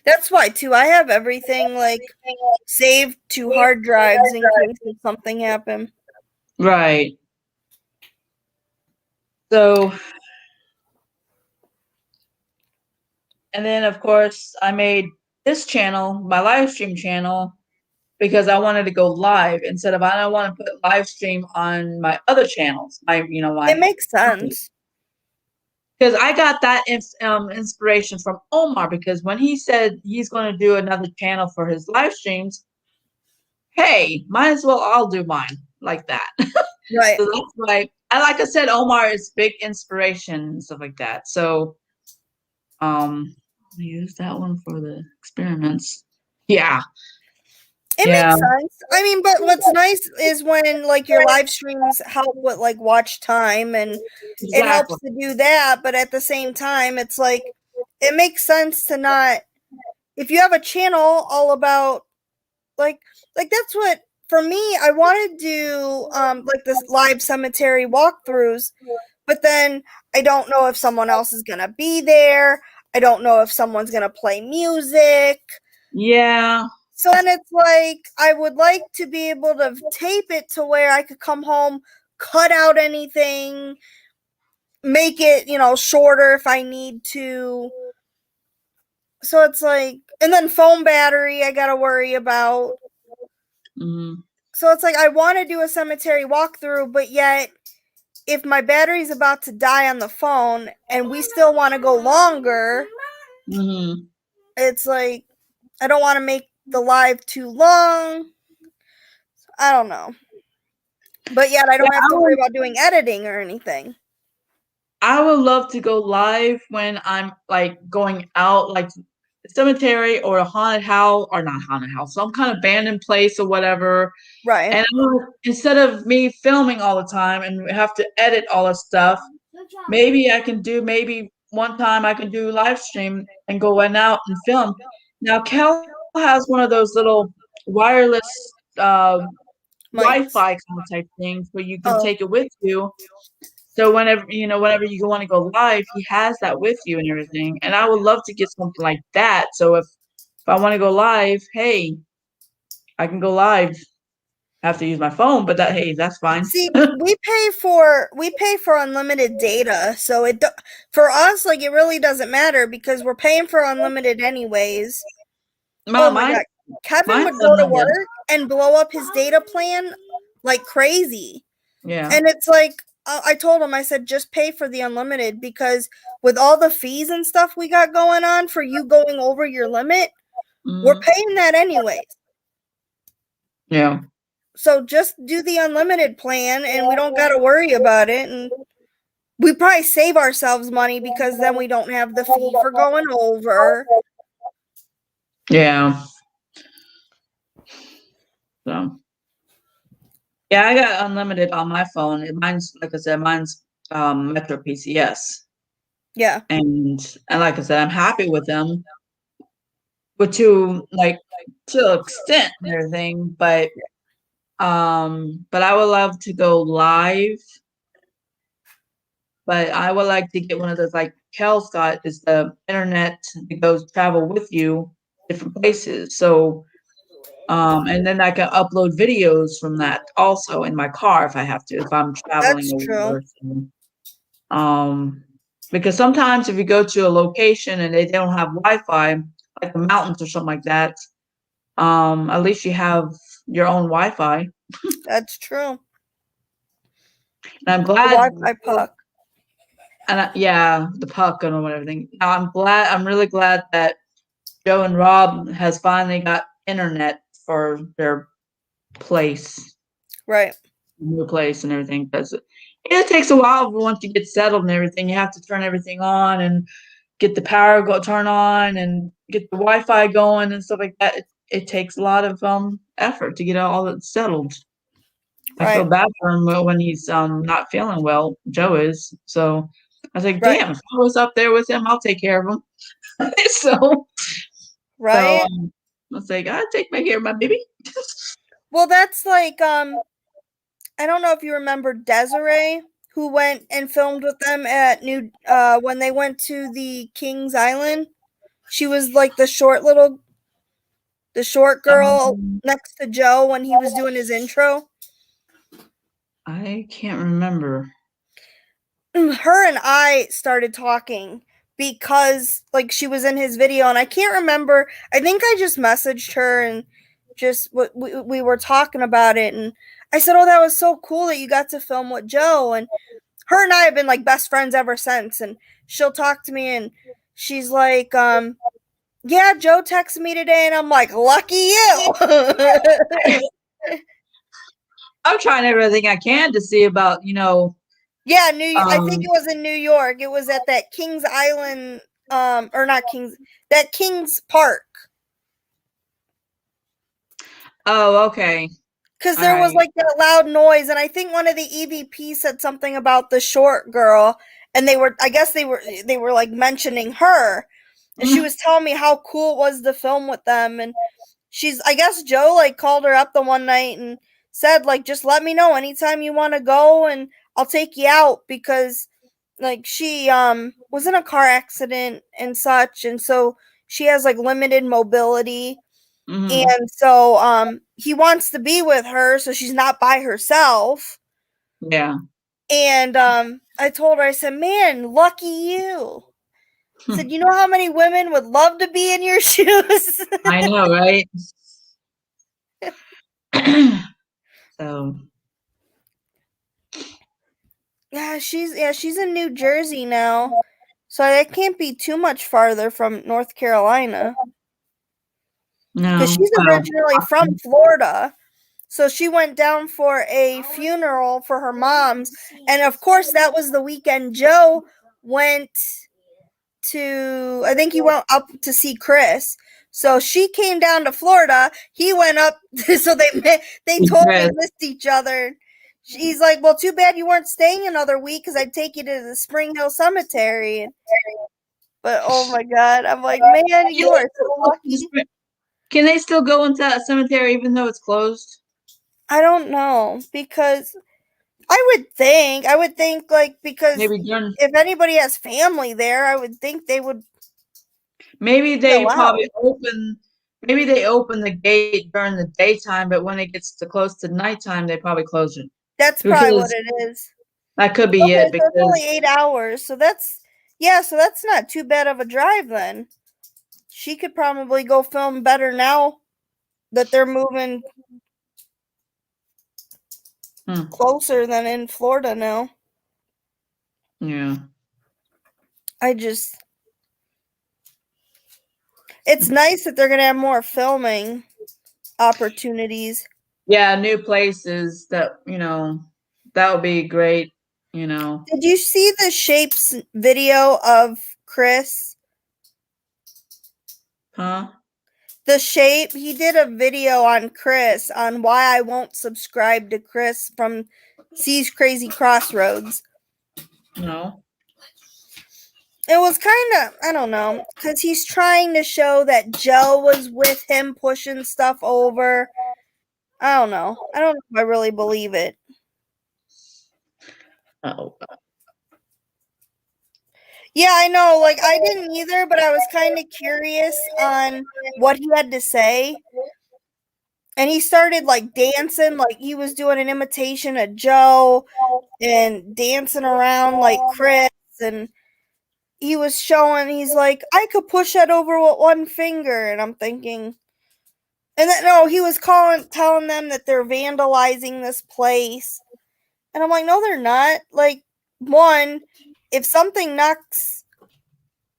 Speaker 2: That's why too. I have everything like saved to hard drives in case if something happened.
Speaker 1: Right. So, and then of course I made this channel, my live stream channel, because I wanted to go live instead of, I don't want to put live stream on my other channels.
Speaker 2: It makes sense.
Speaker 1: Because I got that inspiration from Omar, because when he said he's going to do another channel for his live streams, hey, might as well I'll do mine like that.
Speaker 2: Right.
Speaker 1: So that's why, like I said, Omar is big inspiration and stuff like that. So, use that one for the experiments. Yeah.
Speaker 2: It makes sense. I mean, but what's nice is when like your live streams help with like watch time, and it helps to do that, but at the same time it's like it makes sense to not, if you have a channel all about like that's what, for me, I want to do like this live cemetery walkthroughs, but then I don't know if someone else is going to be there. I don't know if someone's going to play music.
Speaker 1: Yeah.
Speaker 2: So then it's like, I would like to be able to tape it to where I could come home, cut out anything, make it, shorter if I need to. So it's like, and then phone battery I got to worry about.
Speaker 1: Mm-hmm.
Speaker 2: So it's like, I want to do a cemetery walkthrough, but yet if my battery's about to die on the phone and we still want to go longer, it's like, I don't want to make the live too long. I don't know. But yet I don't have to worry about doing editing or anything.
Speaker 1: I would love to go live when I'm like going out, like the cemetery or a haunted house, or not haunted house, some kind of abandoned place or whatever.
Speaker 2: Right.
Speaker 1: And instead of me filming all the time and have to edit all the stuff, maybe I can do, maybe one time I can do live stream and go out and film. Now, Kel has one of those little wireless Wi-Fi kind of type things where you can take it with you. So whenever you want to go live, he has that with you and everything. And I would love to get something like that. So if I want to go live, hey, I can go live. I have to use my phone, but that's fine.
Speaker 2: See, we pay for unlimited data, so for us, like, it really doesn't matter because we're paying for unlimited anyways. Oh my God. Kevin would go to work and blow up his data plan like crazy.
Speaker 1: Yeah.
Speaker 2: And it's like, I told him, I said, just pay for the unlimited, because with all the fees and stuff we got going on for you going over your limit, we're paying that anyways.
Speaker 1: Yeah.
Speaker 2: So just do the unlimited plan and we don't got to worry about it. And we probably save ourselves money because then we don't have the fee for going over.
Speaker 1: Yeah. So, yeah, I got unlimited on my phone. Mine's, like I said, Metro PCS.
Speaker 2: Yeah.
Speaker 1: And like I said, I'm happy with them, but to an extent and everything. But I would love to go live. But I would like to get one of those, like Kel's got, is the internet that goes travel with you different places. So, and then I can upload videos from that also in my car if I have to, if I'm traveling.
Speaker 2: That's true.
Speaker 1: Because sometimes if you go to a location and they don't have Wi-Fi, like the mountains or something like that, at least you have your own Wi-Fi.
Speaker 2: That's true.
Speaker 1: And I'm glad.
Speaker 2: The Wi-Fi puck.
Speaker 1: And the puck and everything. Now I'm really glad that Joe and Rob has finally got internet for their place.
Speaker 2: Right.
Speaker 1: New place and everything, because it takes a while once you get settled and everything. You have to turn everything on and get the power turn on and get the Wi-Fi going and stuff like that. It takes a lot of effort to get all that settled. Right. I feel bad for him when he's not feeling well. Joe is. So I was like, damn, if I was up there with him, I'll take care of him.
Speaker 2: Right.
Speaker 1: So, I was like, I'll take care of my baby.
Speaker 2: Well, that's like, I don't know if you remember Desiree, who went and filmed with them at when they went to the King's Island. She was like the short girl next to Joe when he was doing his intro.
Speaker 1: I can't remember.
Speaker 2: Her and I started talking because like she was in his video, and I can't remember. I think I just messaged her and just we were talking about it, and I said, "Oh, that was so cool that you got to film with Joe." And her and I have been like best friends ever since. And she'll talk to me and she's like, yeah, Joe texted me today, and I'm like, lucky you.
Speaker 1: I'm trying everything I can to see about,
Speaker 2: Yeah, I think it was in New York. It was at that King's Island or not Kings, that Kings Park.
Speaker 1: Oh, okay.
Speaker 2: Because there was like that loud noise, and I think one of the EVP said something about the short girl, and I guess they were like mentioning her, and she was telling me how cool it was to film with them, and I guess Joe like called her up the one night and said like, just let me know anytime you want to go, and I'll take you out, because like she was in a car accident and such, and so she has like limited mobility.
Speaker 1: Mm-hmm.
Speaker 2: And so he wants to be with her so she's not by herself.
Speaker 1: Yeah.
Speaker 2: And I told her, I said, man, lucky you. I said, you know how many women would love to be in your shoes?
Speaker 1: I know, right? So
Speaker 2: she's in New Jersey now. So that can't be too much farther from North Carolina.
Speaker 1: no.
Speaker 2: Because she's originally from Florida. So she went down for a funeral for her mom's. And of course, that was the weekend Joe went to, I think he went up to see Chris. So she came down to Florida. He went up. So they totally missed each other. He's like, well, too bad you weren't staying another week, because I'd take you to the Spring Hill Cemetery. But oh my God, I'm like, man, you are so lucky.
Speaker 1: Can they still go into that cemetery even though it's closed?
Speaker 2: I don't know, because I would think like, because if anybody has family there, I would think they would.
Speaker 1: Maybe they probably open the gate during the daytime, but when it gets too close to nighttime, they probably close it.
Speaker 2: That's probably what it is.
Speaker 1: That could be it, because
Speaker 2: it's only 8 hours, so that's not too bad of a drive then. She could probably go film better now that they're moving closer than in Florida now.
Speaker 1: Yeah.
Speaker 2: It's nice that they're going to have more filming opportunities.
Speaker 1: Yeah, new places that would be great,
Speaker 2: Did you see the Shapes video of Chris?
Speaker 1: Huh?
Speaker 2: The Shape, he did a video on Chris on why I won't subscribe to Chris from C's Crazy Crossroads.
Speaker 1: No.
Speaker 2: It was kind of, I don't know, because he's trying to show that Joe was with him pushing stuff over. I don't know. I don't know if I really believe it.
Speaker 1: Oh.
Speaker 2: Yeah, I know. Like, I didn't either, but I was kind of curious on what he had to say. And he started, like, dancing, like he was doing an imitation of Joe and dancing around like Chris. And he was showing, he's like, I could push that over with one finger. And I'm thinking, and then, no, he was telling them that they're vandalizing this place. And I'm like, no, they're not. Like, one, if something knocks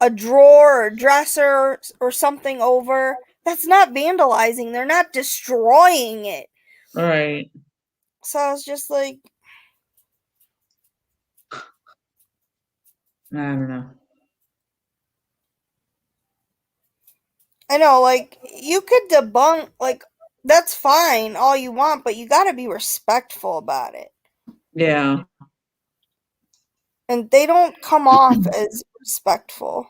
Speaker 2: a drawer or dresser or something over, that's not vandalizing. They're not destroying it.
Speaker 1: Right.
Speaker 2: So I was just like,
Speaker 1: I don't know.
Speaker 2: I know, like, you could debunk, like, that's fine, all you want, but you gotta be respectful about it.
Speaker 1: Yeah.
Speaker 2: And they don't come off as respectful.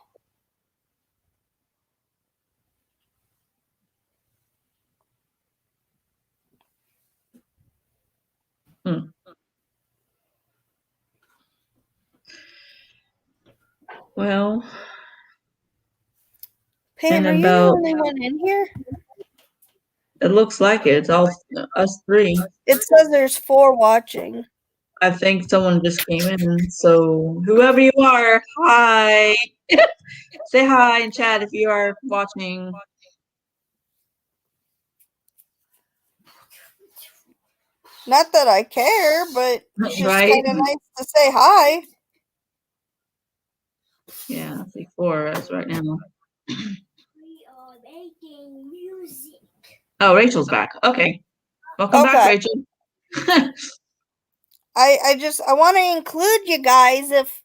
Speaker 1: Well,
Speaker 2: Pam, are you the only one in here?
Speaker 1: It looks like it. It's all us three.
Speaker 2: It says there's 4 watching.
Speaker 1: I think someone just came in. So whoever you are, hi. Say hi in chat if you are watching.
Speaker 2: Not that I care, but it's just
Speaker 1: Right?
Speaker 2: kind of nice to say hi.
Speaker 1: Yeah, I see 4 of us right now.
Speaker 4: We are making music.
Speaker 1: Oh, Rachel's back. Okay. Welcome back, Rachel.
Speaker 2: I want to include you guys if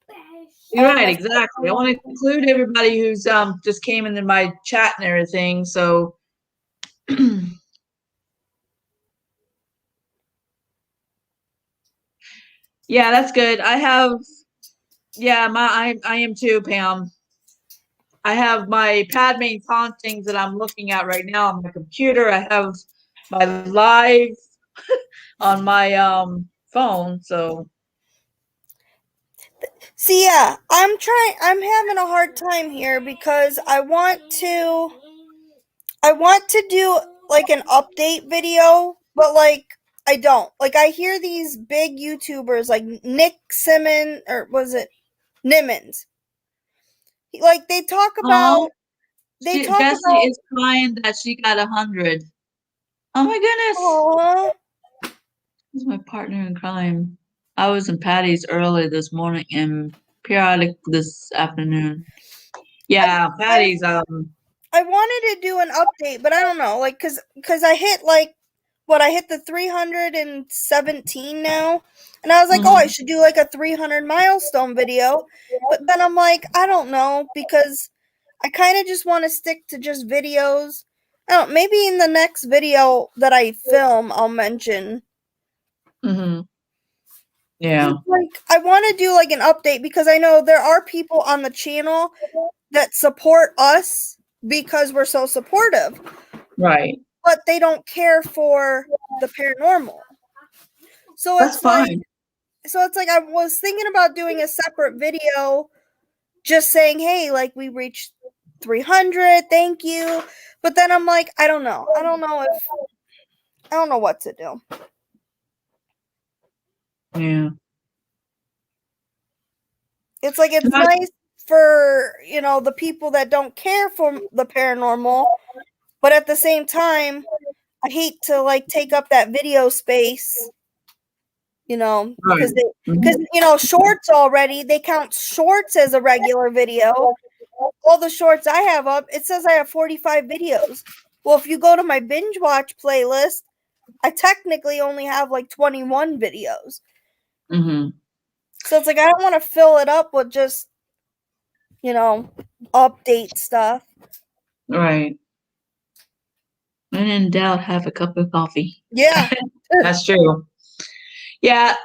Speaker 1: You're right, exactly. I want to include everybody who's just came into my chat and everything. So yeah, that's good. I have I am too, Pam. I have my Padme Hauntings that I'm looking at right now on my computer. I have my live on my phone. So
Speaker 2: See, yeah, I'm having a hard time here because I want to do like an update video, but like I don't. Like I hear these big YouTubers like Nick Simmons or was it Nimmons? Like they talk
Speaker 1: oh,
Speaker 2: about
Speaker 1: Bessie is crying that she got 100. Oh my goodness.
Speaker 2: Aww.
Speaker 1: He's my partner in crime. I was in Patty's early this morning and periodic this afternoon. Yeah, Patty's
Speaker 2: I wanted to do an update, but I don't know, like, cause I hit I hit the 317 now, and I was like, oh, I should do like a 300 milestone video, but then I'm like, I don't know, because I kind of just want to stick to just videos. I don't, maybe in the next video that I film, I'll mention.
Speaker 1: Yeah.
Speaker 2: Like, I want to do like an update because I know there are people on the channel that support us because we're so supportive.
Speaker 1: Right.
Speaker 2: But they don't care for the paranormal. So
Speaker 1: that's
Speaker 2: it's
Speaker 1: fine.
Speaker 2: Like I was thinking about doing a separate video just saying, hey, like we reached 300, thank you. But then I'm like, I don't know what to do.
Speaker 1: Yeah.
Speaker 2: It's like it's nice for, the people that don't care for the paranormal, but at the same time, I hate to like take up that video space, because shorts already, they count shorts as a regular video. All the shorts I have up, it says I have 45 videos. Well, if you go to my binge watch playlist, I technically only have like 21 videos. So it's like I don't want to fill it up with just, update stuff.
Speaker 1: Right. When in doubt, have a cup of coffee.
Speaker 2: Yeah.
Speaker 1: That's true. Yeah.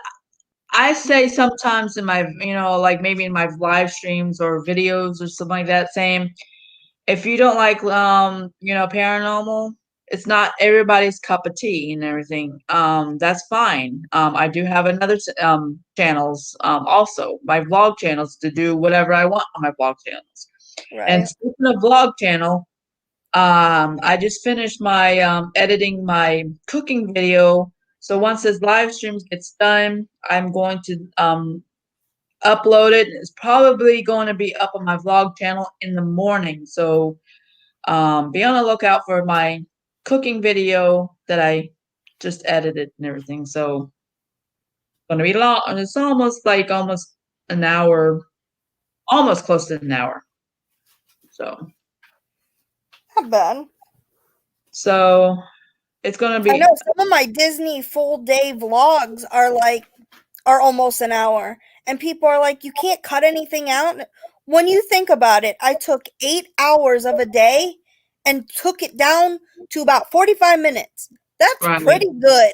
Speaker 1: I say sometimes in my, like maybe in my live streams or videos or something like that, saying, if you don't like, paranormal, it's not everybody's cup of tea and everything. That's fine. I do have another channels, also my vlog channels to do whatever I want on my vlog channels.
Speaker 2: Right.
Speaker 1: And speaking of vlog channel, I just finished my editing my cooking video. So once this live stream gets done, I'm going to upload it. It's probably going to be up on my vlog channel in the morning. So be on the lookout for my cooking video that I just edited and everything. So going to be long. It's almost an hour, almost close to an hour. So
Speaker 2: not bad.
Speaker 1: So it's going to be.
Speaker 2: I know some of my Disney full day vlogs are almost an hour, and people are like, you can't cut anything out. When you think about it, I took 8 hours of a day and took it down to about 45 minutes. That's pretty good.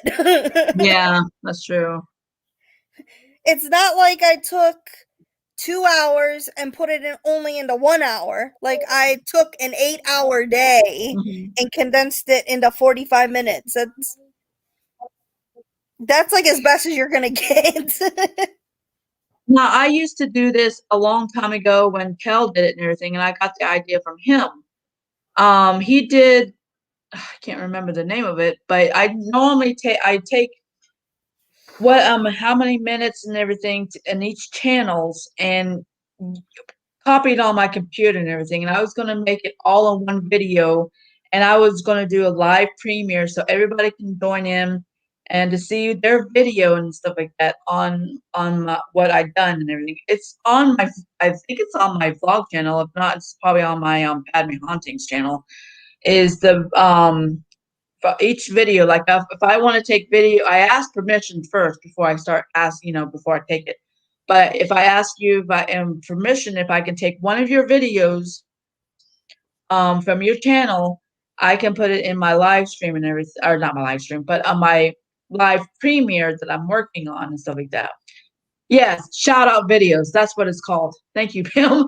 Speaker 1: Yeah, that's true.
Speaker 2: It's not like I took 2 hours and put it only into 1 hour. Like I took an 8-hour day and condensed it into 45 minutes. That's like as best as you're gonna get.
Speaker 1: Now, I used to do this a long time ago when Kel did it and everything, and I got the idea from him. He did, I can't remember the name of it, but I normally take how many minutes and everything in each channels and copy it on my computer and everything, and I was going to make it all in one video, and I was going to do a live premiere so everybody can join in and to see their video and stuff like that on what I've done and everything. It's on my, I think it's on my vlog channel. If not, it's probably on my Padme Hauntings channel. Is the for each video, like if I want to take video, I ask permission first before I start before I take it. But if I ask you if I am permission, if I can take one of your videos from your channel, I can put it in my live stream and everything, or not my live stream, but on my live premiere that I'm working on and stuff like that. Yes, shout out videos. That's what it's called. Thank you, Pam.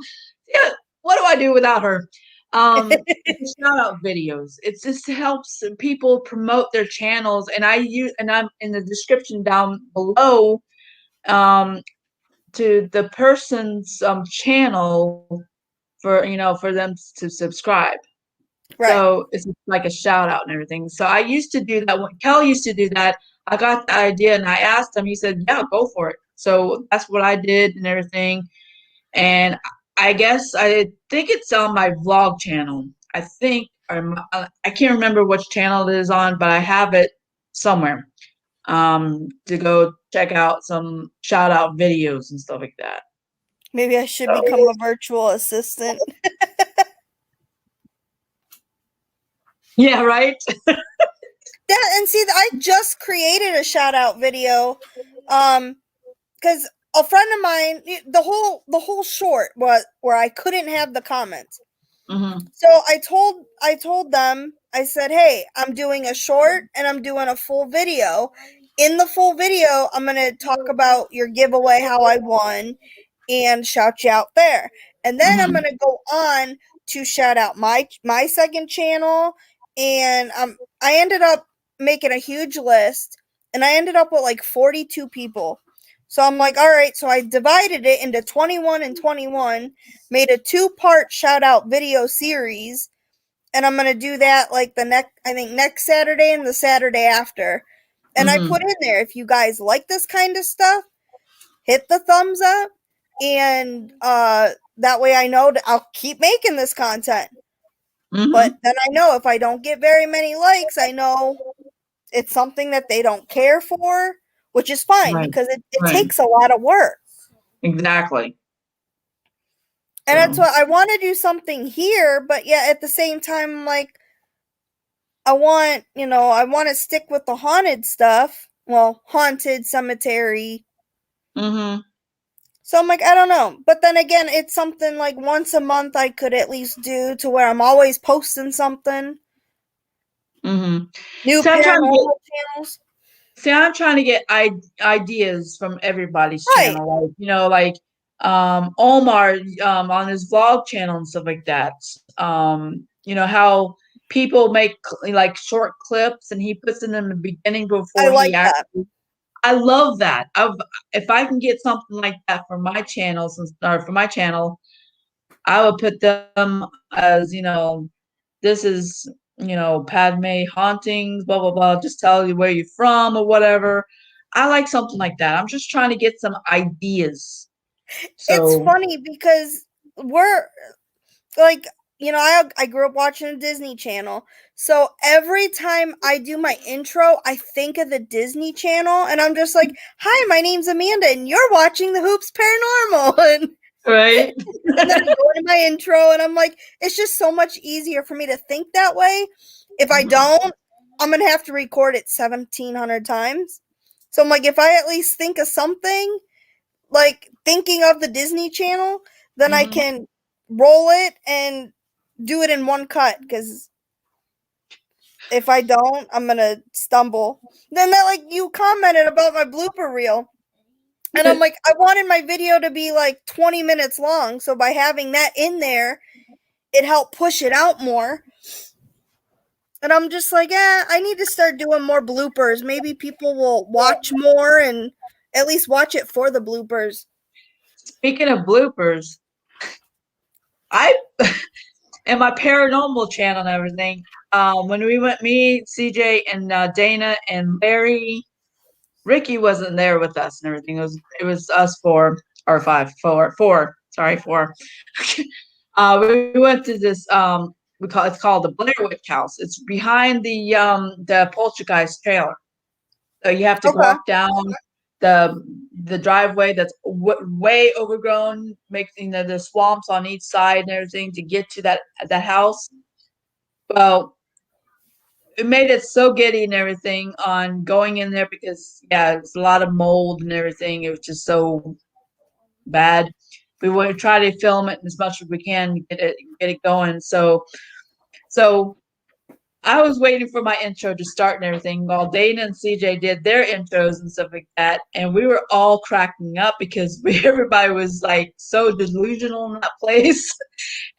Speaker 1: Yeah, what do I do without her? It's shout out videos. It just helps people promote their channels, and I'm in the description down below to the person's channel for them to subscribe.
Speaker 2: Right.
Speaker 1: So it's like a shout out and everything. So I used to do that when Kel used to do that. I got the idea and I asked him. He said, "Yeah, go for it." So that's what I did and everything. And I guess I think it's on my vlog channel. I think, or I can't remember which channel it is on, but I have it somewhere to go check out some shout out videos and stuff like that.
Speaker 2: Maybe I should become a virtual assistant.
Speaker 1: Yeah, right?
Speaker 2: And see, I just created a shout out video, because a friend of mine, the whole short was where I couldn't have the comments.
Speaker 1: Mm-hmm.
Speaker 2: So I told them, I said, "Hey, I'm doing a short and I'm doing a full video. In the full video, I'm going to talk about your giveaway, how I won, and shout you out there. And then I'm going to go on to shout out my second channel, and I ended up making a huge list, and I ended up with like 42 people. So I'm like, all right, so I divided it into 21 and 21, made a 2-part shout out video series, and I'm going to do that like next Saturday and the Saturday after. And I put in there, if you guys like this kind of stuff, hit the thumbs up, and that way I know I'll keep making this content. But then I know if I don't get very many likes, I know it's something that they don't care for, which is fine because it takes a lot of work.
Speaker 1: Exactly.
Speaker 2: And that's what I want to do something here, but yeah, at the same time, like, I want to stick with the haunted stuff. Well, haunted cemetery. So I'm like, I don't know. But then again, it's something like once a month I could at least do to where I'm always posting something. New paranormal channels.
Speaker 1: See, I'm trying to get ideas from everybody's channel, like Omar on his vlog channel and stuff like that. How people make like short clips and he puts them in the beginning before he actually. I love that. If I can get something like that for my channels or for my channel, I would put them as this is Padme Hauntings, blah blah blah. Just tell you where you're from or whatever. I like something like that. I'm just trying to get some ideas.
Speaker 2: It's funny because we're like, I grew up watching the Disney Channel. So every time I do my intro, I think of the Disney Channel, and I'm just like, "Hi, my name's Amanda, and you're watching the Hoops Paranormal."
Speaker 1: Right.
Speaker 2: And then I go into my intro, and I'm like, it's just so much easier for me to think that way. If I don't, I'm gonna have to record it 1,700 times. So I'm like, if I at least think of something, like thinking of the Disney Channel, then I can roll it and do it in one cut, because if I don't, I'm gonna stumble. Then you commented about my blooper reel, and I'm like, I wanted my video to be like 20 minutes long, so by having that in there, it helped push it out more. And I'm just like, I need to start doing more bloopers. Maybe people will watch more and at least watch it for the bloopers.
Speaker 1: Speaking of bloopers, and my paranormal channel and everything, when we went, me, CJ, and Dana and Larry, Ricky wasn't there with us and everything. It was us four. Sorry, four. We went to this it's called the Blair Witch House. It's behind the Poltergeist trailer. So you have to walk down the driveway that's way overgrown, making the swamps on each side and everything to get to that house. Well, it made it so giddy and everything on going in there because it's a lot of mold and everything. It was just so bad. We want to try to film it as much as we can, get it going. So I was waiting for my intro to start and everything while Dana and CJ did their intros and stuff like that. And we were all cracking up because everybody was like so delusional in that place.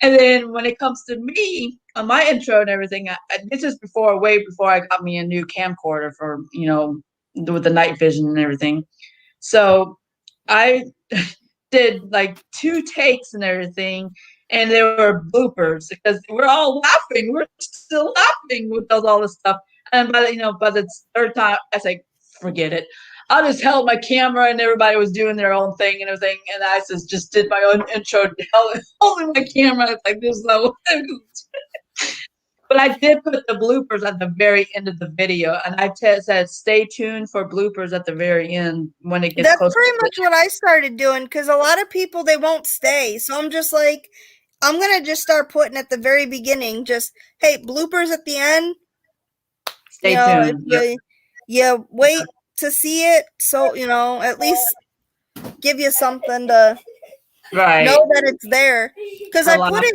Speaker 1: And then when it comes to me on my intro and everything, this is way before I got me a new camcorder for, with the night vision and everything. So I did like 2 takes and everything, and there were bloopers because we're all laughing. We're still laughing with all this stuff. And by the third time, I was like, forget it. I just held my camera and everybody was doing their own thing and everything. And I just did my own intro, holding my camera. It's like, there's no. But I did put the bloopers at the very end of the video, and I said, "Stay tuned for bloopers at the very end when it gets close."
Speaker 2: That's pretty much what I started doing because a lot of people they won't stay. So I'm just like, I'm gonna just start putting at the very beginning. Just hey, bloopers at the end.
Speaker 1: Stay tuned.
Speaker 2: You wait to see it, so at least give you something to know that it's there. Because I put it.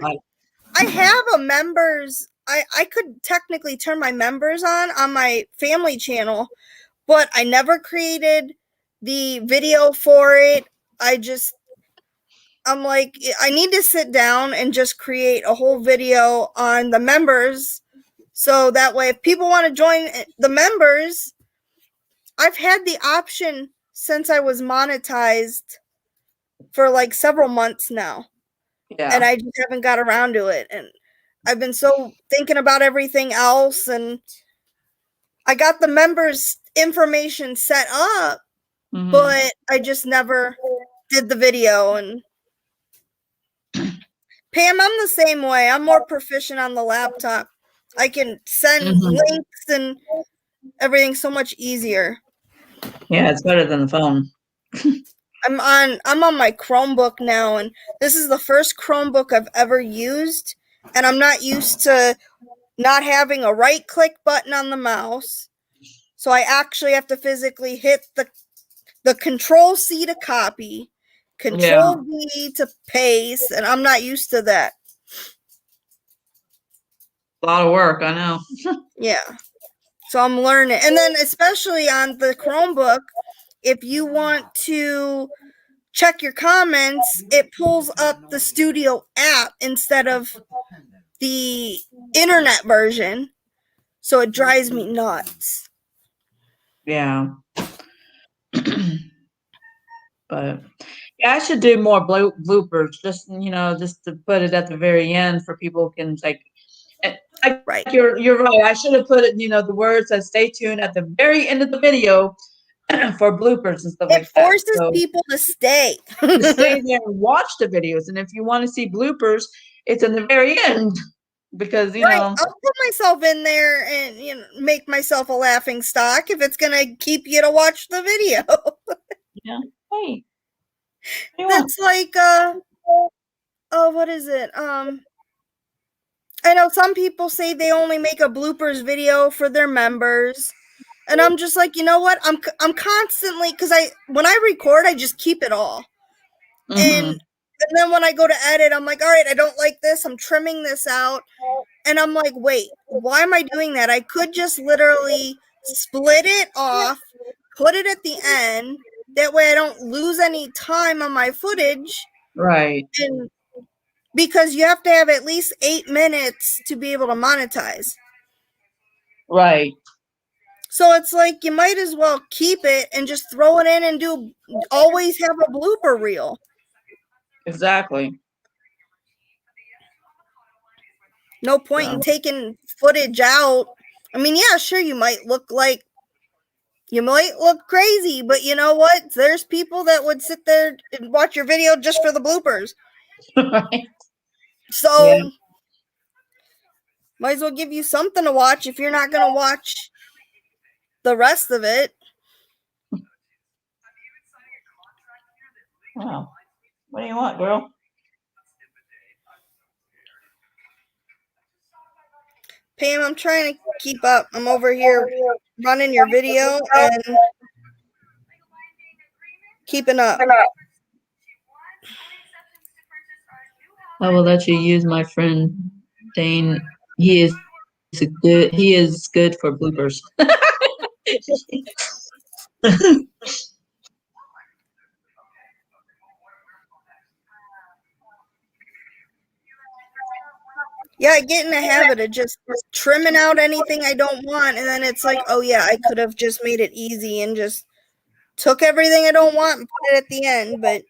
Speaker 2: I have a members. I could technically turn my members on my family channel, but I never created the video for it. I'm like, I need to sit down and just create a whole video on the members. So that way, if people want to join the members, I've had the option since I was monetized for like several months now. Yeah. And I just haven't got around to it. And I've been so thinking about everything else, and I got the members' information set up, but I just never did the video. And Pam, I'm the same way. I'm more proficient on the laptop. I can send links and everything so much easier.
Speaker 1: Yeah, it's better than the phone.
Speaker 2: I'm on my Chromebook now, and this is the first Chromebook I've ever used, and I'm not used to not having a right click button on the mouse. So I actually have to physically hit the Control C to copy, Control V to paste, and I'm not used to that.
Speaker 1: A lot of work, I know.
Speaker 2: Yeah. So I'm learning. And then especially on the Chromebook, if you want to check your comments, it pulls up the Studio app instead of the internet version. So it drives me nuts.
Speaker 1: Yeah. But yeah, I should do more bloopers, just to put it at the very end for people who can right. You're right. I should have put it, the words that stay tuned at the very end of the video for bloopers and stuff like that.
Speaker 2: It forces people to stay.
Speaker 1: To stay there and watch the videos. And if you want to see bloopers, it's in the very end. Because
Speaker 2: I'll put myself in there and make myself a laughing stock if it's gonna keep you to watch the video.
Speaker 1: Yeah. Hey.
Speaker 2: That's like what is it? I know some people say they only make a bloopers video for their members. And I'm just like, you know what? I'm constantly, because when I record, I just keep it all. And then when I go to edit, I'm like, all right, I don't like this. I'm trimming this out. And I'm like, wait, why am I doing that? I could just literally split it off, put it at the end. That way I don't lose any time on my footage.
Speaker 1: Right.
Speaker 2: And because you have to have at least 8 minutes to be able to monetize.
Speaker 1: Right.
Speaker 2: So it's like you might as well keep it and just throw it in and always have a blooper reel.
Speaker 1: Exactly.
Speaker 2: No point in taking footage out. I mean, yeah, sure, you might look crazy, but you know what? There's people that would sit there and watch your video just for the bloopers.
Speaker 1: Right.
Speaker 2: So might as well give you something to watch if you're not going to watch the rest of it.
Speaker 1: Wow. What do you want, girl?
Speaker 2: Pam, I'm trying to keep up. I'm over here running your video and keeping up.
Speaker 1: I will let you use my friend Dane. He is good for bloopers.
Speaker 2: Yeah, I get in the habit of just trimming out anything I don't want, and then it's like, oh yeah, I could have just made it easy and just took everything I don't want and put it at the end, but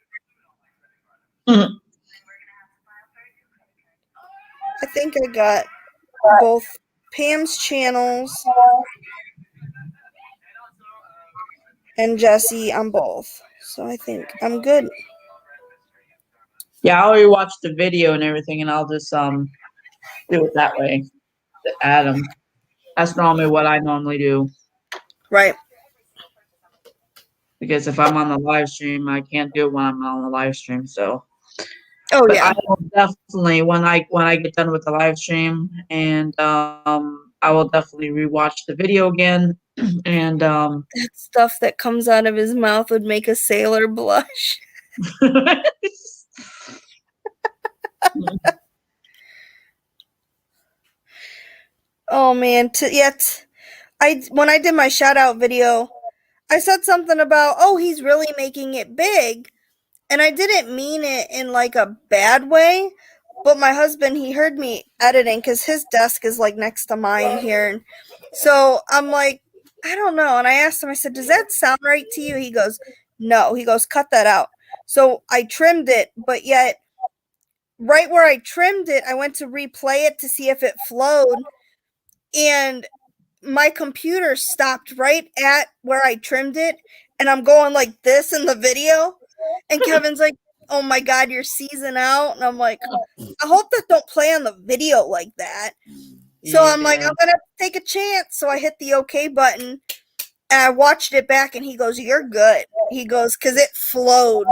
Speaker 2: I think I got both Pam's channels and Jesse on both. So I think I'm good.
Speaker 1: Yeah, I already watched the video and everything, and I'll just do it that way. Add them. That's normally what I normally do.
Speaker 2: Right.
Speaker 1: Because if I'm on the live stream, I can't do it when I'm on the live stream. So,
Speaker 2: but
Speaker 1: I will definitely when I get done with the live stream, and I will definitely rewatch the video again. And
Speaker 2: that stuff that comes out of his mouth would make a sailor blush. Oh man, when I did my shout out video, I said something about, oh, he's really making it big. And I didn't mean it in like a bad way, but my husband, he heard me editing because his desk is like next to mine here. And so I'm like, I don't know. And I asked him, I said, does that sound right to you? He goes, no. He goes, cut that out. So I trimmed it, but yet right where I trimmed it, I went to replay it to see if it flowed. And my computer stopped right at where I trimmed it. And I'm going like this in the video. And Kevin's like, oh my God, you're seasoned out. And I'm like, I hope that don't play on the video like that. So I'm like, I'm going to take a chance. So I hit the OK button and I watched it back and he goes, you're good. He goes, because it flowed.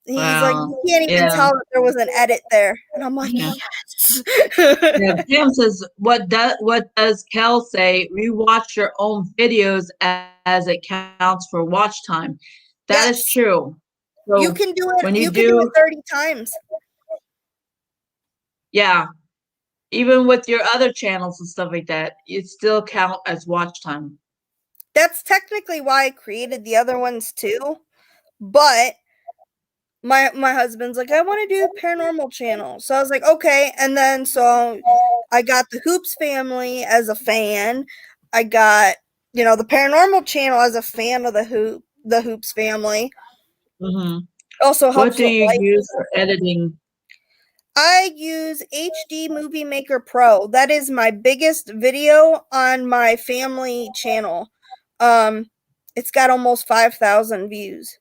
Speaker 2: He's like, you can't even tell that there was an edit there. And I'm like, yes.
Speaker 1: Pam says, what does Kel say? Rewatch your own videos as it counts for watch time. That is true. So
Speaker 2: you can do it.
Speaker 1: When
Speaker 2: you can do it 30 times.
Speaker 1: Yeah. Even with your other channels and stuff like that, it still count as watch time.
Speaker 2: That's technically why I created the other ones too. But my husband's like, I want to do paranormal channel. So I was like, okay. And then so I got the Hoops family as a fan. I got, the paranormal channel as a fan of the Hoops family.
Speaker 1: Mm-hmm.
Speaker 2: Also helps.
Speaker 1: What do you use for editing?
Speaker 2: I use HD Movie Maker Pro. That is my biggest video on my family channel. It's got almost 5,000 views.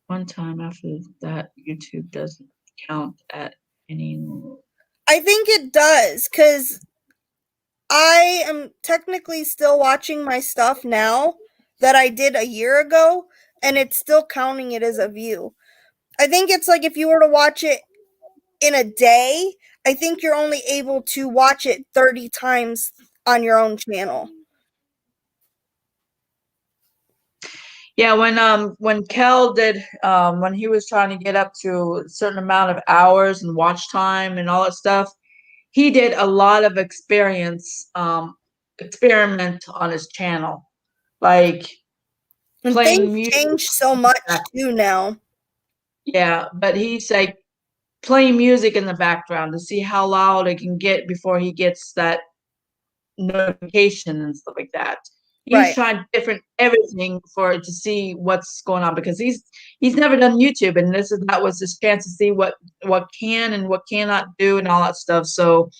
Speaker 1: One time after that, YouTube doesn't count at any.
Speaker 2: I think it does, because I am technically still watching my stuff now that I did a year ago, and it's still counting it as a view. I think it's like if you were to watch it in a day, I think you're only able to watch it 30 times on your own channel.
Speaker 1: Yeah, when Kel did when he was trying to get up to a certain amount of hours and watch time and all that stuff, he did a lot of experiment on his channel. Like
Speaker 2: and
Speaker 1: playing
Speaker 2: things change so much too now.
Speaker 1: Yeah, but he's like playing music in the background to see how loud it can get before he gets that notification and stuff like that. He's trying different everything to see what's going on, because he's never done YouTube, and that was his chance to see what can and what cannot do and all that stuff. So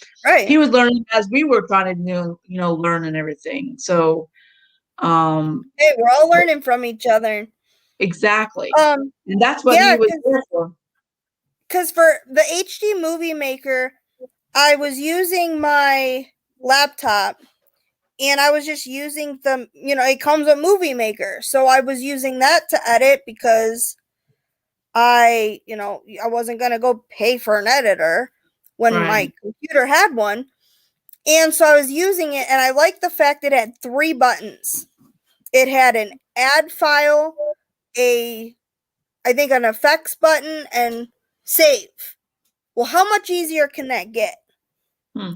Speaker 1: he was learning as we were trying to do, learn and everything. So
Speaker 2: hey, we're all learning from each other.
Speaker 1: Exactly. And that's what he was there for.
Speaker 2: Because for the HD Movie Maker, I was using my laptop and I was just using it comes with Movie Maker. So I was using that to edit because I wasn't going to go pay for an editor when my computer had one. And so I was using it, and I liked the fact it had 3 buttons. It had an add file, I think an effects button, and save Well, how much easier can that get?
Speaker 1: Hmm.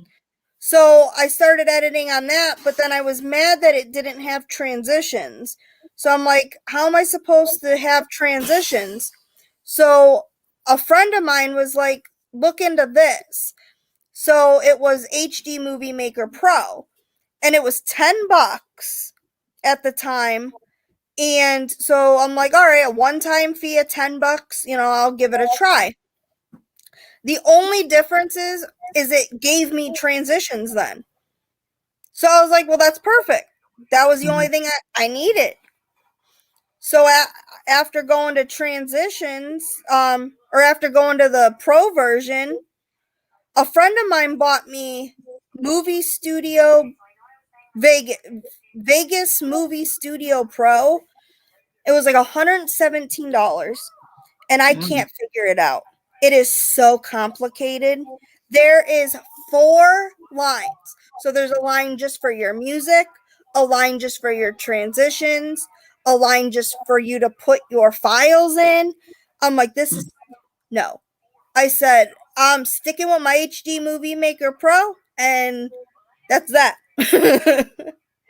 Speaker 2: So I started editing on that, but then I was mad that it didn't have transitions. So I'm like, how am I supposed to have transitions? So a friend of mine was like, look into this. So it was HD Movie Maker Pro, and it was $10 at the time. And so I'm like, all right, a one-time fee of $10, I'll give it a try. The only difference is it gave me transitions then. So I was like, well, that's perfect. That was the only thing I needed. So after going to transitions, or after going to the pro version, a friend of mine bought me Movie Studio Vegas Movie Studio Pro. It was like $117, and I can't figure it out. It is so complicated. There is 4 lines. So there's a line just for your music, a line just for your transitions, a line just for you to put your files in. I'm like, this is no. I said, I'm sticking with my HD Movie Maker Pro, and that's that.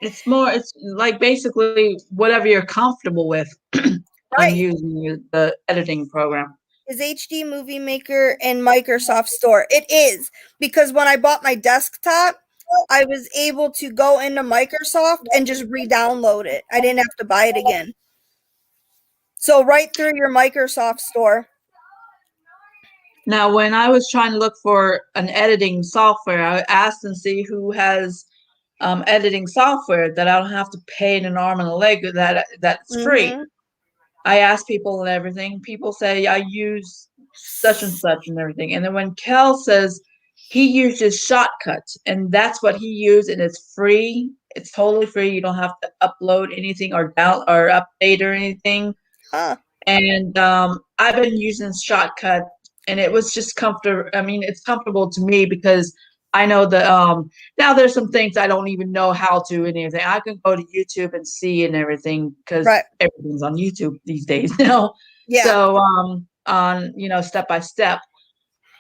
Speaker 1: It's like basically whatever you're comfortable with on
Speaker 2: Right.
Speaker 1: using the editing program.
Speaker 2: Is HD Movie Maker in Microsoft Store? It is, because when I bought my desktop, I was able to go into Microsoft and just re-download it. I didn't have to buy it again. So right through your Microsoft Store.
Speaker 1: Now, when I was trying to look for an editing software, I asked and see who has editing software that I don't have to pay an arm and a leg, that's free. I ask people and everything. People say I use such and such and everything. And then when Kel says he uses Shortcuts, and that's what he used, and it's free. It's totally free. You don't have to upload anything or update or anything. And I've been using Shortcut, and it was just comfortable. I mean, it's comfortable to me because I know that now there's some things I don't even know how to and anything. I can go to YouTube and see and everything because everything's on YouTube these days now.
Speaker 2: Yeah.
Speaker 1: So on step by step.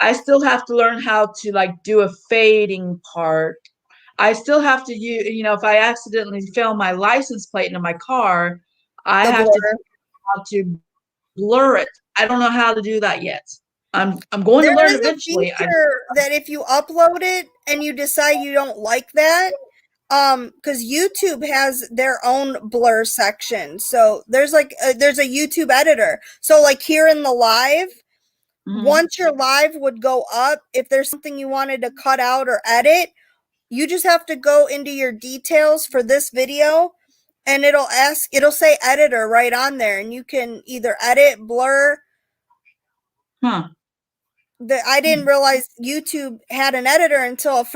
Speaker 1: I still have to learn how to like do a fading part. I still have to use, if I accidentally film my license plate in my car, I have to how to blur it. I don't know how to do that yet. I'm going to learn eventually.
Speaker 2: There is a feature that if you upload it and you decide you don't like that, because YouTube has their own blur section. So there's a YouTube editor. So like here in the live, once your live would go up, if there's something you wanted to cut out or edit, you just have to go into your details for this video, and it'll say editor right on there, and you can either edit, blur. I didn't realize YouTube had an editor until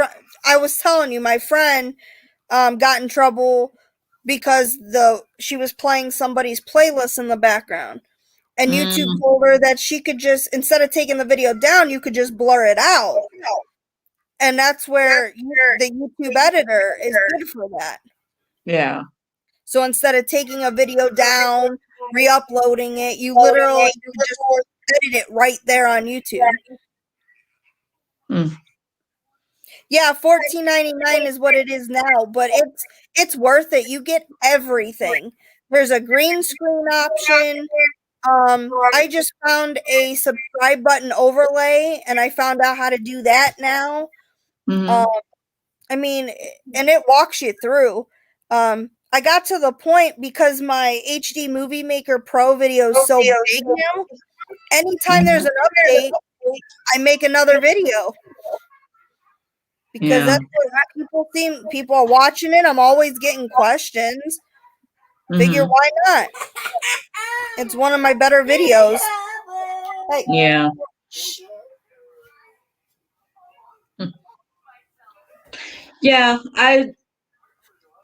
Speaker 2: I was telling you, my friend got in trouble because she was playing somebody's playlist in the background. And YouTube told her that she could just, instead of taking the video down, you could just blur it out. And that's where the YouTube editor is good for that.
Speaker 1: Yeah.
Speaker 2: So instead of taking a video down, re-uploading it, you literally just edit it right there on YouTube. Yeah, $14.99 is what it is now, but it's worth it. You get everything. There's a green screen option. I just found a subscribe button overlay, and I found out how to do that now. I mean, and it walks you through. I got to the point because my HD Movie Maker Pro video is so big now. Anytime there's an update, I make another video. Because that's what people are watching it. I'm always getting questions. Figure why not? It's one of my better videos. Hey.
Speaker 1: Yeah. Yeah, I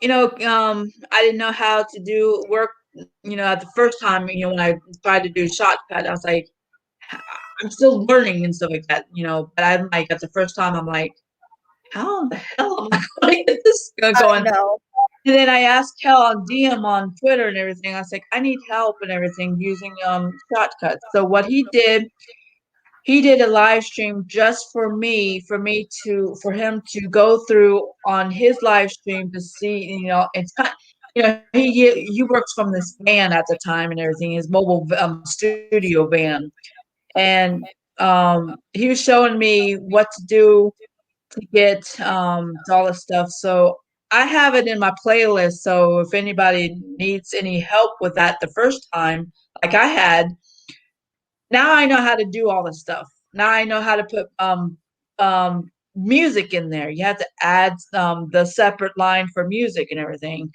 Speaker 1: didn't know how to do work, at the first time, when I tried to do Shortcut, I was like, I'm still learning and stuff like that, but I'm like, at the first time, I'm like, how the hell am I going to get this going? And then I asked Kel on DM on Twitter and everything. I was like, I need help and everything using Shortcuts. So what he did, he did a live stream just for him to go through on his live stream to see, it's kind, he works from this van at the time and everything, his mobile studio van, and he was showing me what to do to get all this stuff. So I have it in my playlist. So if anybody needs any help with that the first time, like I had, now I know how to do all this stuff. Now I know how to put music in there. You have to add the separate line for music and everything.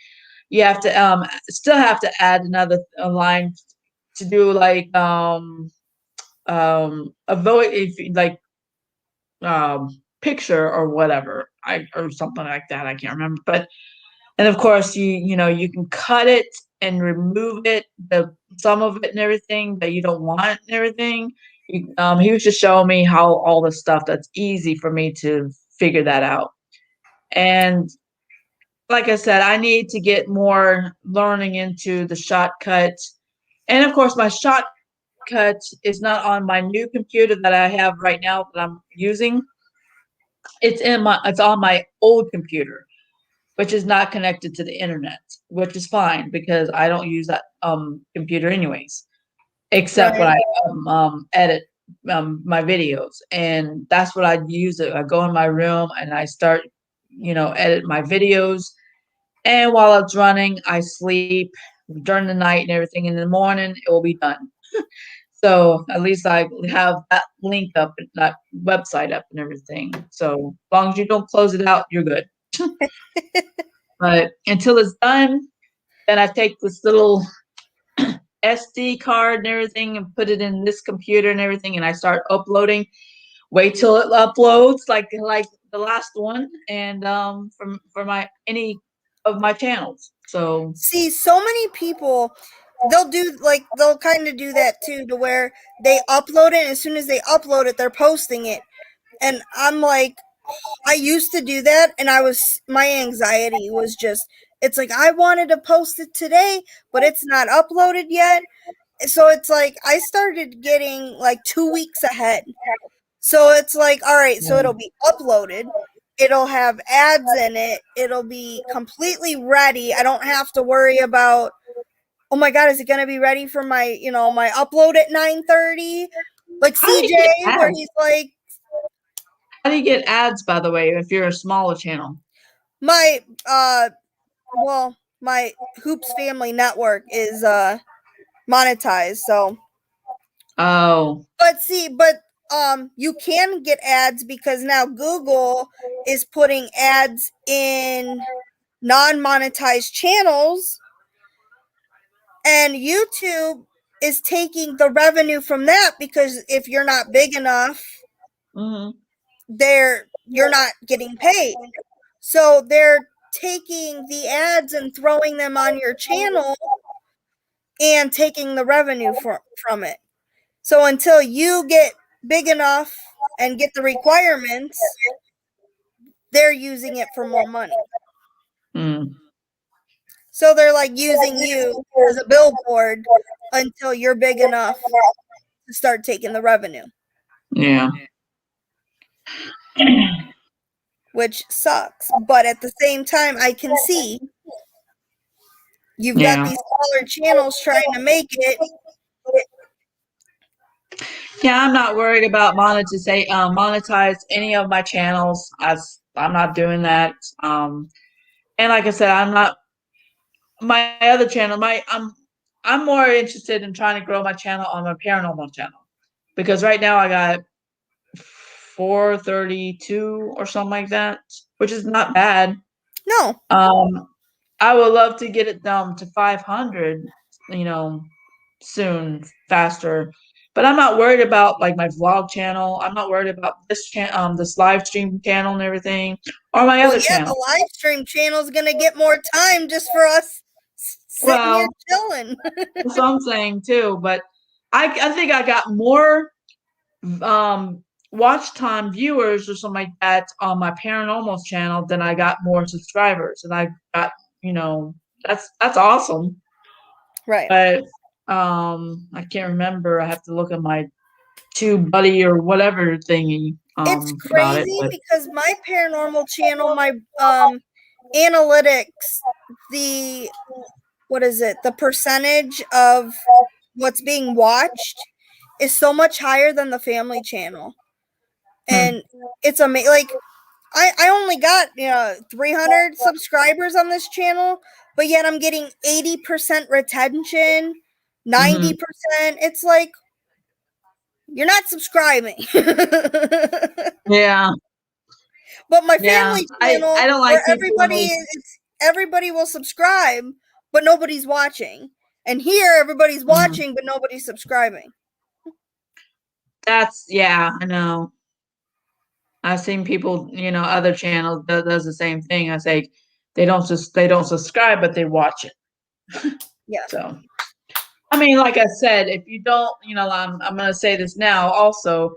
Speaker 1: You have to still have to add another line to do like a vote, if like picture or whatever, or something like that. I can't remember, but and of course you can cut it and remove it, the some of it and everything that you don't want and everything. He was just showing me how all the stuff that's easy for me to figure that out. And like I said, I need to get more learning into the shortcut. And of course, my shortcut is not on my new computer that I have right now that I'm using. It's on my old computer, which is not connected to the internet, which is fine because I don't use that computer anyways, except when
Speaker 2: Right.
Speaker 1: I edit my videos, and that's what I use. It. I go in my room and I start, edit my videos, and while it's running, I sleep during the night and everything. In the morning, it will be done. So at least I have that link up, that website up and everything. So as long as you don't close it out, you're good. But until it's done, then I take this little SD card and everything and put it in this computer and everything, and I start uploading. Wait till it uploads, like the last one, and from for my any of my channels. So
Speaker 2: See, so many people, they'll kind of do that too, to where they upload it, and as soon as they upload it, they're posting it. And I'm like, I used to do that, and my anxiety was just, it's like, I wanted to post it today, but it's not uploaded yet. So it's like, I started getting like 2 weeks ahead. So it's like, all right, so it'll be uploaded. It'll have ads in it. It'll be completely ready. I don't have to worry about, oh my God, is it going to be ready for my upload at 9:30? Like
Speaker 1: how do you
Speaker 2: CJ,
Speaker 1: get
Speaker 2: where
Speaker 1: ads?
Speaker 2: he's like,
Speaker 1: How do you get ads, by the way, if you're a smaller channel?
Speaker 2: my, my Hoops Family Network is, monetized. So,
Speaker 1: Oh,
Speaker 2: you can get ads because now Google is putting ads in non-monetized channels, and YouTube is taking the revenue from that, because if you're not big enough,
Speaker 1: mm-hmm.
Speaker 2: you're not getting paid. So they're taking the ads and throwing them on your channel and taking the revenue from it. So until you get big enough and get the requirements, they're using it for more money.
Speaker 1: Mm.
Speaker 2: So they're like using you as a billboard until you're big enough to start taking the revenue,
Speaker 1: Yeah.
Speaker 2: which sucks. But at the same time, I can see you've got
Speaker 1: Yeah.
Speaker 2: these smaller channels trying to make it.
Speaker 1: Yeah, I'm not worried about monetize any of my channels. I'm not doing that. And like I said, I'm not my other channel. I'm more interested in trying to grow my channel on my paranormal channel, because right now I got 432 or something like that, which is not bad.
Speaker 2: No.
Speaker 1: I would love to get it down to 500, soon, faster. But I'm not worried about like my vlog channel. I'm not worried about this live stream channel and everything, or my
Speaker 2: Well,
Speaker 1: other
Speaker 2: yeah,
Speaker 1: channel.
Speaker 2: the live stream channel is going to get more time just for us sitting here
Speaker 1: Well,
Speaker 2: chilling.
Speaker 1: that's what I'm saying too. But I think I got more watch time viewers or something like that on my paranormal channel than I got more subscribers, and I got that's awesome.
Speaker 2: Right.
Speaker 1: But I can't remember. I have to look at my too buddy or whatever thingy
Speaker 2: It's
Speaker 1: about it.
Speaker 2: crazy
Speaker 1: But
Speaker 2: because my paranormal channel, my analytics, the what is it? The percentage of what's being watched is so much higher than the family channel. And it's amazing. Like I only got 300 subscribers on this channel, but yet I'm getting 80% retention, 90%. It's like you're not subscribing.
Speaker 1: yeah,
Speaker 2: But my
Speaker 1: yeah,
Speaker 2: family channel,
Speaker 1: I don't
Speaker 2: where
Speaker 1: like people when they.
Speaker 2: everybody will subscribe, but nobody's watching. And here, everybody's watching, but nobody's subscribing.
Speaker 1: That's I know. I've seen people, other channels does the same thing. I say they don't subscribe, but they watch it.
Speaker 2: Yeah.
Speaker 1: So, I mean, like I said, if you don't, I'm going to say this now also.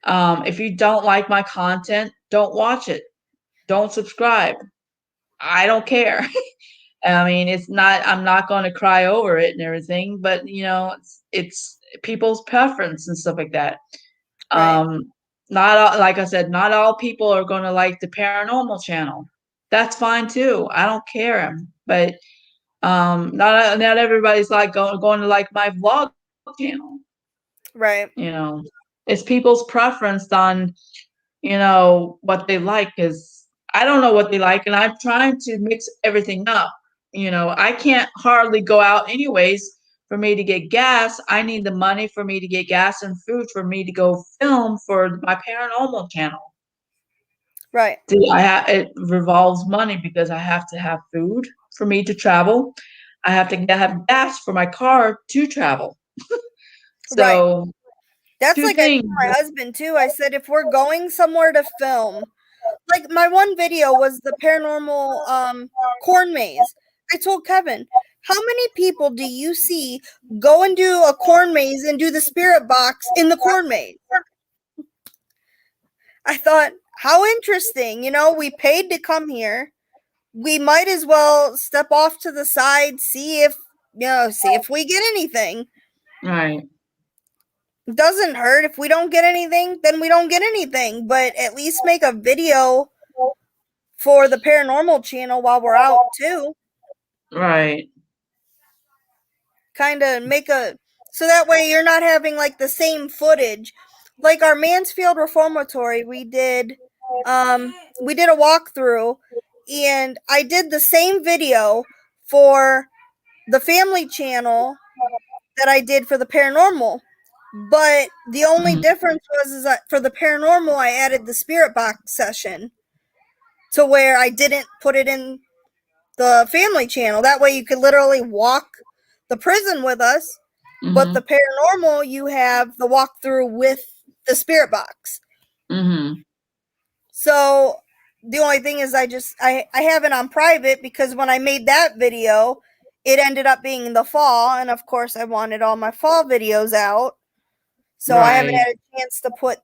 Speaker 1: If you don't like my content, don't watch it. Don't subscribe. I don't care. I mean, I'm not going to cry over it and everything, but it's people's preference and stuff like that.
Speaker 2: Right.
Speaker 1: Not all, like I said, not all people are going to like the paranormal channel. That's fine too. I don't care. But not everybody's like going to like my vlog channel.
Speaker 2: Right.
Speaker 1: It's people's preference on what they like, because I don't know what they like, and I'm trying to mix everything up. I can't hardly go out anyways. For me to get gas, I need the money for me to get gas and food for me to go film for my paranormal channel.
Speaker 2: Right.
Speaker 1: It revolves money because I have to have food for me to travel. I have to have gas for my car to travel. So
Speaker 2: right. That's
Speaker 1: two
Speaker 2: like I
Speaker 1: things.
Speaker 2: told my husband too. I said if we're going somewhere to film, like my one video was the paranormal corn maze. I told Kevin, how many people do you see go and do a corn maze and do the spirit box in the corn maze? I thought, how interesting. We paid to come here. We might as well step off to the side, see if we get anything.
Speaker 1: Right.
Speaker 2: It doesn't hurt. If we don't get anything, then we don't get anything. But at least make a video for the paranormal channel while we're out too.
Speaker 1: Right.
Speaker 2: Kind of so that way you're not having like the same footage. Like our Mansfield Reformatory, we did a walkthrough, and I did the same video for the family channel that I did for the paranormal. But the only difference was that for the paranormal, I added the spirit box session to where I didn't put it in the family channel. That way you could literally walk the prison with us. But the paranormal, you have the walkthrough with the spirit box. So the only thing is I have it on private because when I made that video, it ended up being in the fall. And of course, I wanted all my fall videos out. So I haven't had a chance to put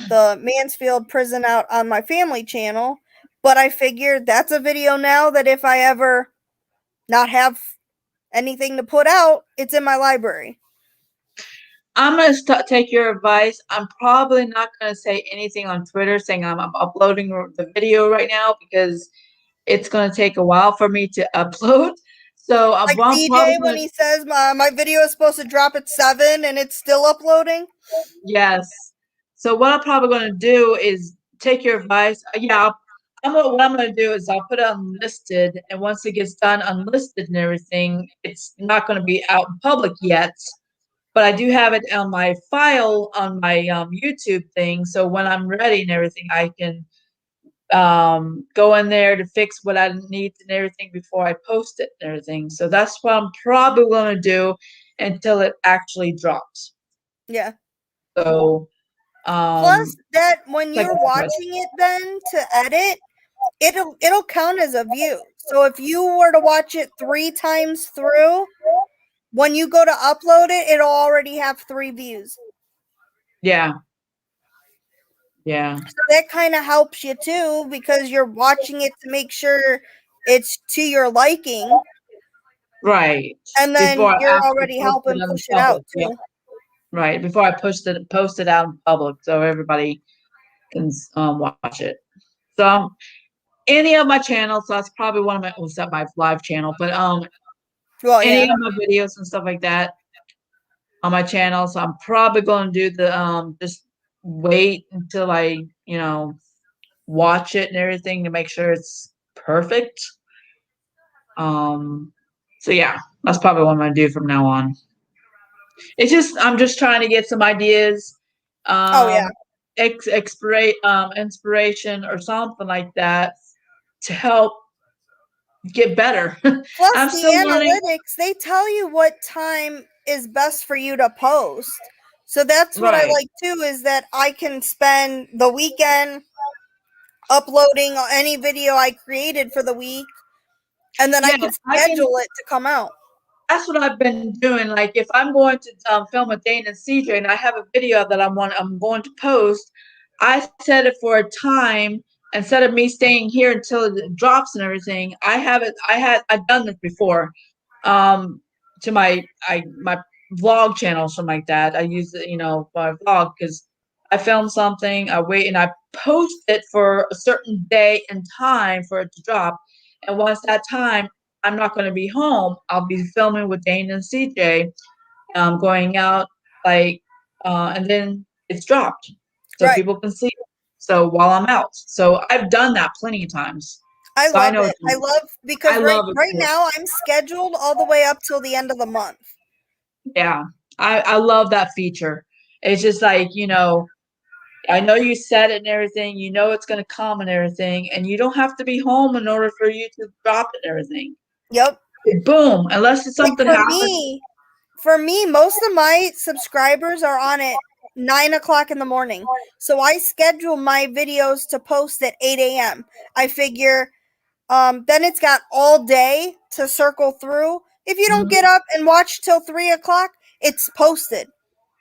Speaker 2: the Mansfield prison out on my family channel. But I figured that's a video now that if I ever not have anything to put out, it's in my library.
Speaker 1: I'm going to take your advice. I'm probably not going to say anything on Twitter saying I'm uploading the video right now because it's going to take a while for me to upload. So
Speaker 2: like DJ when he says my video is supposed to drop at 7 and it's still uploading.
Speaker 1: Yes. So what I'm probably going to do is take your advice. What I'm going to do is I'll put it unlisted, and once it gets done unlisted and everything, it's not going to be out in public yet. But I do have it on my file on my YouTube thing. So when I'm ready and everything, I can go in there to fix what I need and everything before I post it and everything. So that's what I'm probably going to do until it actually drops.
Speaker 2: Yeah.
Speaker 1: So
Speaker 2: plus that when you're watching it then to edit, it'll count as a view. So if you were to watch it 3 times through, when you go to upload it, it'll already have 3 views.
Speaker 1: Yeah. Yeah.
Speaker 2: So that kind of helps you too because you're watching it to make sure it's to your liking.
Speaker 1: Right.
Speaker 2: And then you're already helping push it out too.
Speaker 1: Right, before I post it out in public so everybody can watch it. So any of my channels, so that's probably one of my, well, it's not my live channel, but
Speaker 2: Well,
Speaker 1: any
Speaker 2: yeah.
Speaker 1: of my videos and stuff like that on my channel. So I'm probably going to do the just wait until I, watch it and everything to make sure it's perfect. So yeah, that's probably what I'm going to do from now on. It's just I'm just trying to get some ideas,
Speaker 2: Oh, yeah.
Speaker 1: Inspiration or something like that to help get better.
Speaker 2: Plus,
Speaker 1: I'm
Speaker 2: the
Speaker 1: still learning.
Speaker 2: analytics, they tell you what time is best for you to post. So that's what I
Speaker 1: Right.
Speaker 2: like too, is that I can spend the weekend uploading any video I created for the week, and then I can schedule it to come out.
Speaker 1: That's what I've been doing. Like if I'm going to film with Dane and CJ, and I have a video that I'm going to post, I set it for a time instead of me staying here until it drops and everything. I've done this before, to my vlog channel, something like that. I use it, my vlog because I film something, I wait and I post it for a certain day and time for it to drop. And once that time, I'm not going to be home. I'll be filming with Dane and CJ, going out and then it's dropped so
Speaker 2: Right.
Speaker 1: people can see it. So while I'm out, so I've done that plenty of times.
Speaker 2: I
Speaker 1: So
Speaker 2: love
Speaker 1: know
Speaker 2: it. I love because right now I'm scheduled all the way up till the end of the month.
Speaker 1: Yeah, I love that feature. It's just like, I know you set it and everything, it's going to come and everything, and you don't have to be home in order for you to drop it and everything.
Speaker 2: Yep.
Speaker 1: Boom. Unless it's something happens.
Speaker 2: For me, most of my subscribers are on at 9 o'clock in the morning. So I schedule my videos to post at 8 a.m. I figure then it's got all day to circle through. If you don't get up and watch till 3 o'clock, it's posted.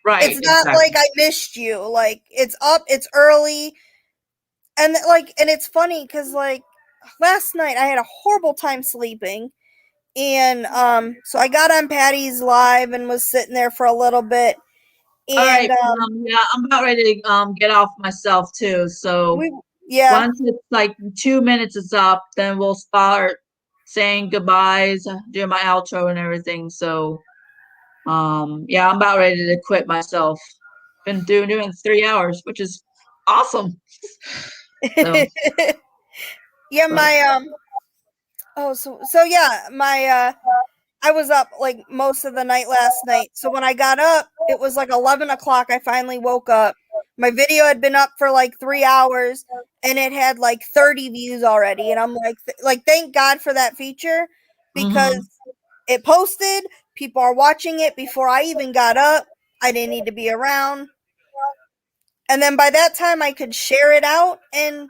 Speaker 1: Right.
Speaker 2: It's not like I missed you. Like it's up, it's early. And it's funny because last night I had a horrible time sleeping. And so I got on Patty's live and was sitting there for a little bit. And
Speaker 1: all right, yeah, I'm about ready to get off myself too. So once it's like 2 minutes is up, then we'll start saying goodbyes, doing my outro and everything. So yeah, I'm about ready to quit myself. Been doing 3 hours, which is awesome. So.
Speaker 2: Yeah, my I was up like most of the night last night. So when I got up, it was like 11 o'clock. I finally woke up. My video had been up for like 3 hours and it had like 30 views already. And I'm like, thank God for that feature because it posted. People are watching it before I even got up. I didn't need to be around. And then by that time I could share it out and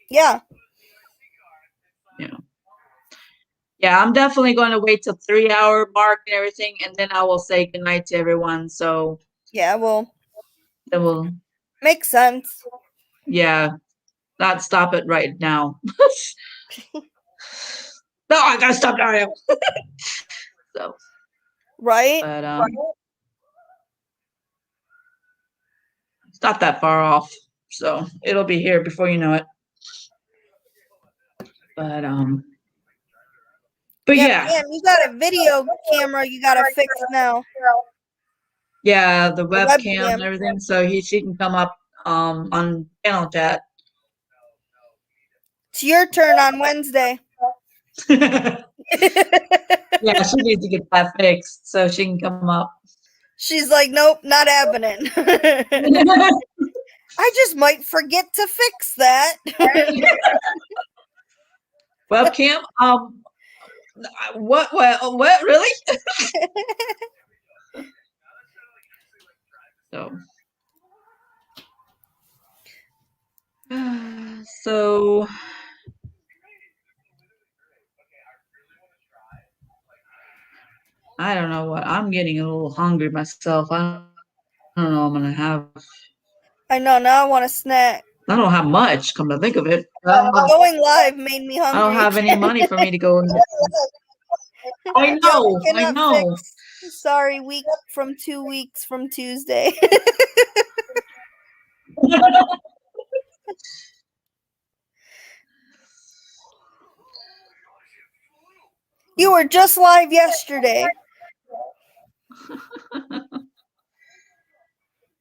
Speaker 2: yeah.
Speaker 1: Yeah, I'm definitely going to wait till 3 hour mark and everything, and then I will say goodnight to everyone. So
Speaker 2: yeah,
Speaker 1: it will
Speaker 2: make sense.
Speaker 1: Yeah, not stop it right now. No, I gotta stop now. So
Speaker 2: right,
Speaker 1: but it's not that far off, so it'll be here before you know it. But yeah.
Speaker 2: Man, you got a video camera you gotta fix now.
Speaker 1: Yeah, the webcam and everything, so she can come up on channel chat.
Speaker 2: It's your turn on Wednesday.
Speaker 1: Yeah, she needs to get that fixed so she can come up.
Speaker 2: She's like, nope, not happening. I just might forget to fix that.
Speaker 1: Webcam? What really? So I don't know what, I'm getting a little hungry myself. I don't know what I'm gonna have.
Speaker 2: I know, now I want a snack.
Speaker 1: I don't have much, come to think of it.
Speaker 2: Going live made me hungry.
Speaker 1: I don't have any money for me to go and I know.
Speaker 2: Y'all
Speaker 1: I
Speaker 2: cannot
Speaker 1: know.
Speaker 2: fix. Sorry, week from 2 weeks from Tuesday. You were just live yesterday.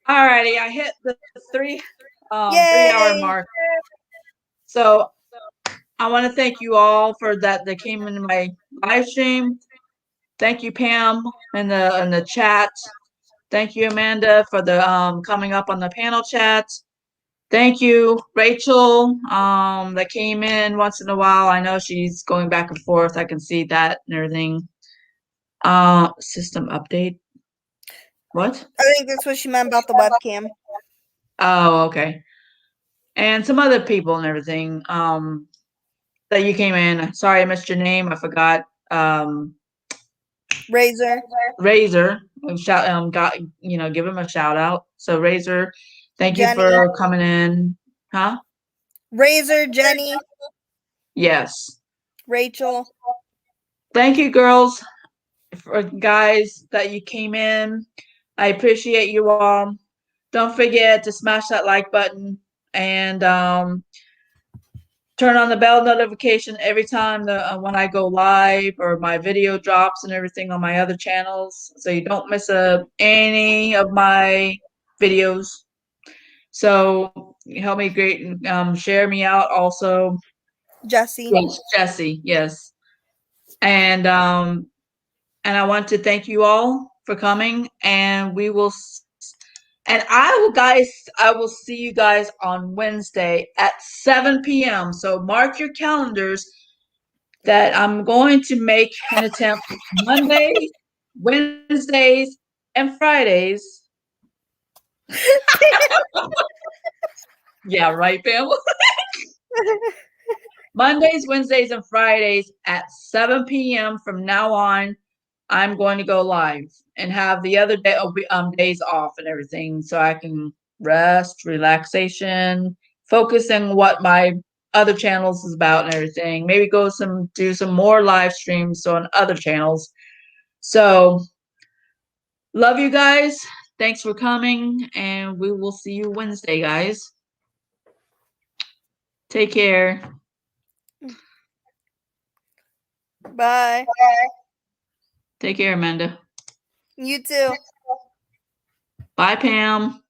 Speaker 1: Alrighty, I hit the 3
Speaker 2: Yay!
Speaker 1: 3 hour mark. So I want to thank you all for that came into my live stream. Thank you, Pam, in the chat. Thank you, Amanda, for the coming up on the panel chat. Thank you, Rachel, that came in once in a while. I know she's going back and forth. I can see that and everything. System update. What?
Speaker 2: I think that's what she meant about the webcam.
Speaker 1: Oh, okay. And some other people and everything. That you came in. Sorry, I missed your name. I forgot.
Speaker 2: Razor.
Speaker 1: Got give him a shout out. So Razor, thank you
Speaker 2: Jenny.
Speaker 1: for coming in. Huh?
Speaker 2: Razor, Jenny,
Speaker 1: Yes.
Speaker 2: Rachel.
Speaker 1: Thank you, girls, for guys that you came in. I appreciate you all. Don't forget to smash that like button and turn on the bell notification every time when I go live or my video drops and everything on my other channels, so you don't miss any of my videos. So help me share me out also.
Speaker 2: Jesse.
Speaker 1: Yes, Jesse, yes. And I want to thank you all for coming, and we will. And I will see you guys on Wednesday at 7 p.m. So mark your calendars that I'm going to make an attempt Mondays, Wednesdays, and Fridays. Yeah, right, Pam? Mondays, Wednesdays, and Fridays at 7 p.m. from now on. I'm going to go live and have the other days off and everything, so I can rest, relaxation, focus on what my other channels is about and everything. Maybe do some more live streams on other channels. So love you guys. Thanks for coming, and we will see you Wednesday, guys. Take care.
Speaker 2: Bye.
Speaker 1: Take care, Amanda.
Speaker 2: You too.
Speaker 1: Bye, Pam.